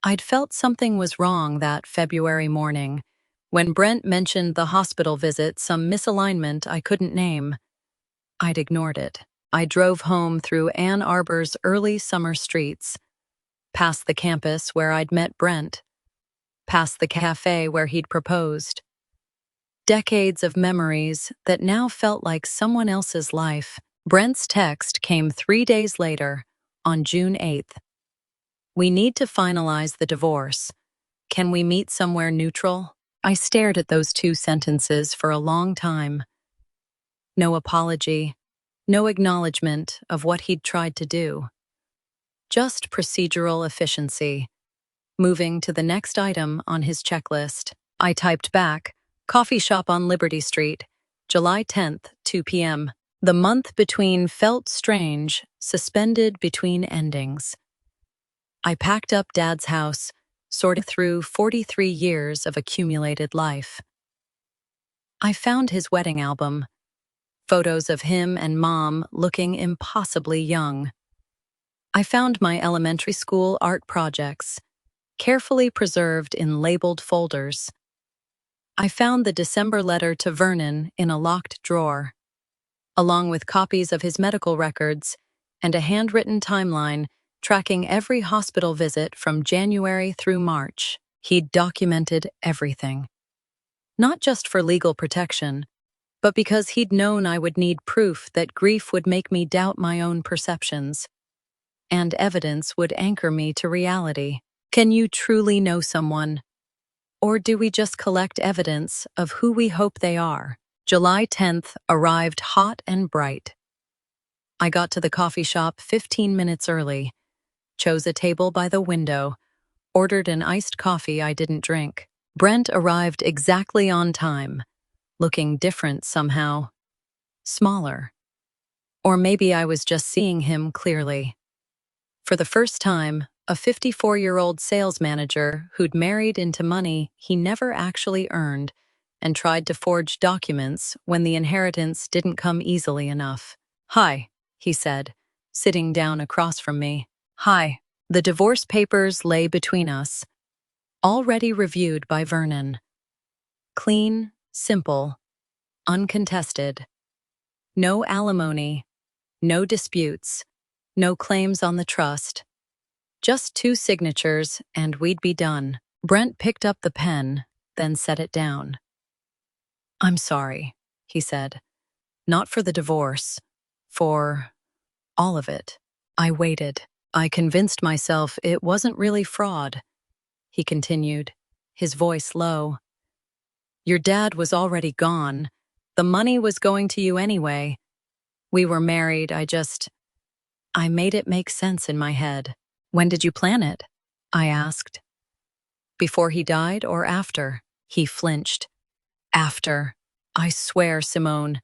I'd felt something was wrong that February morning, when Brent mentioned the hospital visit, some misalignment I couldn't name. I'd ignored it. I drove home through Ann Arbor's early summer streets, past the campus where I'd met Brent, past the cafe where he'd proposed. Decades of memories that now felt like someone else's life. Brent's text came 3 days later, on June 8th. "We need to finalize the divorce. Can we meet somewhere neutral?" I stared at those 2 sentences for a long time. No apology, no acknowledgement of what he'd tried to do. Just procedural efficiency, moving to the next item on his checklist. I typed back, "Coffee shop on Liberty Street, July 10th, 2 p.m. The month between felt strange, suspended between endings. I packed up Dad's house, sorted through 43 years of accumulated life. I found his wedding album, photos of him and Mom looking impossibly young. I found my elementary school art projects, carefully preserved in labeled folders. I found the December letter to Vernon in a locked drawer, along with copies of his medical records and a handwritten timeline tracking every hospital visit from January through March. He'd documented everything. Not just for legal protection, but because he'd known I would need proof that grief would make me doubt my own perceptions, and evidence would anchor me to reality. Can you truly know someone? Or do we just collect evidence of who we hope they are? July 10th arrived hot and bright. I got to the coffee shop 15 minutes early, chose a table by the window, ordered an iced coffee I didn't drink. Brent arrived exactly on time, looking different somehow. Smaller. Or maybe I was just seeing him clearly. For the first time, a 54-year-old sales manager who'd married into money he never actually earned and tried to forge documents when the inheritance didn't come easily enough. "Hi," he said, sitting down across from me. "Hi." The divorce papers lay between us, already reviewed by Vernon. Clean, simple, uncontested. No alimony, no disputes, no claims on the trust. Just 2 signatures, and we'd be done. Brent picked up the pen, then set it down. "I'm sorry," he said. "Not for the divorce. For all of it." I waited. I convinced myself it wasn't really fraud. He continued, his voice low. "Your dad was already gone. The money was going to you anyway. We were married, I made it make sense in my head." "When did you plan it?" I asked. "Before he died or after?" He flinched. "After. I swear, Simone.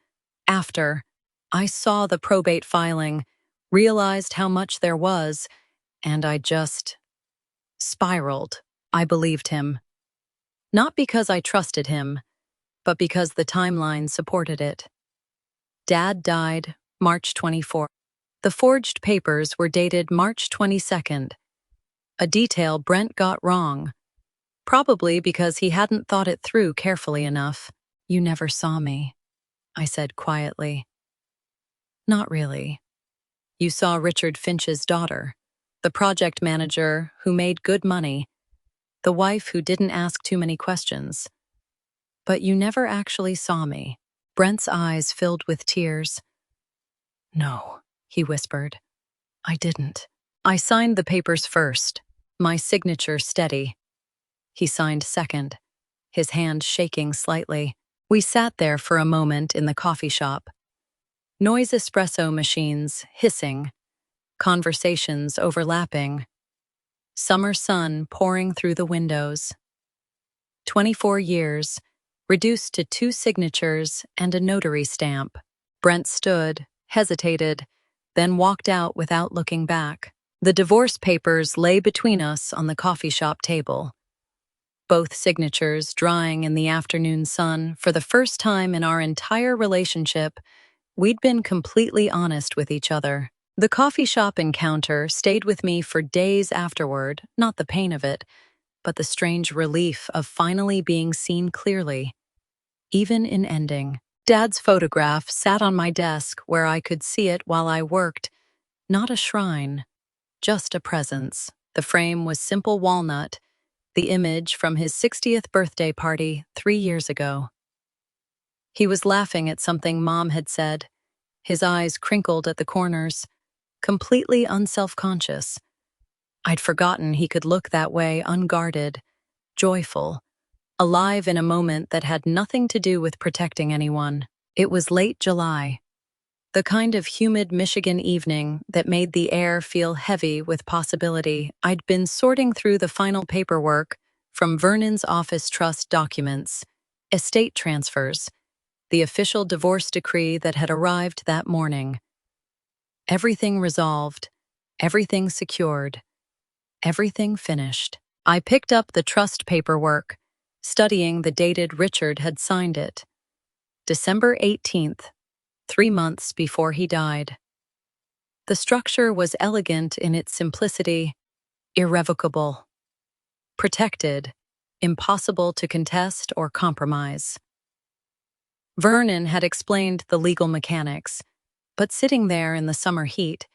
After. I saw the probate filing, realized how much there was, and I just spiraled." I believed him. Not because I trusted him, but because the timeline supported it. Dad died March 24th. The forged papers were dated March 22nd, a detail Brent got wrong, probably because he hadn't thought it through carefully enough. "You never saw me," I said quietly. "Not really. You saw Richard Finch's daughter, the project manager who made good money, the wife who didn't ask too many questions. But you never actually saw me." Brent's eyes filled with tears. "No," he whispered. "I didn't." I signed the papers first, my signature steady. He signed second, his hand shaking slightly. We sat there for a moment in the coffee shop. Noise espresso machines hissing, conversations overlapping, summer sun pouring through the windows. 24 years, reduced to 2 signatures and a notary stamp. Brent stood, hesitated, then walked out without looking back. The divorce papers lay between us on the coffee shop table. Both signatures drying in the afternoon sun. For the first time in our entire relationship, we'd been completely honest with each other. The coffee shop encounter stayed with me for days afterward, not the pain of it, but the strange relief of finally being seen clearly, even in ending. Dad's photograph sat on my desk where I could see it while I worked, not a shrine, just a presence. The frame was simple walnut, the image from his 60th birthday party 3 years ago. He was laughing at something Mom had said, his eyes crinkled at the corners, completely unself-conscious. I'd forgotten he could look that way, unguarded, joyful, alive in a moment that had nothing to do with protecting anyone. It was late July, the kind of humid Michigan evening that made the air feel heavy with possibility. I'd been sorting through the final paperwork from Vernon's office trust documents, estate transfers, the official divorce decree that had arrived that morning. Everything resolved, everything secured, everything finished. I picked up the trust paperwork, studying the dated Richard had signed it. December 18th, 3 months before he died. The structure was elegant in its simplicity, irrevocable, protected, impossible to contest or compromise. Vernon had explained the legal mechanics, but sitting there in the summer heat,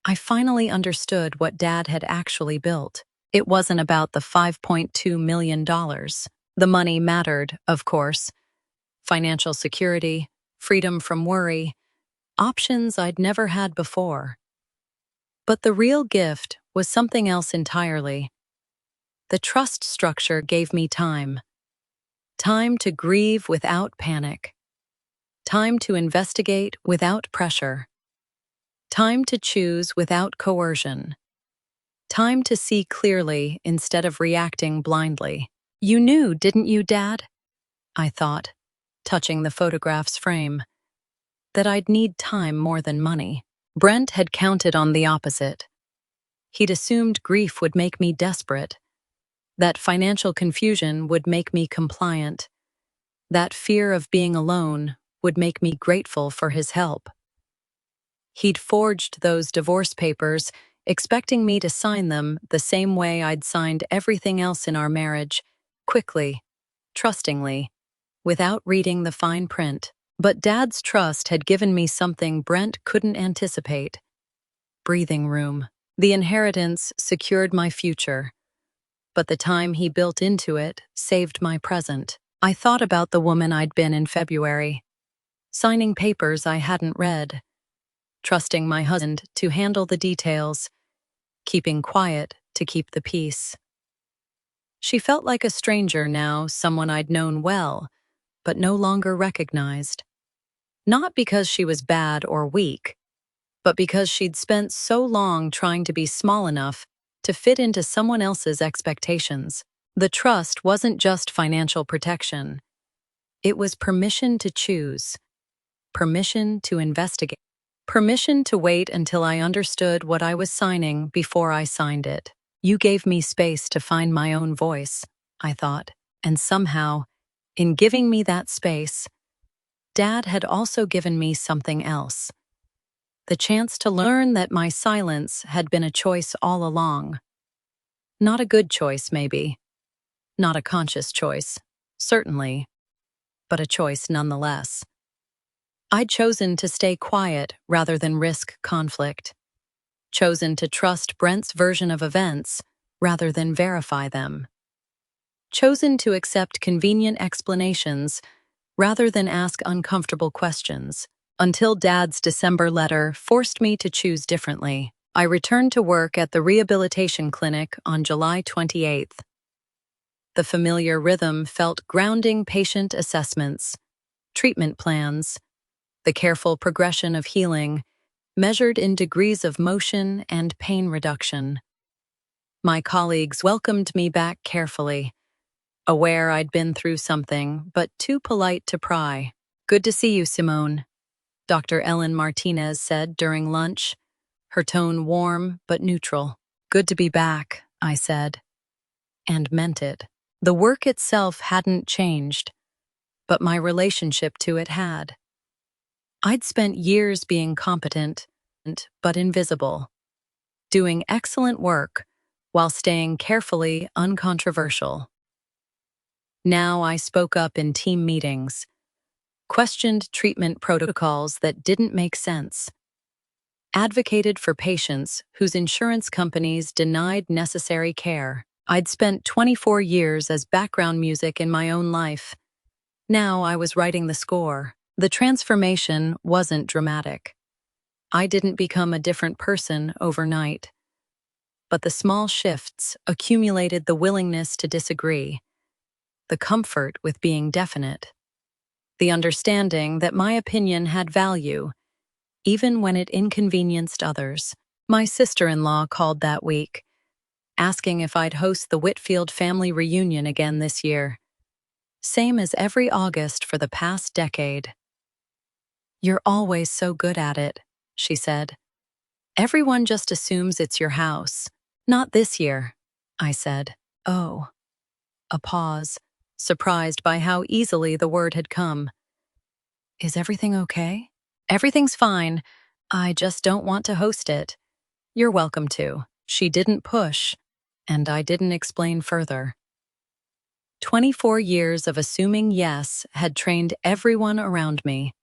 I finally understood what Dad had actually built. It wasn't about the $5.2 million. The money mattered, of course. Financial security, freedom from worry, options I'd never had before. But the real gift was something else entirely. The trust structure gave me time. Time to grieve without panic. Time to investigate without pressure. Time to choose without coercion. Time to see clearly instead of reacting blindly. "You knew, didn't you, Dad?" I thought, touching the photograph's frame, "that I'd need time more than money." Brent had counted on the opposite. He'd assumed grief would make me desperate, that financial confusion would make me compliant, that fear of being alone would make me grateful for his help. He'd forged those divorce papers, expecting me to sign them the same way I'd signed everything else in our marriage, quickly, trustingly, without reading the fine print. But Dad's trust had given me something Brent couldn't anticipate: breathing room. The inheritance secured my future, but the time he built into it saved my present. I thought about the woman I'd been in February, signing papers I hadn't read, trusting my husband to handle the details, keeping quiet to keep the peace. She felt like a stranger now, someone I'd known well, but no longer recognized. Not because she was bad or weak, but because she'd spent so long trying to be small enough to fit into someone else's expectations. The trust wasn't just financial protection. It was permission to choose, permission to investigate, permission to wait until I understood what I was signing before I signed it. You gave me space to find my own voice, I thought, and somehow, in giving me that space, Dad had also given me something else. The chance to learn that my silence had been a choice all along. Not a good choice, maybe. Not a conscious choice, certainly, but a choice nonetheless. I'd chosen to stay quiet rather than risk conflict. Chosen to trust Brent's version of events rather than verify them. Chosen to accept convenient explanations rather than ask uncomfortable questions. Until Dad's December letter forced me to choose differently. I returned to work at the rehabilitation clinic on July 28th. The familiar rhythm felt grounding: patient assessments, treatment plans, the careful progression of healing, measured in degrees of motion and pain reduction. My colleagues welcomed me back carefully, aware I'd been through something, but too polite to pry. "Good to see you, Simone," Dr. Ellen Martinez said during lunch, her tone warm but neutral. "Good to be back," I said, and meant it. The work itself hadn't changed, but my relationship to it had. I'd spent years being competent, but invisible, doing excellent work while staying carefully uncontroversial. Now I spoke up in team meetings, questioned treatment protocols that didn't make sense, advocated for patients whose insurance companies denied necessary care. I'd spent 24 years as background music in my own life. Now I was writing the score. The transformation wasn't dramatic. I didn't become a different person overnight. But the small shifts accumulated: the willingness to disagree, the comfort with being definite, the understanding that my opinion had value, even when it inconvenienced others. My sister-in-law called that week, asking if I'd host the Whitfield family reunion again this year. Same as every August for the past decade. "You're always so good at it," she said. "Everyone just assumes it's your house." "Not this year," I said. "Oh." A pause, surprised by how easily the word had come. "Is everything okay?" "Everything's fine. I just don't want to host it." "You're welcome to." She didn't push, and I didn't explain further. 24 years of assuming yes had trained everyone around me.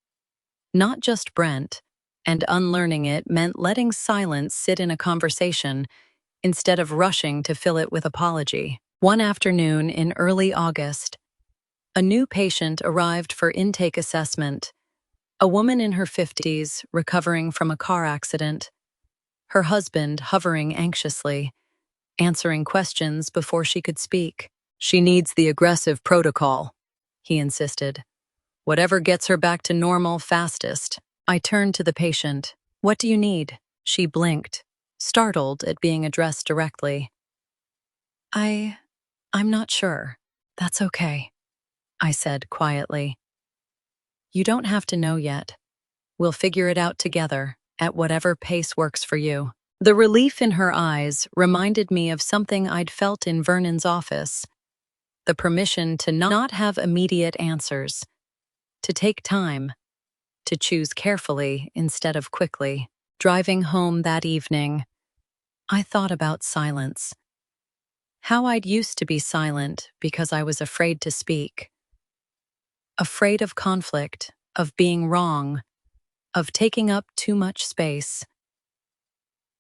Not just Brent, and unlearning it meant letting silence sit in a conversation instead of rushing to fill it with apology. One afternoon in early August, a new patient arrived for intake assessment, a woman in her 50s recovering from a car accident, her husband hovering anxiously, answering questions before she could speak. "She needs the aggressive protocol," he insisted. "Whatever gets her back to normal fastest." I turned to the patient. "What do you need?" She blinked, startled at being addressed directly. I'm not sure. That's okay," I said quietly. "You don't have to know yet. We'll figure it out together, at whatever pace works for you." The relief in her eyes reminded me of something I'd felt in Vernon's office, the permission to not have immediate answers, to take time, to choose carefully instead of quickly. Driving home that evening, I thought about silence. How I'd used to be silent because I was afraid to speak. Afraid of conflict, of being wrong, of taking up too much space.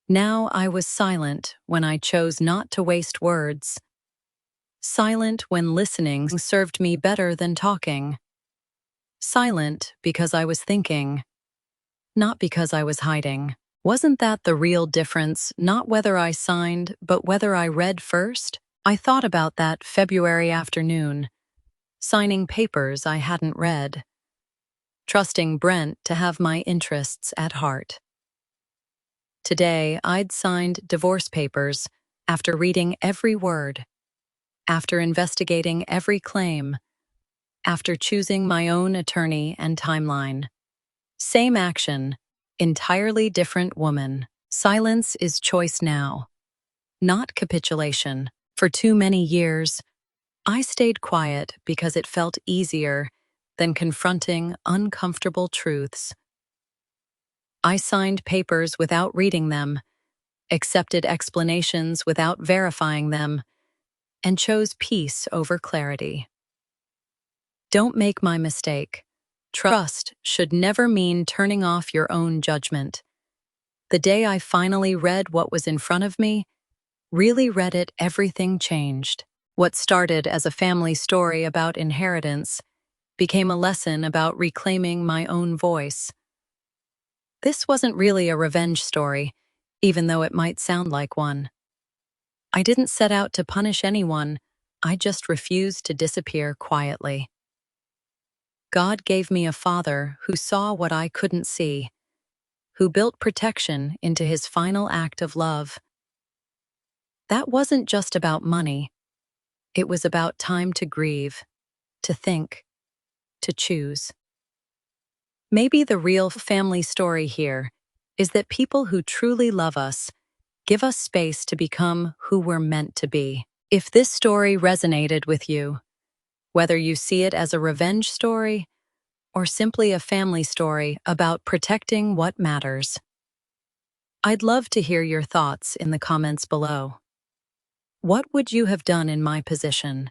Now I was silent when I chose not to waste words. Silent when listening served me better than talking. Silent because I was thinking, not because I was hiding. Wasn't that the real difference, not whether I signed, but whether I read first? I thought about that February afternoon, signing papers I hadn't read, trusting Brent to have my interests at heart. Today, I'd signed divorce papers after reading every word, after investigating every claim, after choosing my own attorney and timeline. Same action, entirely different woman. Silence is choice now, not capitulation. For too many years, I stayed quiet because it felt easier than confronting uncomfortable truths. I signed papers without reading them, accepted explanations without verifying them, and chose peace over clarity. Don't make my mistake. Trust should never mean turning off your own judgment. The day I finally read what was in front of me, really read it, everything changed. What started as a family story about inheritance became a lesson about reclaiming my own voice. This wasn't really a revenge story, even though it might sound like one. I didn't set out to punish anyone, I just refused to disappear quietly. God gave me a father who saw what I couldn't see, who built protection into his final act of love. That wasn't just about money. It was about time to grieve, to think, to choose. Maybe the real family story here is that people who truly love us give us space to become who we're meant to be. If this story resonated with you, whether you see it as a revenge story or simply a family story about protecting what matters, I'd love to hear your thoughts in the comments below. What would you have done in my position?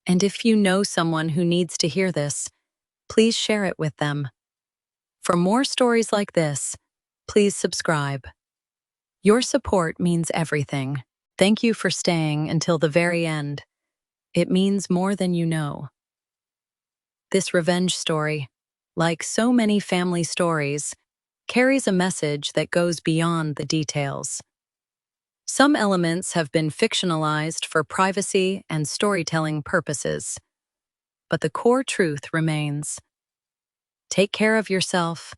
And if you know someone who needs to hear this, please share it with them. For more stories like this, please subscribe. Your support means everything. Thank you for staying until the very end. It means more than you know. This revenge story, like so many family stories, carries a message that goes beyond the details. Some elements have been fictionalized for privacy and storytelling purposes, but the core truth remains. Take care of yourself